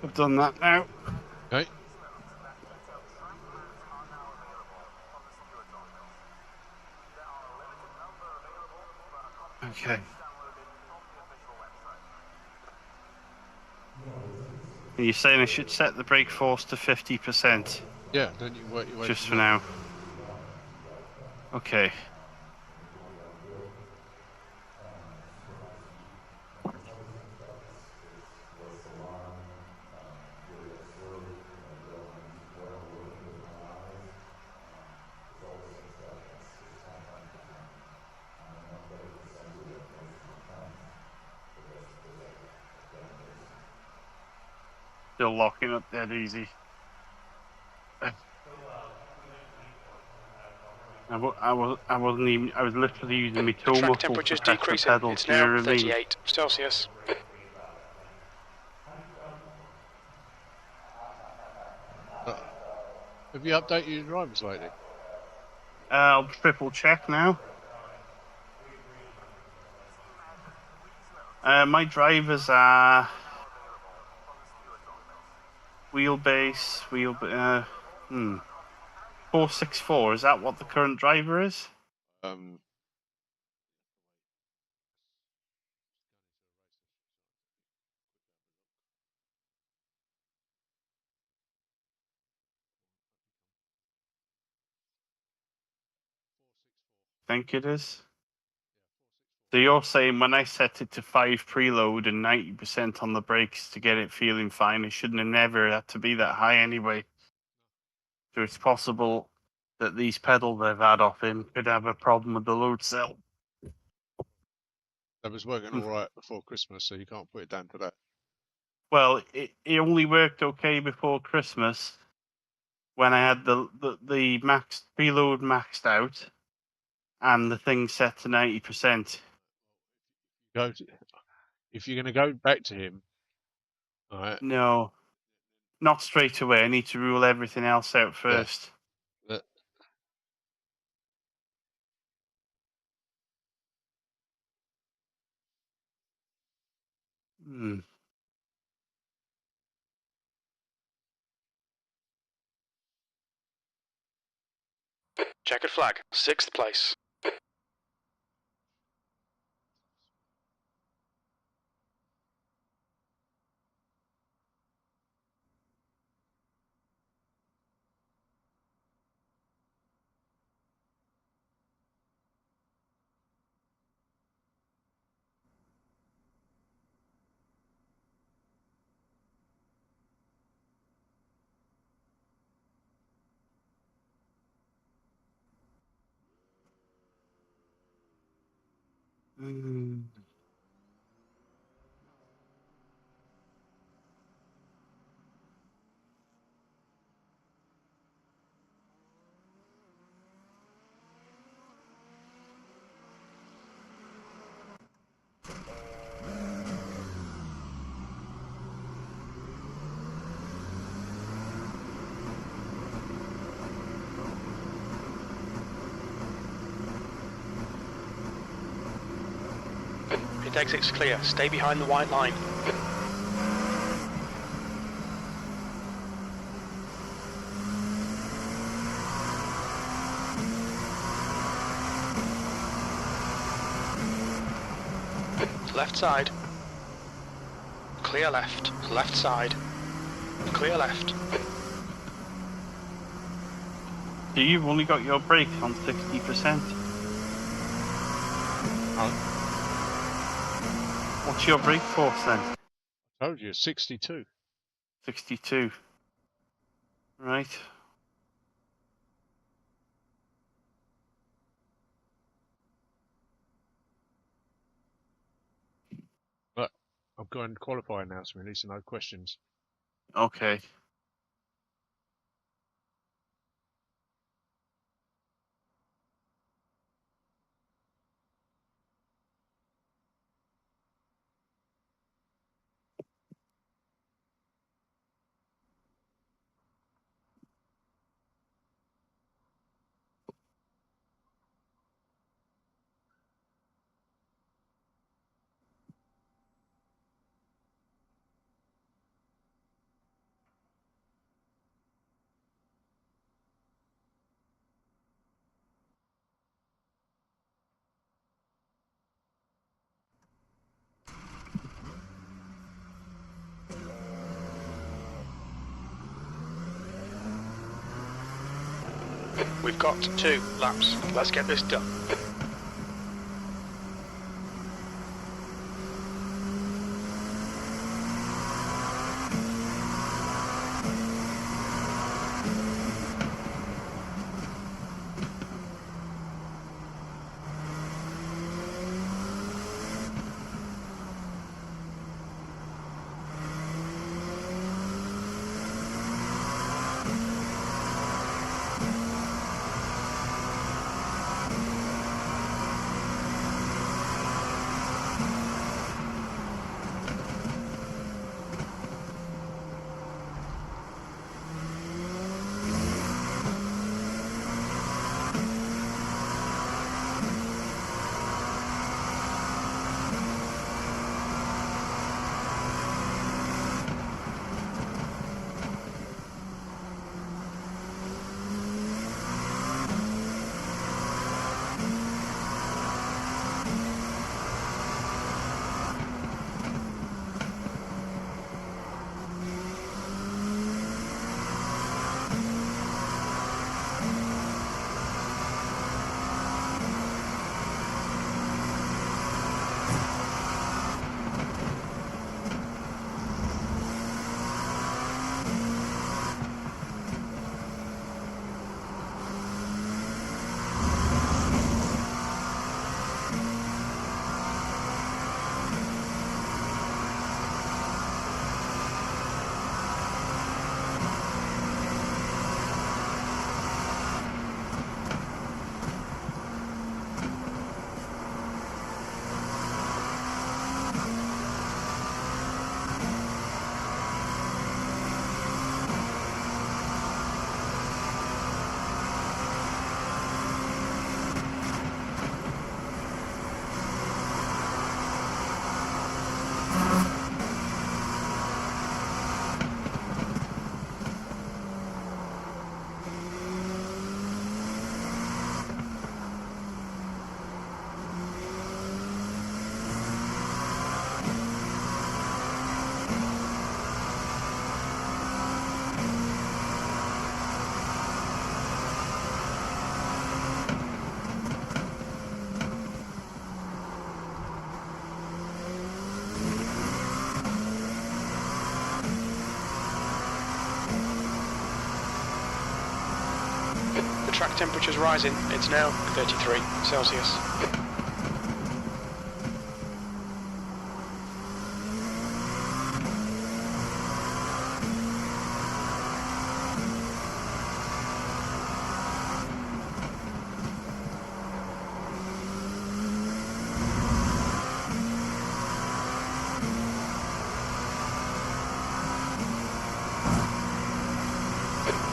I've done that now. Okay. Are you saying I should set the brake force to 50%? Yeah, then you can work your way Just from for there. now. Okay. Still locking up dead easy. I wasn't even. I was literally using my toe Track muscles to temperature's press the decreasing. pedal. It's Do you know now what I mean? 38 Celsius. Have you updated your drivers lately? I'll triple check now. My drivers are wheelbase, 464. Is that what the current driver is? I think it is. So you're saying when I set it to 5 preload and 90% on the brakes to get it feeling fine, it shouldn't have never had to be that high anyway. So it's possible that these pedals they've had off him could have a problem with the load cell. That was working all right before Christmas, so you can't put it down to that. Well, it only worked okay before Christmas when I had the max preload maxed out and the thing set to 90%. If you're going to go back to him, all right? No, not straight away. I need to rule everything else out first. Yeah. Hmm. Checkered flag, 6th place. Pit exit's clear. Stay behind the white line. Left side. Clear left. Left side. Clear left. So you've only got your brakes on 60%. What's your brake force then? I told you, 62. 62. Right. But I'm going to qualify now, so releasing no questions. Okay. We've got 2 laps. Let's get this done. Track temperature's rising. It's now 33 Celsius.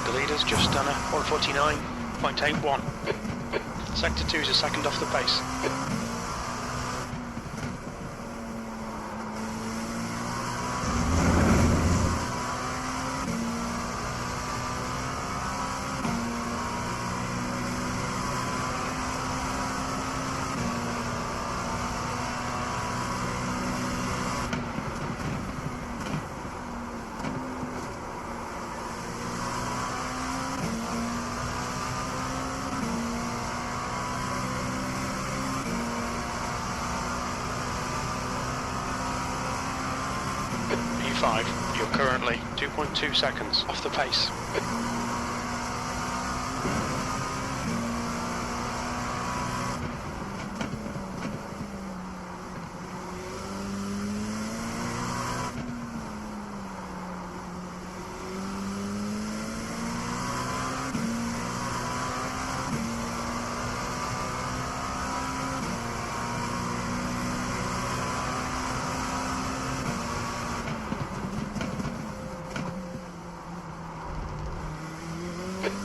The leader's just done a 149.81. Sector 2's a second off the pace. You're currently 2.2 seconds off the pace.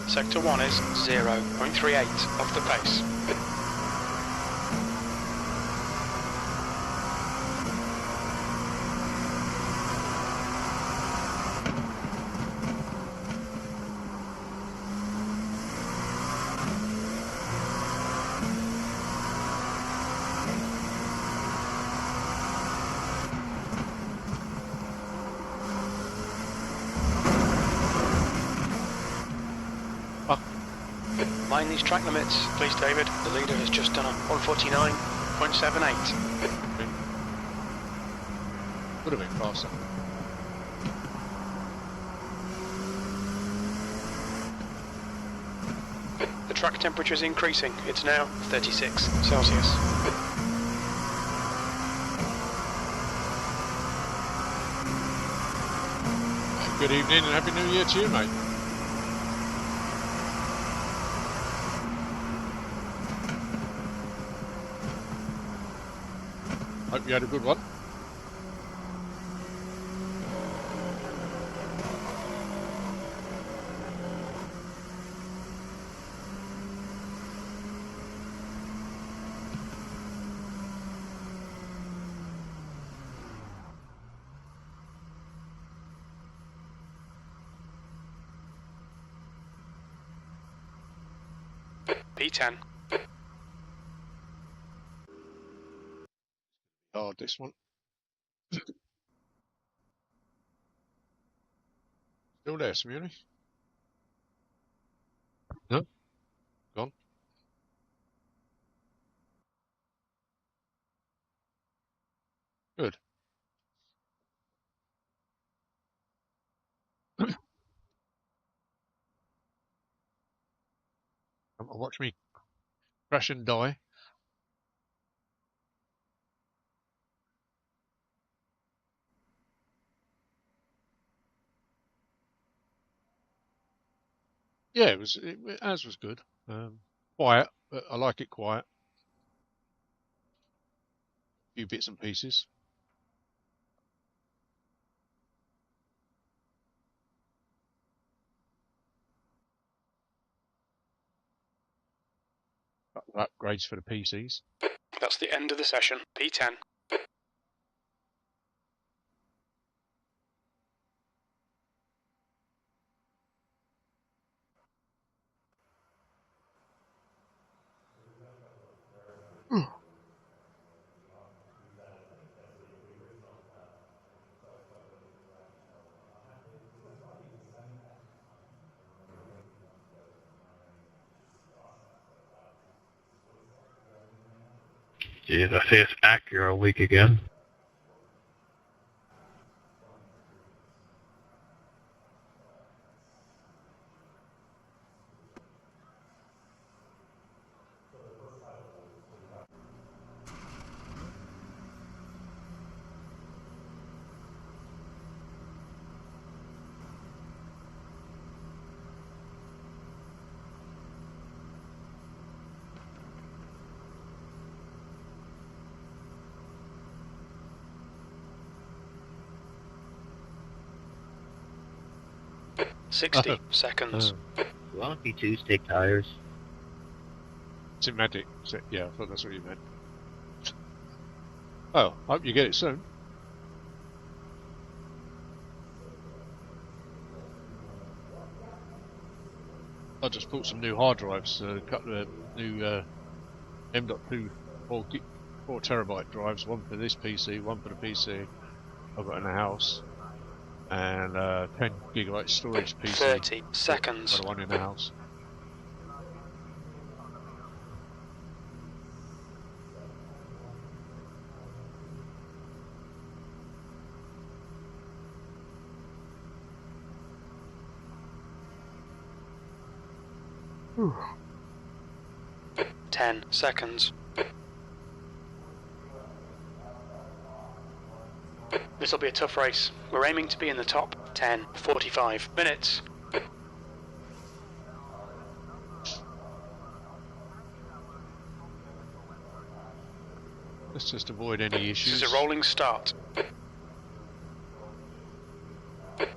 Sector 1 is 0.38 off the pace. Mind these track limits, please, David. The leader has just done a 149.78. Would have been faster. The track temperature is increasing. It's now 36 Celsius. Good evening and Happy New Year to you, mate. Hope you had a good one. P10. Oh, this one. Still there, Smurey? No? Gone? Good. Watch me crash and die. Yeah, as was good. Quiet, but I like it quiet. A few bits and pieces. Upgrades for the PCs. That's the end of the session. P10. Jeez, I see it's Acura week again. Oh. 60 seconds. Wonky two-stick tires. Cinematic. Yeah, I thought that's what you meant. Oh, I hope you get it soon. I just bought some new hard drives, a couple of new M.2 4 terabyte drives, one for this PC, one for the PC I've got in the house, and 10 gigabyte storage PC. 30 seconds. For the one in the house. Whew. 10 seconds. This will be a tough race. We're aiming to be in the top 10, 45 minutes. Let's just avoid any issues. This is a rolling start.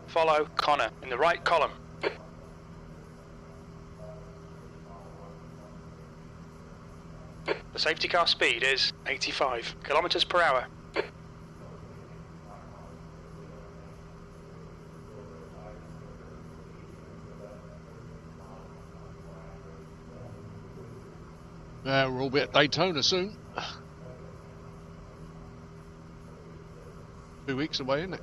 Follow Connor in the right column. The safety car speed is 85 kilometers per hour. We'll be at Daytona soon. 2 weeks away, isn't it?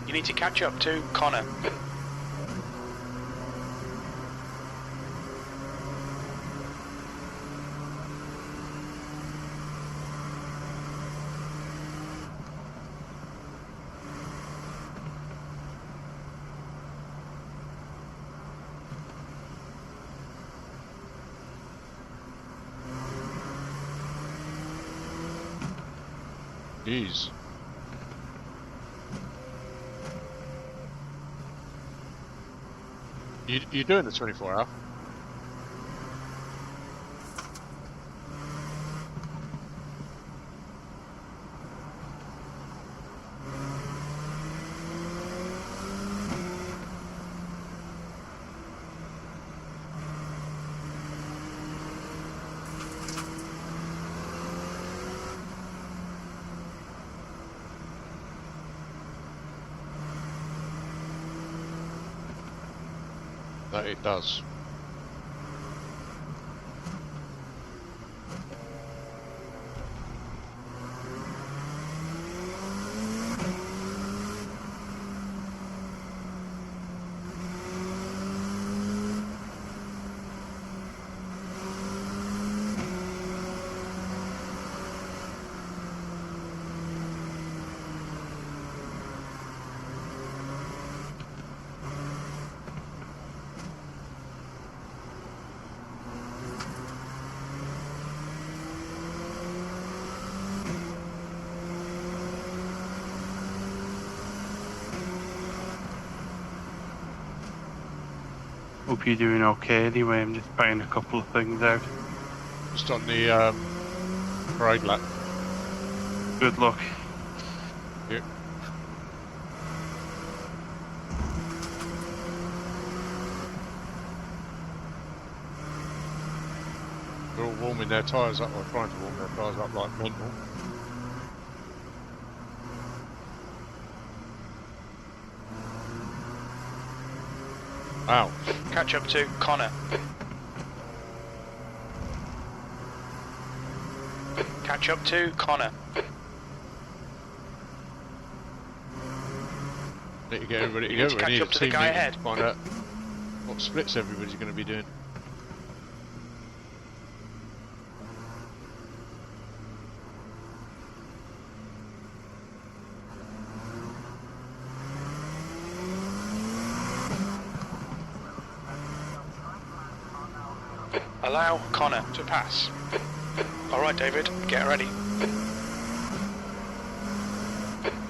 You need to catch up to Connor. Jeez. You doing the 24-hour? That it does. Hope you're doing okay anyway. I'm just buying a couple of things out. Just on the parade lap. Good luck. Yeah. They're all warming their tyres up, or trying to warm their tyres up like mental. Wow. Catch up to Connor. Catch up to Connor. Need to get everybody You need to together. We catch need up a to the team guy meeting ahead. to find out what splits everybody's going to be doing. Allow Connor to pass. Alright, David, get ready.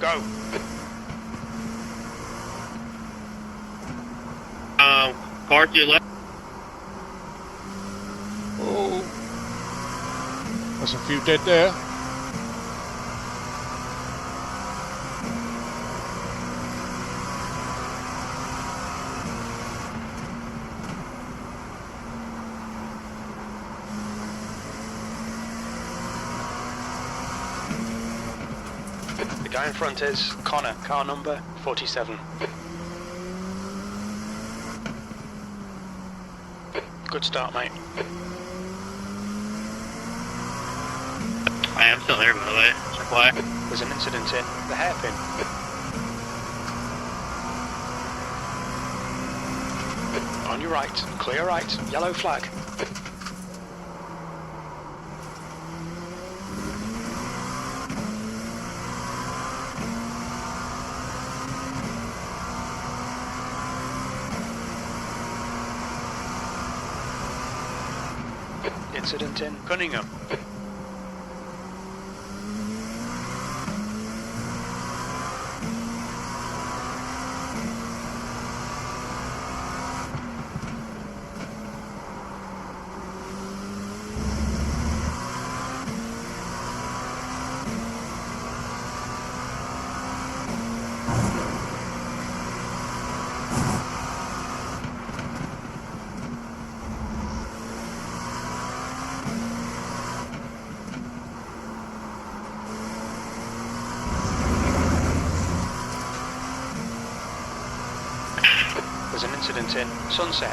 Go. Car to your left. Oh, there's a few dead there. The guy in front is Connor, car number 47. Good start, mate. I am still here, by the way. Why? There's an incident in the hairpin. On your right, clear right, yellow flag. Incident in Cunningham. There's an incident in Sunset.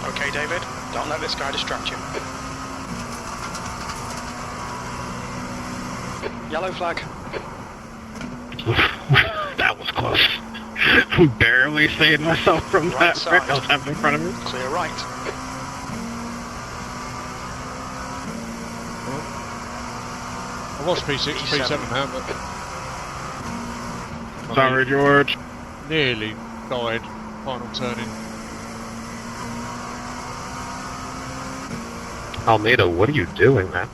Okay, David, don't let this guy distract you. Yellow flag. That was close. I'm barely saved myself from Right that wreck side. I was having in front of me. Clear right. I was P6, P7 now, but Sorry, George. nearly died. Final turning. Almeida, what are you doing, man?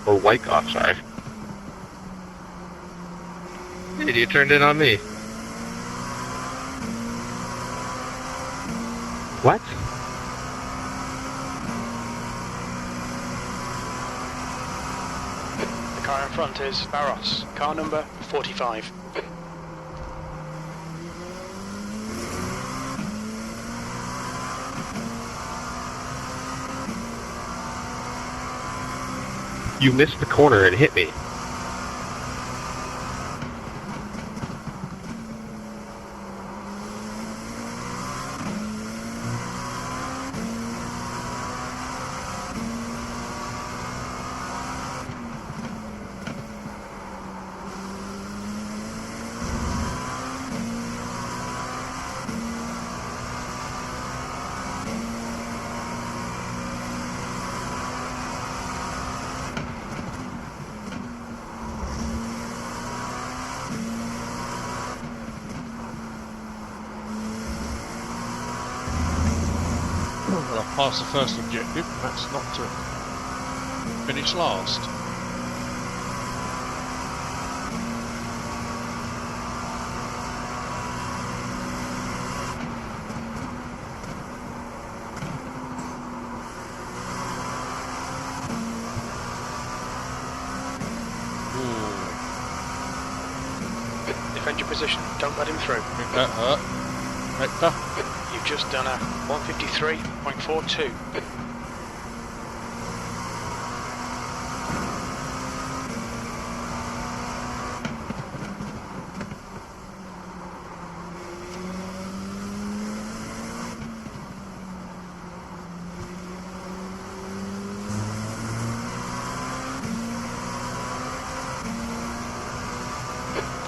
Or Wyckoff, sorry. Hey, you turned in on me. What? The car in front is Barros. Car number 45. You missed the corner and hit me. Well, I've passed the first objective, and that's not to finish last. Defend your position. Don't let him through. I think that hurt. Hector. You've just done a 153.42.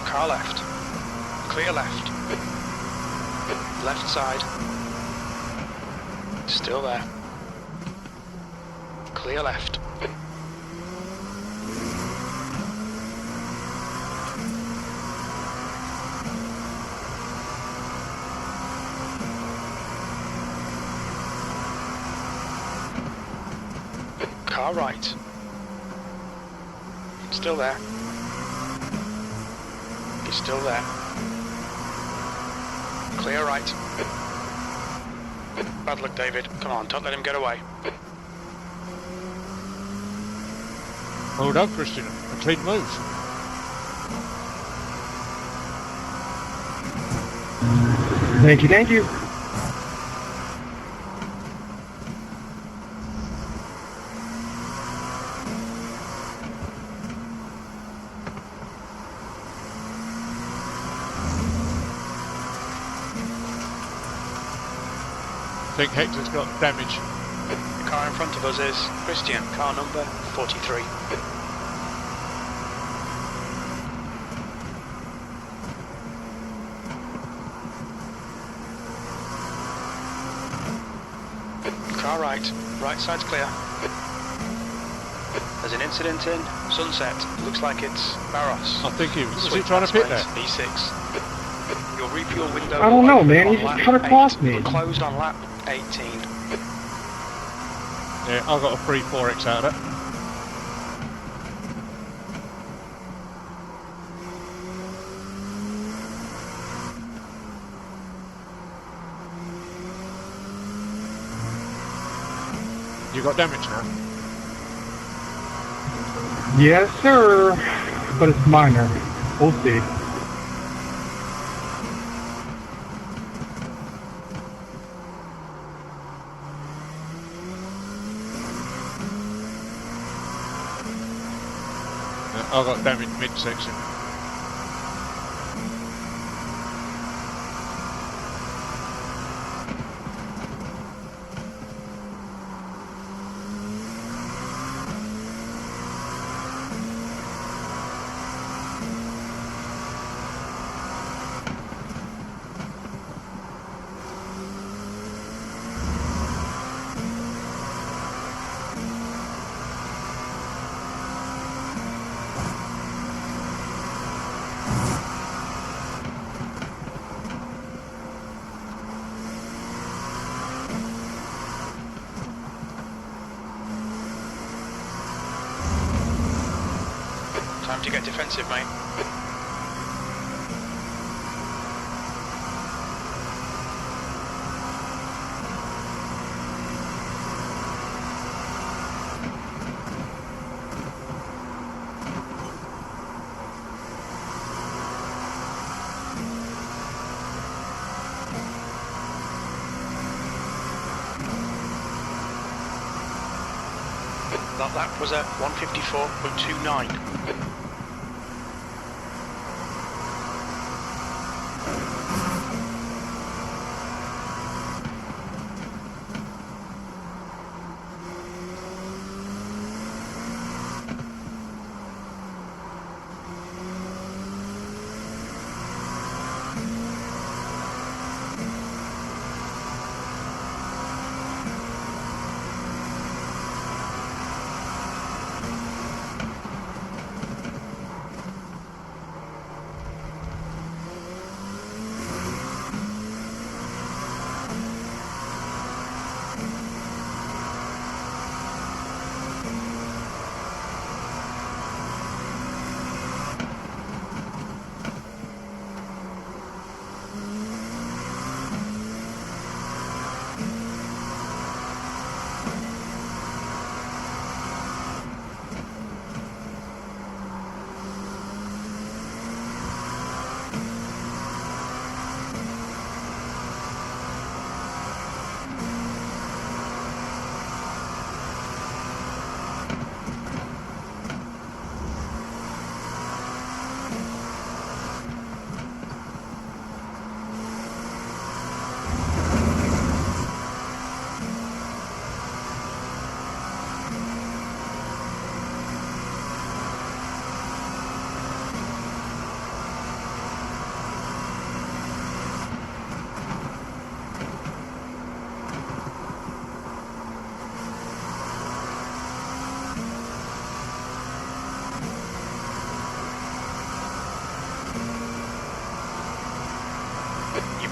Car left. Clear left. Left side. Still there. Clear left. Car right. Still there. He's still there. Clear right. Bad luck, David. Come on, don't let him get away. Well done, Christian. A clean move. Thank you, thank you. I think Hector's got damage. The car in front of us is Christian, car number 43. Car right. Right side's clear. There's an incident in Sunset. Looks like it's Barros. I think he was he Sweet trying to pit lanes, there? E6. Your refuel window. I don't know, will man. open You on just lap cut across 8. me. We're closed on lap 18. Yeah, I got a free 4x out of it. You got damage now? Yes, sir. But it's minor. We'll see. I got damage midsection. Time to get defensive, mate. That lap was at 154.29.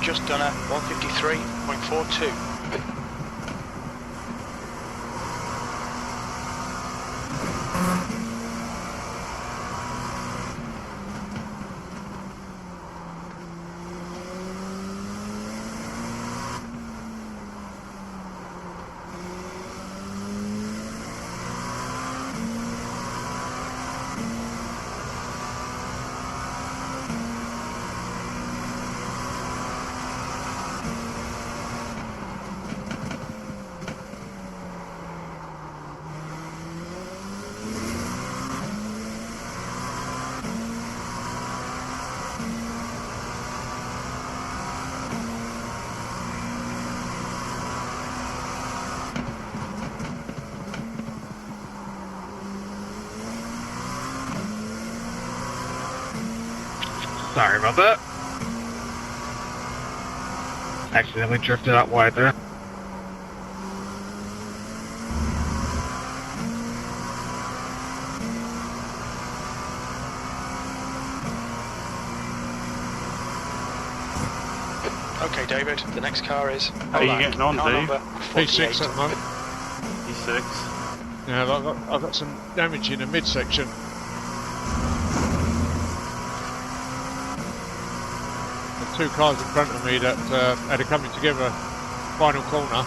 Just done a 153.42. Sorry about that. Accidentally drifted out wide there. Okay, David, the next car is... How are you getting on, Dave? P6 at the moment. P6. Yeah, I've got some damage in the midsection. Two cars in front of me that had a coming together final corner,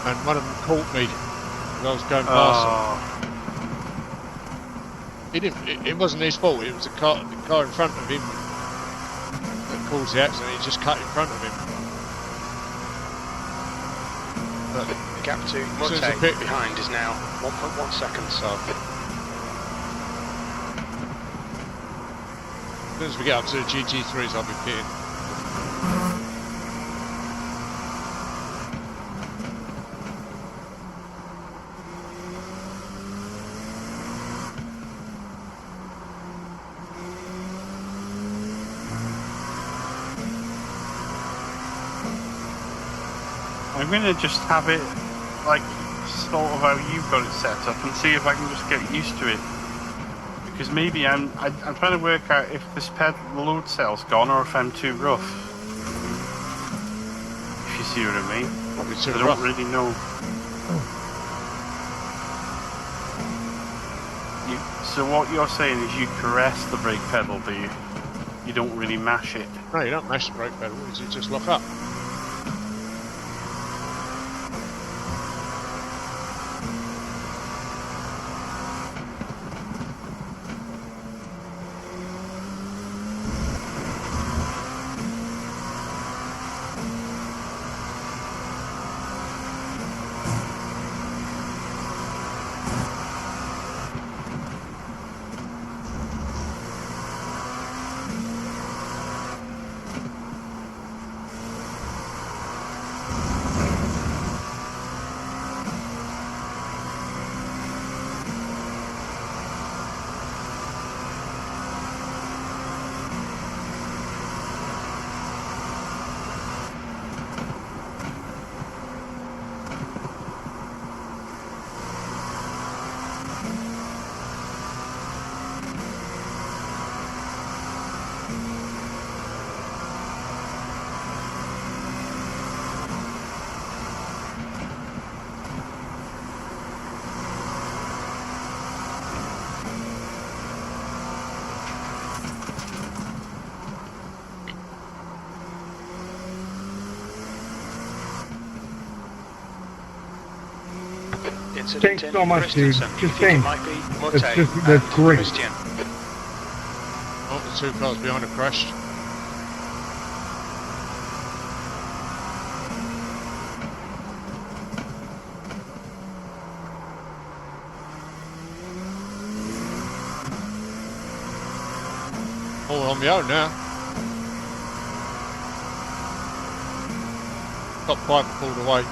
and one of them caught me as I was going past them. It wasn't his fault. It was the car in front of him that caused the accident. He just cut in front of him. But The gap to Murtagh behind is now 1.1 seconds. So. As soon as we get up to the GT3s, I'll be pitting. I'm going to just have it like sort of how you've got it set up and see if I can just get used to it. Because maybe I'm trying to work out if this load cell's gone or if I'm too rough. If you see what I mean. I don't really know. So what you're saying is you caress the brake pedal, do you? You don't really mash it. No, you don't mash the brake pedal, you just lock up. Thanks so much, dude. Just saying. That's great. Christian. Oh, the two cars behind have crashed. Oh, we're on my own now. Top five pulled away.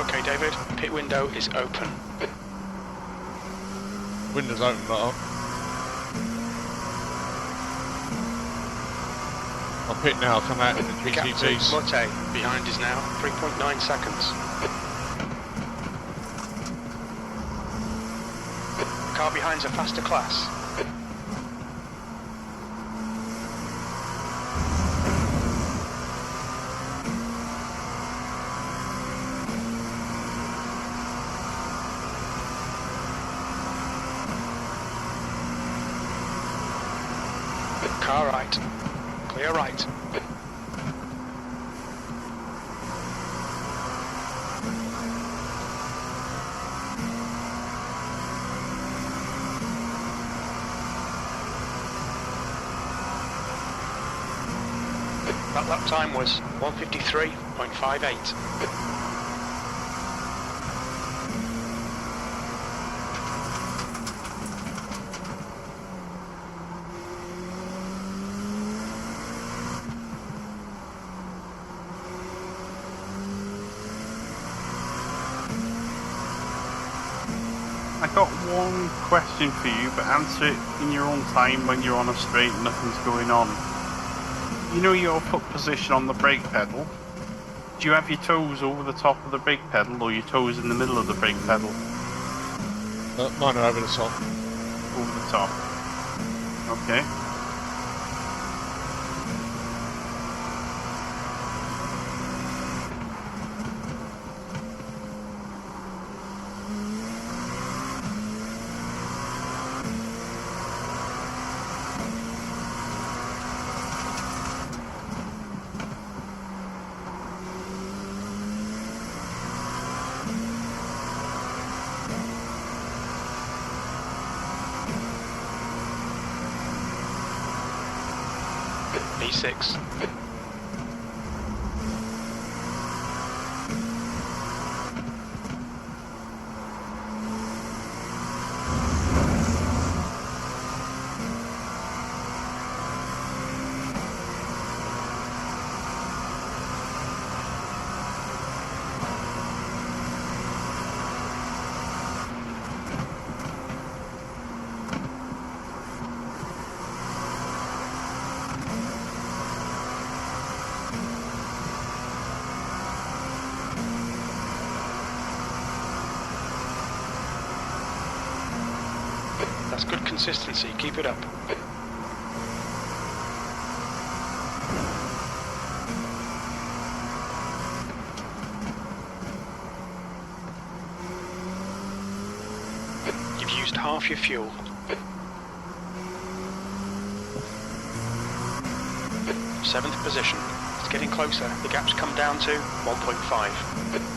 Okay, David, pit window is open. Window's open, but I'll pit now, I'll come out in the GTTs. Motte behind is now 3.9 seconds. Car behind's a faster class. Car right. Clear right. That lap time was 1:53.58. I got one question for you, but answer it in your own time when you're on a straight and nothing's going on. You know your foot position on the brake pedal? Do you have your toes over the top of the brake pedal or your toes in the middle of the brake pedal? Mine are over the top. Over the top. Okay. E6. That's good consistency, keep it up. half your fuel. Seventh position. It's getting closer. The gap's come down to 1.5.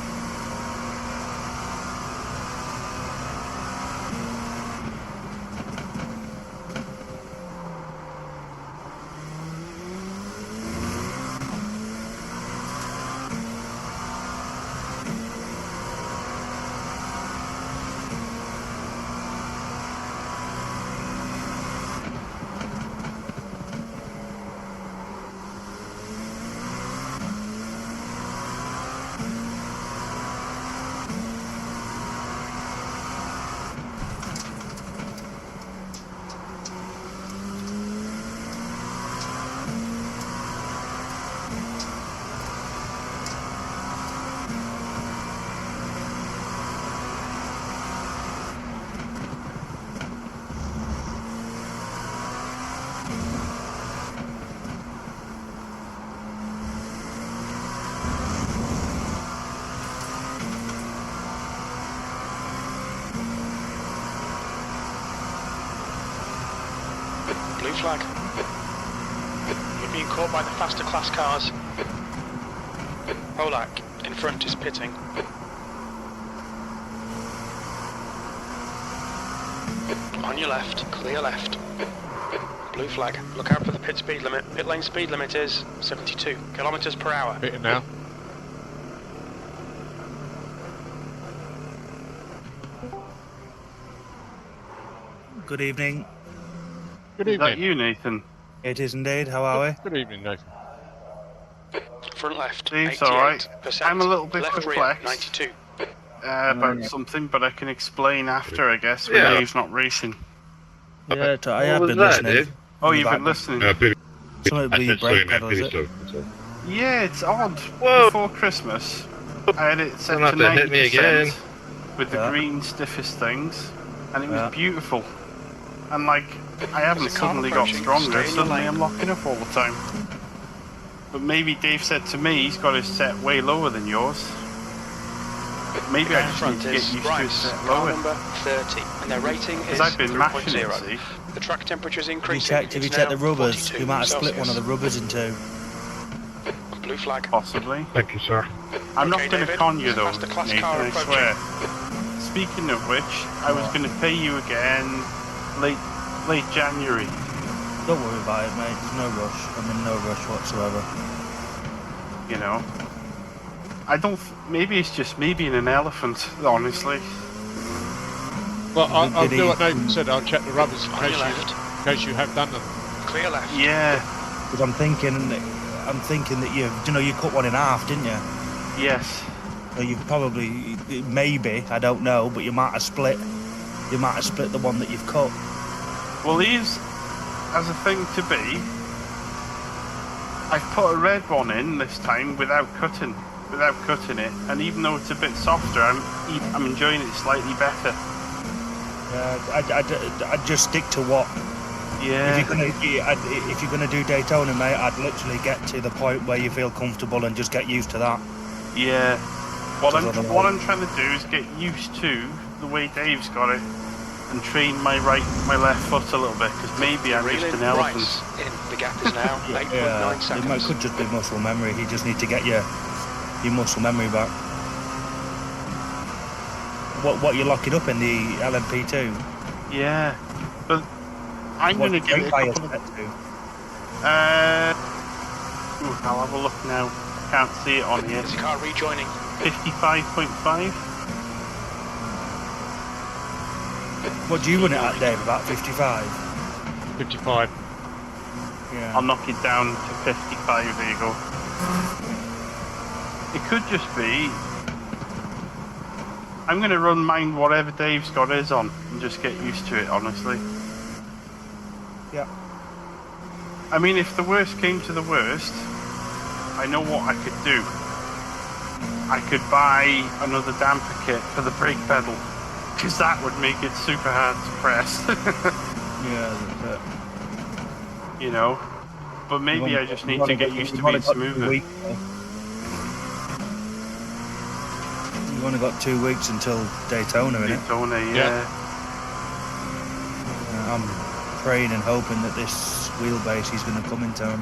Blue flag. You're being caught by the faster class cars. Polak, in front, is pitting. On your left, clear left. Blue flag. Look out for the pit speed limit. Pit lane speed limit is 72 kilometers per hour. Pitting now. Good evening. Good Is that evening. you, Nathan? It is indeed. How are we? Good evening, Nathan. Front left, Steve's alright. 88%. I'm a little bit Left rear, perplexed 92. about something, but I can explain after, I guess, when Yeah. Dave's not racing. Yeah, I have What been was that, listening. dude? Oh, In the you've been background. listening? Something with your brake pedal, is it? Yeah, it's odd. Whoa. Before Christmas, I had it set Don't to have to 90% hit me again. with the Yeah. green stiffest things, and it was Yeah. beautiful. And like, I haven't There's a car suddenly got approaching. stronger, Stay in your suddenly lane. I'm locking up all the time. But maybe Dave said to me he's got his set way lower than yours. Maybe I In just front need to get is used to his Rice, set car lower. number 30, and their rating is Because I've been mashing it, 3.0. see? The track temperature's Have you increasing. checked It's the now rubbers? 42 You might have split one of the Celsius. rubbers in two. Blue flag. Possibly. Thank you, sir. I'm Okay, not going to David, con you though, that's the class Nathan, car I approaching. swear. Speaking of which, I was going to pay you again late January. Don't worry about it, mate. There's no rush. I'm in no rush whatsoever. You know, I don't. Maybe it's just me being an elephant, honestly. Well, I'll Did do he- what Nathan said. I'll check the rubbers in On your case left. you have done them. Clear left. Yeah. Because I'm thinking that you cut one in half, didn't you? Yes. So you've probably, maybe, I don't know, but you might have split. You might have split the one that you've cut. Well, he's as a thing to be. I've put a red one in this time without cutting it, and even though it's a bit softer, I'm enjoying it slightly better. I'd just stick to what. Yeah. If you're gonna do Daytona, mate, I'd literally get to the point where you feel comfortable and just get used to that. Yeah. What Because I'm trying to do is get used to the way Dave's got it, and train my left foot a little bit, because maybe I'm just an elephant. Rice in. The gap is now 8.9 It seconds. could just be muscle memory. You just need to get your muscle memory back. What you're locking up in the LMP2? Yeah. But I'm going to give it a couple of... I'll have a look now. Can't see it on here. There's a car rejoining. 55.5? What do you run it at, Dave? About 55? 55. Yeah. I'll knock it down to 55, there you go. It could just be... I'm going to run mine whatever Dave's got his on, and just get used to it, honestly. Yeah. I mean, if the worst came to the worst, I know what I could do. I could buy another damper kit for the brake pedal, because that would make it super hard to press. Yeah, that's it. You know? But maybe I just need to get used to being smoother. You've only got 2 weeks until Daytona, innit? Daytona, yeah. I'm praying and hoping that this wheelbase is going to come in time.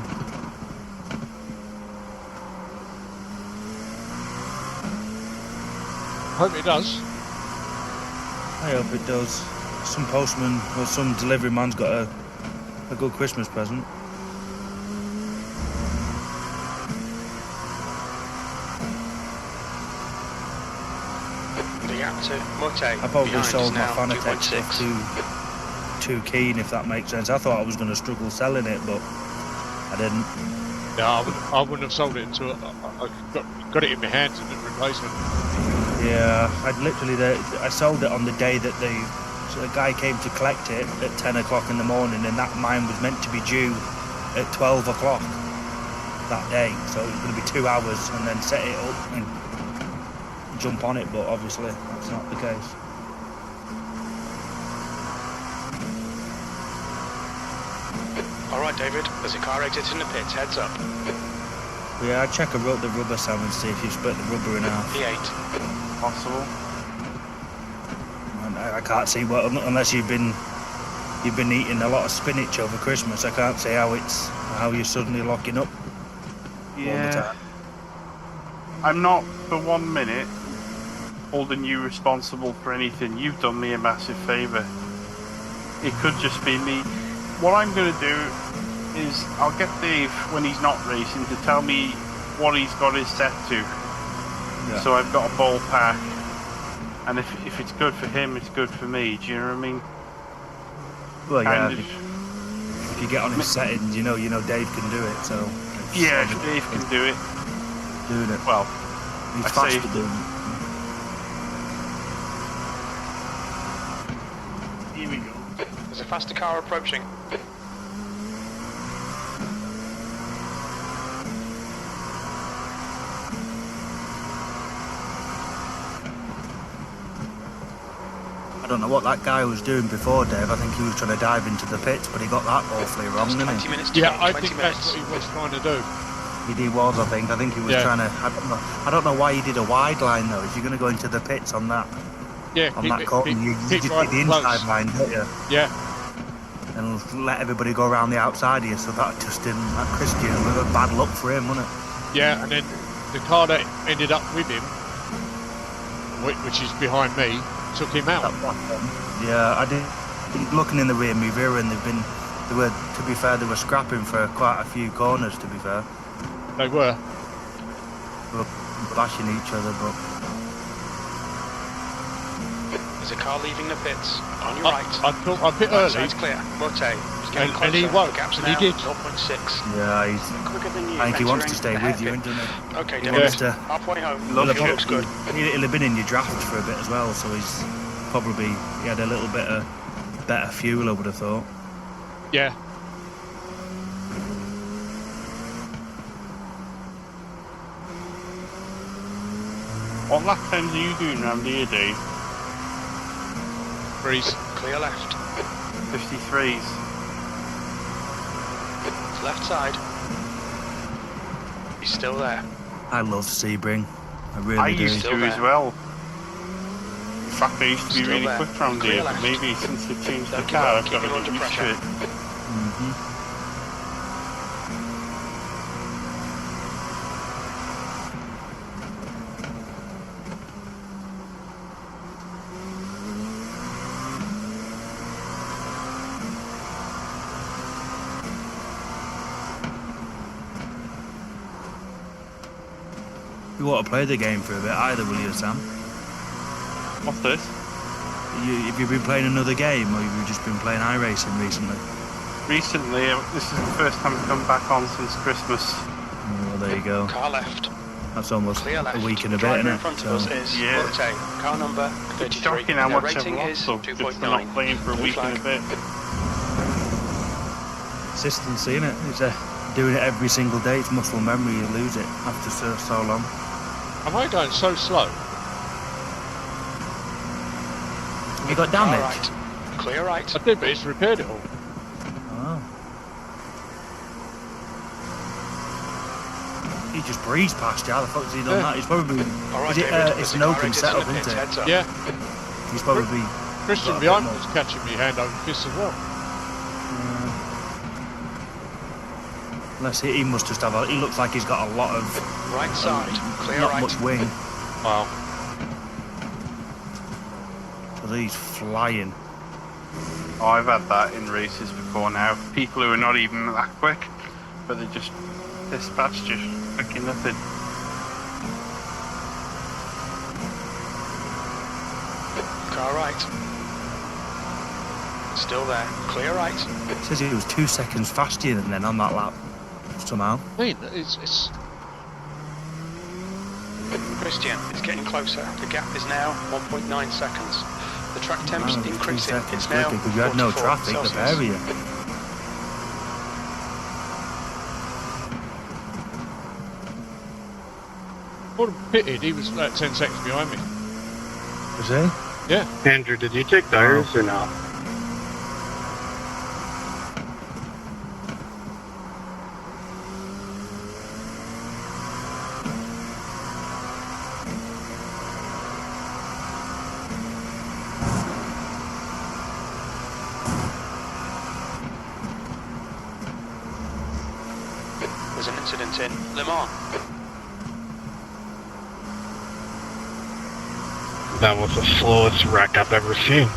Hope it does. I hope it does. Some postman or some delivery man's got a good Christmas present. The gap to Mute. I probably behind sold is my now Fanatec 2.6. stuff too keen, if that makes sense. I thought I was going to struggle selling it, but I didn't. No, I wouldn't have sold it until I got it in my hands and the replacement. Yeah, I sold it on the day that the guy came to collect it at 10 o'clock in the morning, and that mine was meant to be due at 12 o'clock that day. So it was going to be 2 hours and then set it up and jump on it, but obviously that's not the case. Alright, David, there's a car exiting the pits, heads up. Yeah, I'd check the rubber, Sam, and see if you split the rubber in half. P8. Possible. And I can't see what, unless you've been eating a lot of spinach over Christmas. I can't see how you're suddenly locking up all the time. I'm not for 1 minute holding you responsible for anything. You've done me a massive favour. It could just be me. What I'm going to do is I'll get Dave, when he's not racing, to tell me what he's got his set to. Yeah. So I've got a ballpark. And if it's good for him, it's good for me. Do you know what I mean? Well, yeah. If you get on his settings, you know Dave can do it. So yeah, Dave can do it. Doing it. Well, he's fast at doing it. Here we go. There's a faster car approaching. I don't know what that guy was doing before, Dave. I think he was trying to dive into the pits, but he got that awfully wrong, didn't he? 20 minutes Yeah, I think that's what he was trying to do. He was, I think. I think he was trying to. I don't know why he did a wide line though. If you're going to go into the pits on that, corner, you just right hit the inside line, don't you? Yeah. And let everybody go around the outside of you. So that just didn't. That Christian was a bad luck for him, wasn't it? Yeah, and then the car that ended up with him, which is behind me, took him out. Yeah, I did. Looking in the rear mirror, and to be fair, they were scrapping for quite a few corners. To be fair, they were. They were bashing each other, but there's a car leaving the pits on your right. I pit early. Side's clear. Mute. And he won't. Gaps And now. he did. 0.6. Yeah, he's quicker than you. I think he wants to stay with you, doesn't he? Okay, He David. wants to. Halfway home. Looks good. He'll have been in your draft for a bit as well, so he had a little bit of better fuel, I would have thought. Yeah. What lap times are you doing round here, Dave? Breeze. Clear left. 53s. Left side. He's still there. I love Sebring. I really I do. used to as well. In fact, I used to be Still really there. quick round Clear here, but left. maybe since they've changed the Don't give car, up, I've got keep to him get under used to pressure. it. You want to play the game for a bit either, will you, Sam? What's this? Have you been playing another game, or have you just been playing iRacing recently? Recently, this is the first time I've come back on since Christmas. Oh, well, there you go. Car left. That's almost Clear left. a week and a bit, Driver isn't in it? front of us is Yeah. Mute. Car number 33. Shocking how Their much I've rating lost, is though, just for 2.9. not playing for a Blue week flag. and a bit. Consistency, innit? It's doing it every single day. It's muscle memory. You lose it after so long. Am I going so slow? You got Car damage? right. Clear right. I did, but it's repaired it all. Oh. He just breezed past you. How the fuck has he done that? He's probably. All right, Is it, David. it's there's an a car open exiting setup, the pits, isn't it? heads up. Yeah. He's probably. Christian got a behind bit me was catching me hand over fist as well. Unless he must just have he looks like he's got a lot of... Right side, clear not right. much wing. Wow. So he's flying. Oh, I've had that in races before now. People who are not even that quick, but they just dispatch just fucking nothing. Car right. Still there, clear right. It says he was 2 seconds faster than then on that lap, somehow. I mean, it's Christian is getting closer. The gap is now 1.9 seconds. The track temps increasing. It's now because you had no 44 traffic Celsius. up area. Gordon pitted. He was like 10 seconds behind me. Was he? Yeah. Andrew, did you take tires or not? There's an incident in Le Mans. That was the slowest wreck I've ever seen.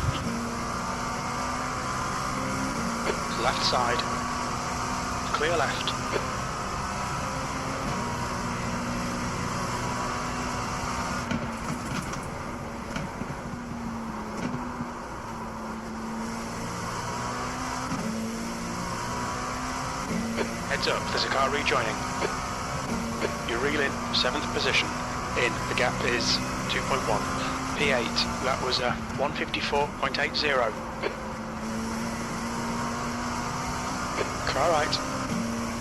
Left side. Clear left. Heads up, there's a car rejoining. You reel in 7th position. In, the gap is 2.1. P8, that was a 154.80. Car right.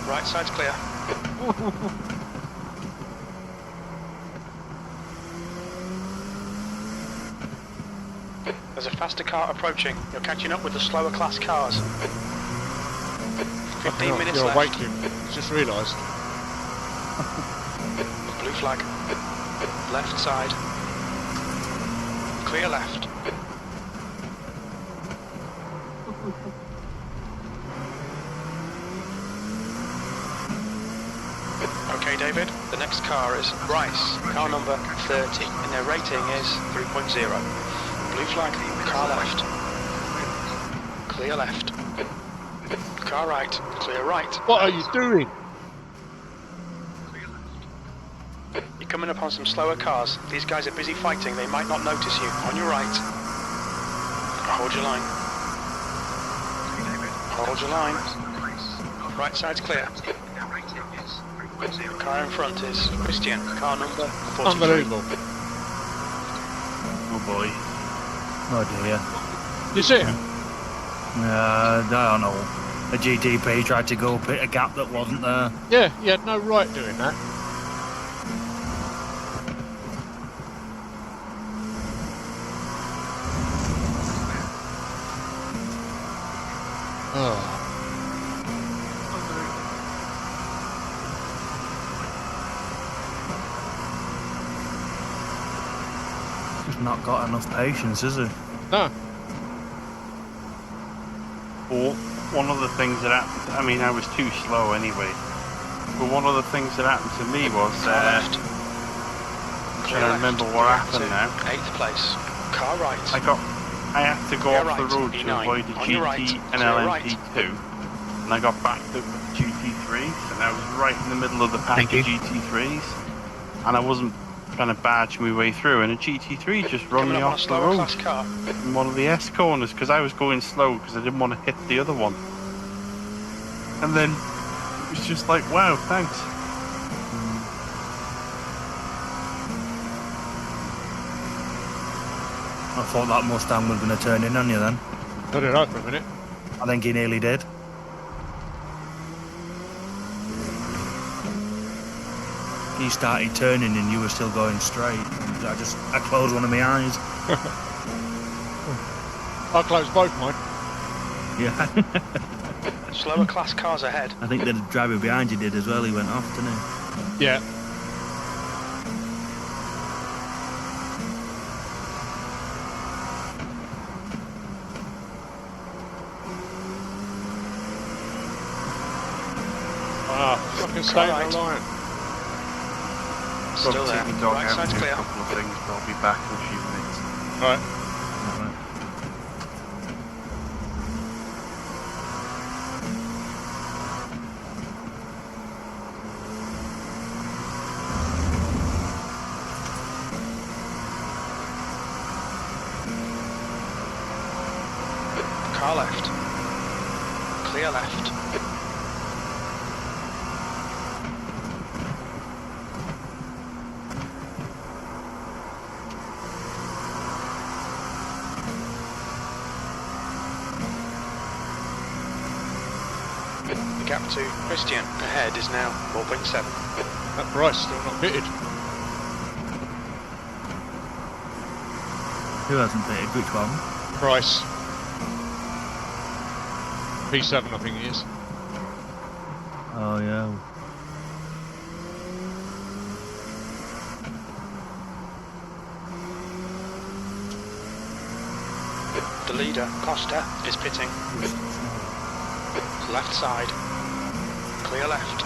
Right side's clear. There's a faster car approaching. You're catching up with the slower class cars. 15 minutes You're left. Watkims. Just realised. Blue flag. Left side. Clear left. Okay, David. The next car is Rice, car number 30, and their rating is 3.0. Blue flag, car left. Clear left. Car right, clear right. What are you doing? You're coming upon some slower cars. These guys are busy fighting. They might not notice you. On your right. Hold your line. Hold your line. Right side's clear. Car in front is Christian, car number 43. Unbelievable. Oh boy. Oh dear. You see him? I don't know. A GTP tried to go pit a gap that wasn't there. Yeah, he had no right doing that. Oh. Just not got enough patience, is he? No. Or one of the things that happened, I mean, I was too slow anyway. But one of the things that happened to me was, I'm trying to remember what happened now. 8th place. Car right. I had to go Clear off the right, road to B9. avoid the On your GT right, and clear LMP2. And I got backed up with GT3s, and I was right in the middle of the pack of GT3s. And I wasn't trying to barge my way through, and a GT3 just run Coming me up on a off the slower road class car. in one of the S corners, because I was going slow because I didn't want to hit the other one. And then it was just like, wow, thanks. I thought that Mustang was going to turn in on you then. I did that for a minute. I think he nearly did. He started turning and you were still going straight. I closed one of my eyes. I closed both mine. Yeah. Slower class cars ahead. I think the driver behind you did as well. He went off, didn't he? Yeah. Fucking stay in the line. Still there. Take my dog Right out side's and do clear. a couple of things, but I'll be back in a few minutes. Right. Car left. Clear left. The gap to Christian ahead is now 4.7. That Bryce still not pitted. Who hasn't pitted? Which one? Bryce. P7, I think he is. Oh, yeah. The leader, Costa, is pitting. Left side. Clear left.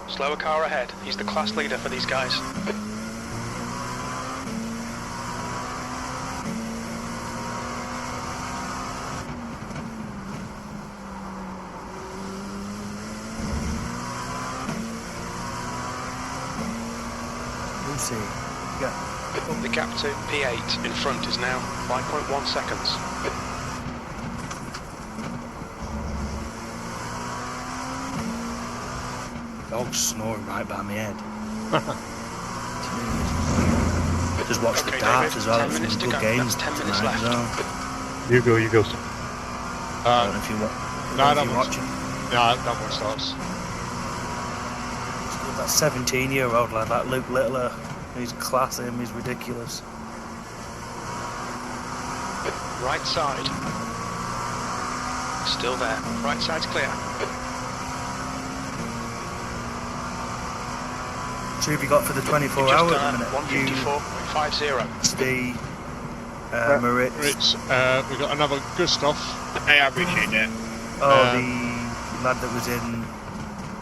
Slower car ahead. He's the class leader for these guys. We'll see. Yeah. The gap to P8 in front is now 5.1 seconds. Dog's snoring right by my head. Just watch Okay, the darts David, as well. 10 It's minutes some to good go. games That's 10 minutes tonight as left. well. You go. I don't know if you No, if that you one's- watching. No, that one starts. That 17-year-old lad, that Luke Littler, he's class him, he's ridiculous. Right side. Still there. Right side's clear. So who have you got for the 24 You've just hours done at a the minute? 154.50. Steve, Maritz. It's, we got another Gustav. Hey, I appreciate that. Oh, the lad that was in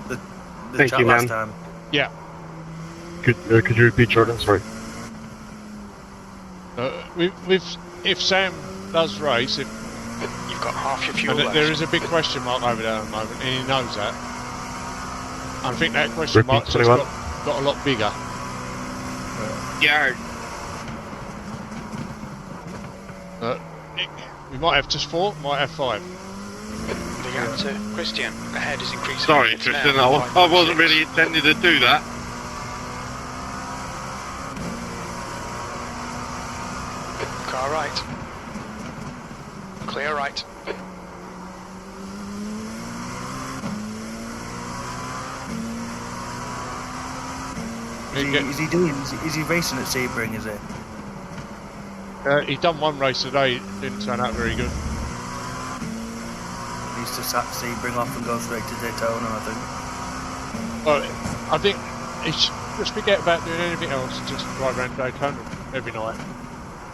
the Thank chat you, last man. time. Yeah. Could you repeat, Jordan? Sorry. If Sam does race, if You've got half your fuel and left. there is a big question mark over there at the moment, and he knows that. I think that question Repeat mark just 21. got a lot bigger. Yeah. We might have just 4, might have 5. The gap to Christian ahead is increasing. Sorry, It's Tristan. now I wasn't 5.6. really intending to do that. Car right. Clear right. Is he racing at Sebring, is it? He done one race today, didn't turn out very good. He used to sat Sebring off and go straight to Daytona, I think. But I think he should just forget about doing anything else and just drive around Daytona every night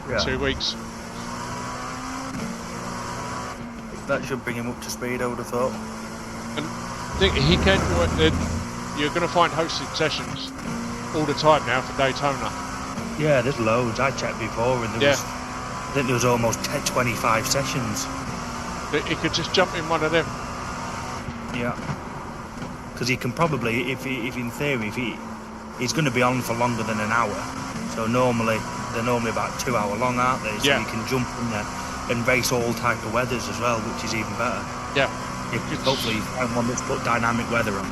for 2 weeks. That should bring him up to speed, I would have thought. And I think he can do it, then you're going to find hosted sessions all the time now for Daytona. Yeah, there's loads. I checked before and there was, I think there was almost 25 sessions. But he could just jump in one of them. Yeah. Because he can probably, if in theory, he's going to be on for longer than an hour. So they're normally about 2 hour long, aren't they? So Yeah. you can jump in there and race all type of weathers as well, which is even better. Yeah. You could hopefully find one that's put dynamic weather on.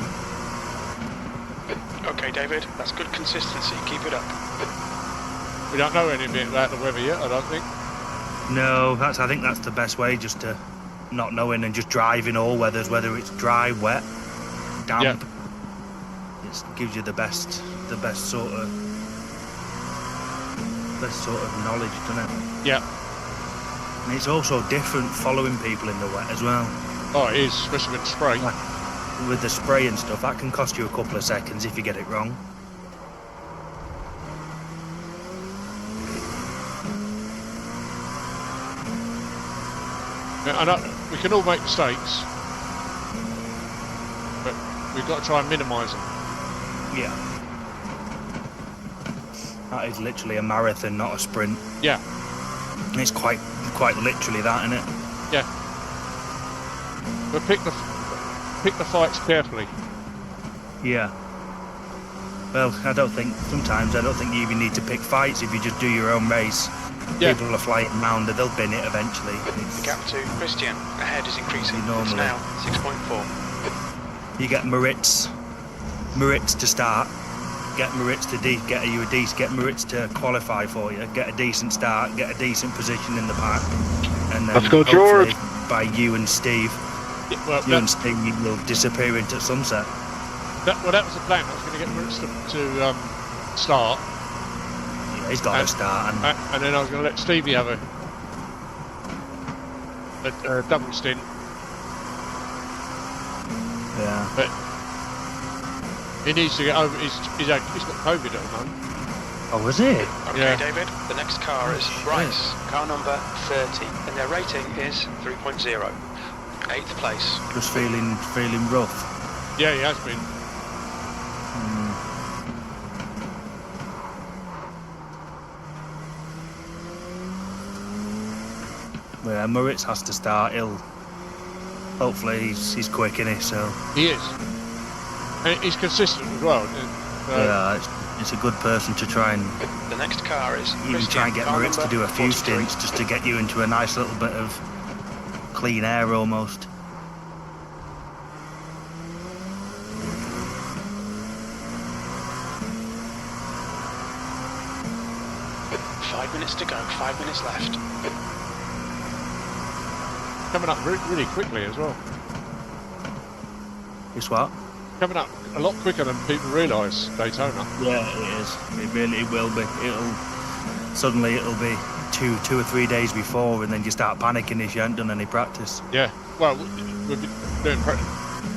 Okay, David, that's good consistency. Keep it up. We don't know anything about the weather yet, I don't think. No, I think that's the best way, just to not knowing and just drive in all weathers, whether it's dry, wet, damp. Yeah. It gives you the best sort of less sort of knowledge, doesn't it? Yeah. And it's also different following people in the wet as well. Oh, it is, especially with the spray. Like, with the spray and stuff, that can cost you a couple of seconds if you get it wrong. Yeah, I know we can all make mistakes, but we've got to try and minimise them. Yeah. That is literally a marathon, not a sprint. Yeah. And it's quite literally that, isn't it? Yeah. But pick the fights carefully. Yeah. Well, sometimes I don't think you even need to pick fights if you just do your own race. Yeah. People are flying around and they'll bin it eventually. The gap to Christian ahead is increasing. It's Normally. now 6.4. You get Maritz to start. Get Maritz to get Maritz to qualify for you. Get a decent start. Get a decent position in the pack. And then Let's go, George. hopefully by you and Steve. Yeah, well, And Steve will disappear into sunset. that was the plan. I was going to get Maritz to start, Yeah, he's got to start. and then I was going to let Stevie have a double stint. Yeah. But he needs to get over. He's got COVID at the moment. Oh, was it? Okay, Yeah. David. The next car is Bryce, car number 30, and their rating is 3.0. 8th place. Just feeling rough. Yeah, he has been. Yeah, Moritz has to start. Hopefully he's quick, isn't he? So He is. And he's consistent as well. yeah, it's a good person to try and The next car is even Christian, try and get car Moritz to number do a few 43. stints just to get you into a nice little bit of clean air almost. Five minutes to go, 5 minutes left. Coming up really quickly as well. It's what? Coming up a lot quicker than people realise, Daytona. Yeah, it is. It will be. Suddenly it'll be two or 3 days before, and then you start panicking if you haven't done any practice. Yeah. Well, we've been doing practice.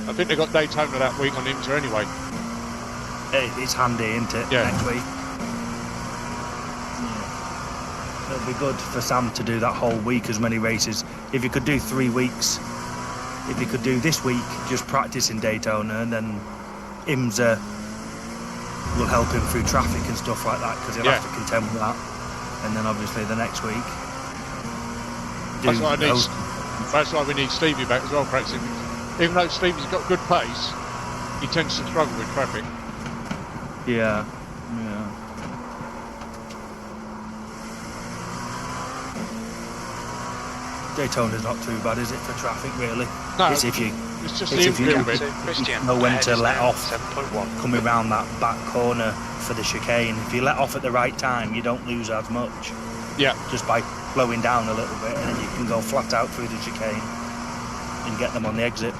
I think they got Daytona that week on IMSA anyway. It's handy, isn't it? Yeah. Next week. It'll be good for Sam to do that whole week, as many races. If you could do 3 weeks, if you could do this week just practice in Daytona, and then IMSA will help him through traffic and stuff like that, because he'll have to contend with that. And then obviously the next week. That's why we need Stevie back as well, practicing. Even though Stevie's got good pace, he tends to struggle with traffic. Yeah. Daytona's not too bad, is it, for traffic, really? No, it's if you just if you little bit. know when ahead to is let now off 7.1. coming round that back corner for the chicane. If you let off at the right time, you don't lose as much. Yeah. Just by slowing down a little bit, and then you can go flat out through the chicane and get them on the exit.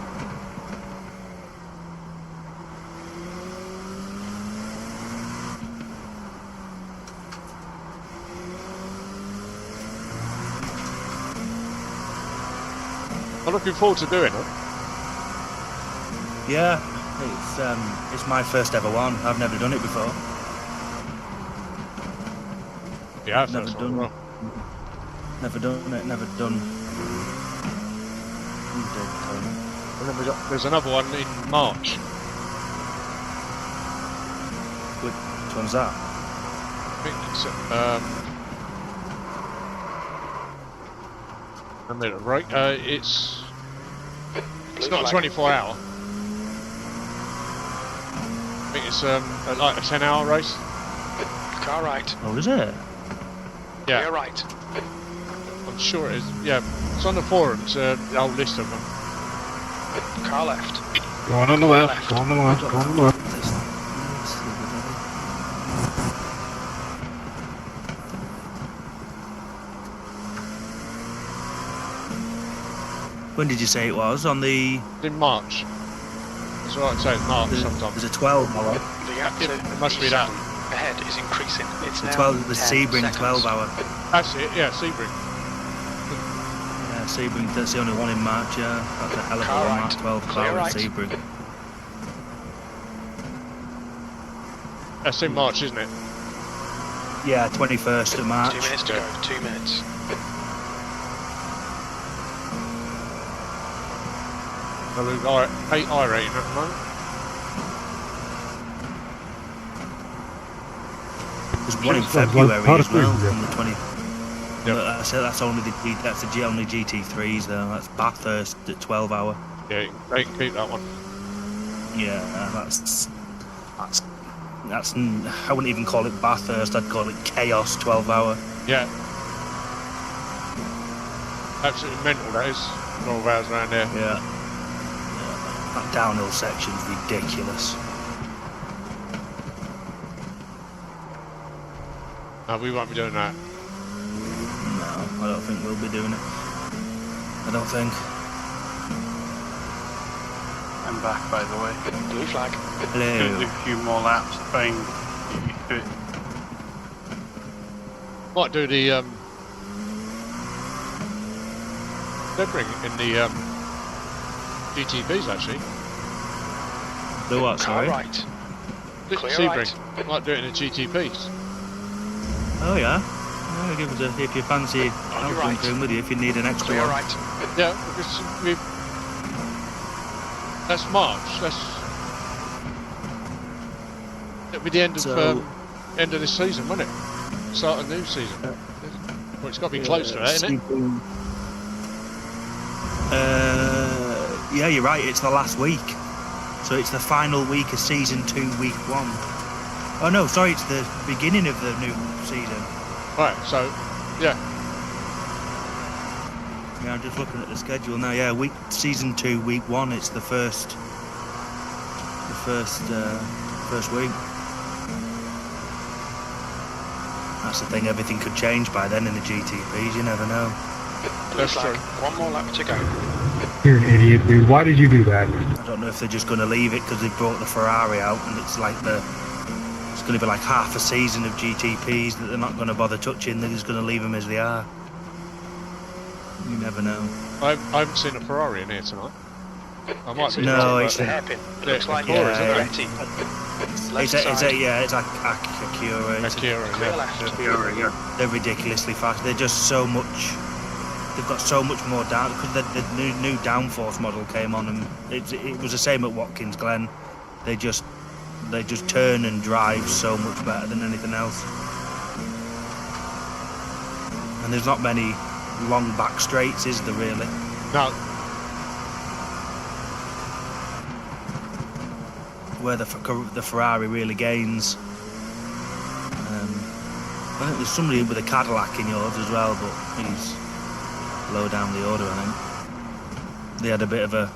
I'm looking forward to doing it. Yeah, it's my first ever one. I've never done it before. Yeah, Never done. Never done it. Never done. And then there's another one in March. Which one's that? I think it's a minute, right? It's not a 24-hour. I think it's like a 10-hour race. Car right. Oh, is it? Yeah, Clear right. I'm sure it is. Yeah, it's on the forums. The whole list of them. Car left. Go on the left. Go on the left. Go on the left. When did you say it was? On the... In March. That's what I'd say. March sometime. There's a 12 hour. The gap to It must be that. ahead is increasing. It's The now 12, the 10 Sebring seconds. 12 hour. That's it, yeah, Sebring. Yeah, Sebring, that's the only one in March, yeah. That's a hell of a Car one, right. March 12 Clear hour right. Sebring. That's in March, isn't it? Yeah, 21st of March. 2 minutes to go. 2 minutes. So we've got 8 iRacing at the moment. There's one in Just like February how to as well, please you. on the 20. Yep. But I said that's only the only GT3s though. That's Bathurst at 12 hour. Yeah, they can keep that one. Yeah, that's I wouldn't even call it Bathurst. I'd call it Chaos 12 hour. Yeah. Absolutely mental, that is. 12 hours around there. Yeah. That downhill section's ridiculous. No, we won't be doing that. No, I don't think we'll be doing it. I don't think. I'm back, by the way. Blue flag. Gonna do Hello. a few more laps, try and get you through it. Might do the Sebring in the GTPs actually. The what, Car sorry? right. Clear Sebring. right. Might do it in the GTPs. Oh yeah. Yeah, give us a, if you fancy, I'll right. jump in with you if you need an extra Clear one. right. Yeah, because that's March. It'll be the end of So- end of this season, won't it? Start a new season. Well, it's got to be close to that, isn't it? Yeah, you're right. It's the last week, so it's the final week of season 2, week 1. Oh no, sorry, it's the beginning of the new season. Right. So, yeah. Yeah, I'm just looking at the schedule now. Yeah, season 2, week 1. It's the first week. That's the thing. Everything could change by then in the GTPs. You never know. Blue That's flag. true. One more lap to go. You're an idiot, dude. Why did you do that? I don't know if they're just going to leave it because they brought the Ferrari out, and it's like it's going to be like half a season of GTPs that they're not going to bother touching. They're just going to leave them as they are. You never know. I haven't seen a Ferrari in here tonight. I might be No, wrong, it's but- a hairpin. It looks like Core, it's isn't it? empty. Left It's side. Acura. Acura, Clear yeah. left. They're ridiculously fast. They're just so much. They've got so much more down because the new downforce model came on, and it was the same at Watkins Glen. They just turn and drive so much better than anything else. And there's not many long back straights, is there really? No, Where the Ferrari really gains. I think there's somebody with a Cadillac in yours as well, but he's low down the order, I think. They had a bit of a...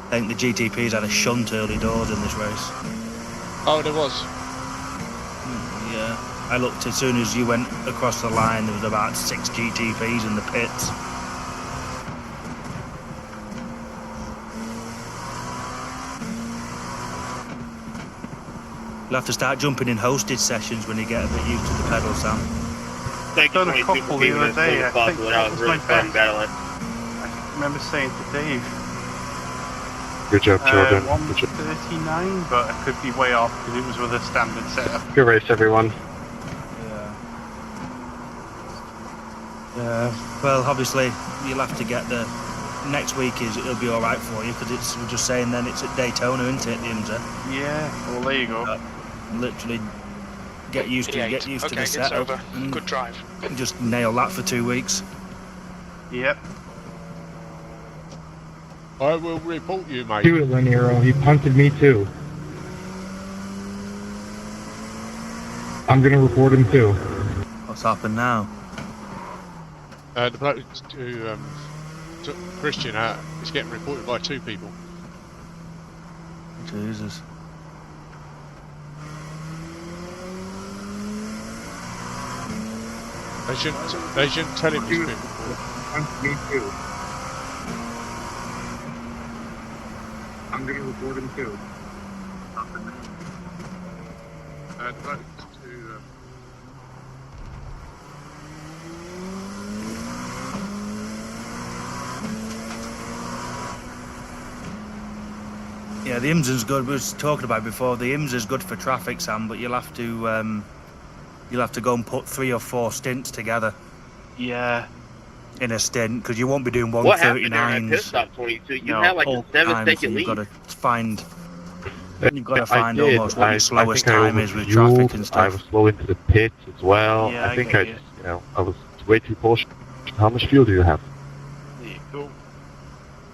I think the GTPs had a shunt early doors in this race. oh, there was. Yeah. I looked as soon as you went across the line, there was about 6 GTPs in the pits. You'll have to start jumping in hosted sessions when you get a bit used to the pedal, Sam. I've done a couple the other day. I think that was my best. I remember saying to Dave, Good job, Jordan. Good job. 139, but I could be way off because it was with a standard setup. Good race, everyone. Yeah. Well, obviously, you'll have to get the... Next week it'll be all right for you because we're just saying then it's at Daytona, isn't it, the IMSA? Yeah, well, there you go. Literally get used to Okay, the it's setup over. and Good drive. just nail that for 2 weeks. Yep. I will report you, mate. Do it, Lanero. He punted me too. I'm gonna report him too. What's happened now? The bloke who took Christian out is getting reported by 2 people. Jesus. They shouldn't tell him he's been reported. Punted me too. I'm gonna report him too. The bloke Yeah, the IMSA's good. We was talking about it before. The IMSA's good for traffic, Sam, but you'll have to go and put 3 or 4 stints together Yeah. in a stint because you won't be doing What happened during that 139s. pit stop 22? You No, had like all a the 7-second time, so lead. You've got to find I did. almost what your slowest I think time is with traffic and I stuff. was slow into the pits as well. Yeah, I think get I you. just, I was way too cautious. How much fuel do you have? There you go.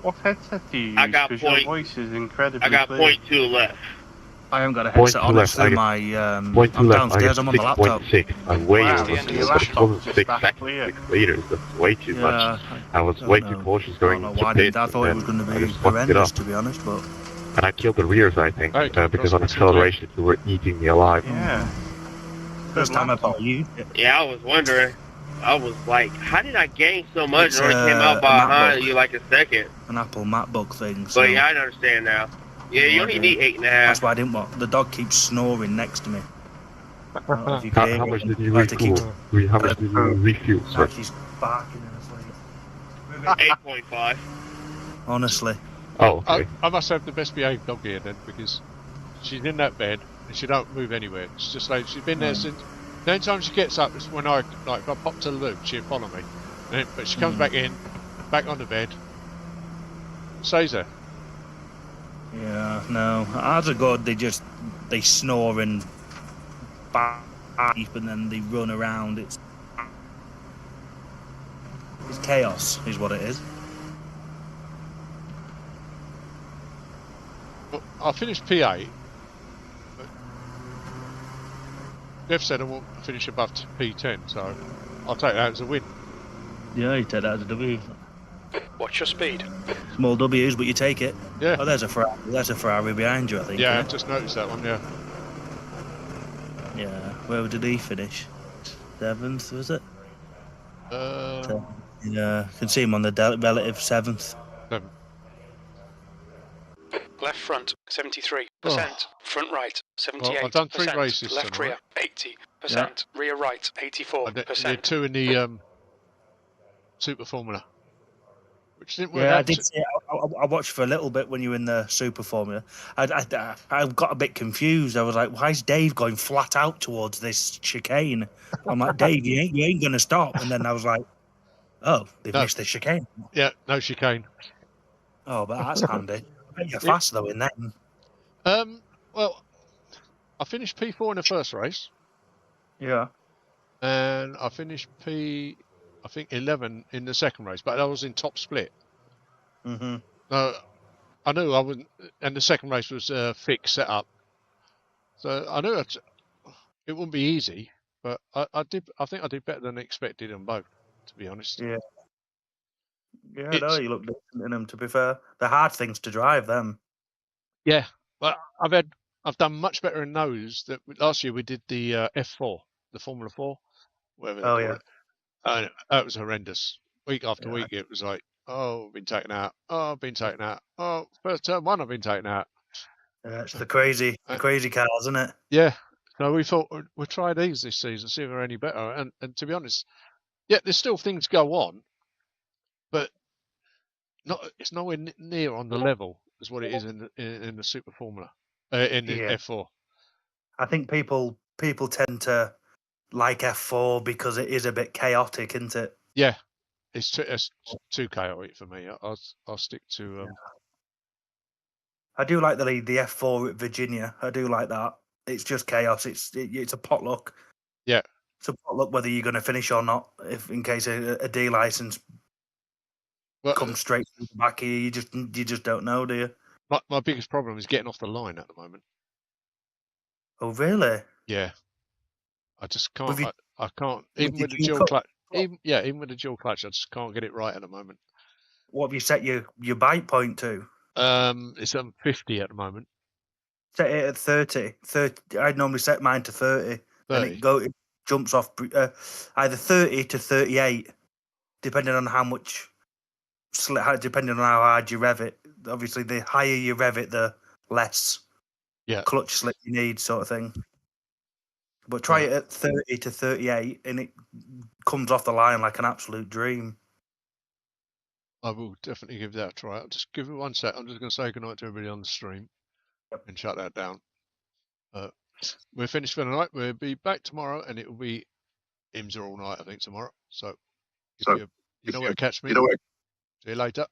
What headset do you use? I got Because your voice is incredibly I got clear. 0.2 left. I haven't got a headset on. It's through my. Point I'm left. downstairs. I'm on my laptop. 6.6. I'm way Wow, over. the end of But your it laptop wasn't just 6 that seconds, clear. 6 liters. That's way too much. I was don't way know. too cautious I going don't know into why. pits. I thought it was going to I be just fucked it horrendous, up. to be honest. But And I killed the rears, I think, because on acceleration they were eating me alive. Yeah. first time I've used it. Yeah, I was wondering. I was like, how did I gain so much It's, and only came out a behind MacBook. you like a second? An Apple MacBook thing. So But yeah, I understand now. Yeah, you only need 8.5. that's why I didn't want. The dog keeps snoring next to me. I don't know if you can hear How it. much did you I have to keep- refuel? How much did you refuel, Now sir? she's barking in her sleep. 8.5. Honestly. Oh, okay. I must have the best behaved dog here then, because she's in that bed and she don't move anywhere. It's just like she's been there since. The only time she gets up is when if I pop to the loo, she'll follow me. But she comes back in, back on the bed, stays there. Yeah, no. Ours are good. They snore and bark and then they run around. It's chaos, is what it is. Well, I finished P8. But Jeff said I won't finish above P10, so I'll take that as a win. Yeah, you take that as a W. What's your speed? Small W's, but you take it. Yeah. Oh, there's a Ferrari behind you, I think. Yeah, isn't I've it? just noticed that one. Yeah. Yeah. Where did he finish? 7th, was it? Yeah, I can see him on the relative 7th. Left front, 73%. Front right, 78%. Well, I've done 3 races Left tonight. rear, 80%. Rear right, 84%. There are 2 in the Super Formula, which didn't work Yeah, I out. did see it. I watched for a little bit when you were in the Super Formula. I got a bit confused. I was like, why is Dave going flat out towards this chicane? I'm like, Dave, you ain't going to stop. And then I was like, oh, they've missed the chicane. Yeah, no chicane. Oh, but that's handy. I bet you're fast, though, in that. Well, I finished P4 in the first race. Yeah. And I finished I think 11 in the second race, but I was in top split. Mm-hmm. I knew I wouldn't, and the second race was fixed set up, so I knew it wouldn't be easy. But I think I did better than expected on both, to be honest. Yeah. Yeah, no, you look decent in them. To be fair, they're hard things to drive. Them. Yeah, but I've done much better in those. That last year we did the F4, the Formula 4, whatever they call it. And that was horrendous. Week after week, it was like, oh, I've been taken out. Oh, I've been taken out. Oh, first turn 1, I've been taken out. Yeah, it's the crazy cars, isn't it? Yeah. So we thought we'll try these this season, see if they're any better. And to be honest, yeah, there's still things go on, but it's nowhere near on the level as what it is in the Super Formula, in the F4. I think people tend to like F4 because it is a bit chaotic, isn't it? Yeah, it's too chaotic for me. I'll stick to. I do like the F4 at Virginia. I do like that. It's just chaos. It's a potluck. Yeah, it's a potluck whether you're going to finish or not. If in case a D license comes straight from the back of you, you just don't know, do you? My biggest problem is getting off the line at the moment. Oh really? Yeah, I just can't. I can't even with the dual clutch. Even with the dual clutch, I just can't get it right at the moment. What have you set your bite point to? It's 50 at the moment. Set it at 30. I'd normally set mine to 30. And it jumps off either 30 to 38, depending on how much, depending on how hard you rev it. Obviously, the higher you rev it, the less clutch slip you need, sort of thing. But try it at 30 to 38, and it comes off the line like an absolute dream. I will definitely give that a try. I'll just give it 1 sec. I'm just going to say goodnight to everybody on the stream. and shut that down. We're finished for the night. We'll be back tomorrow, and it will be IMSA all night, I think, tomorrow. So, if you know where to catch me. See you later.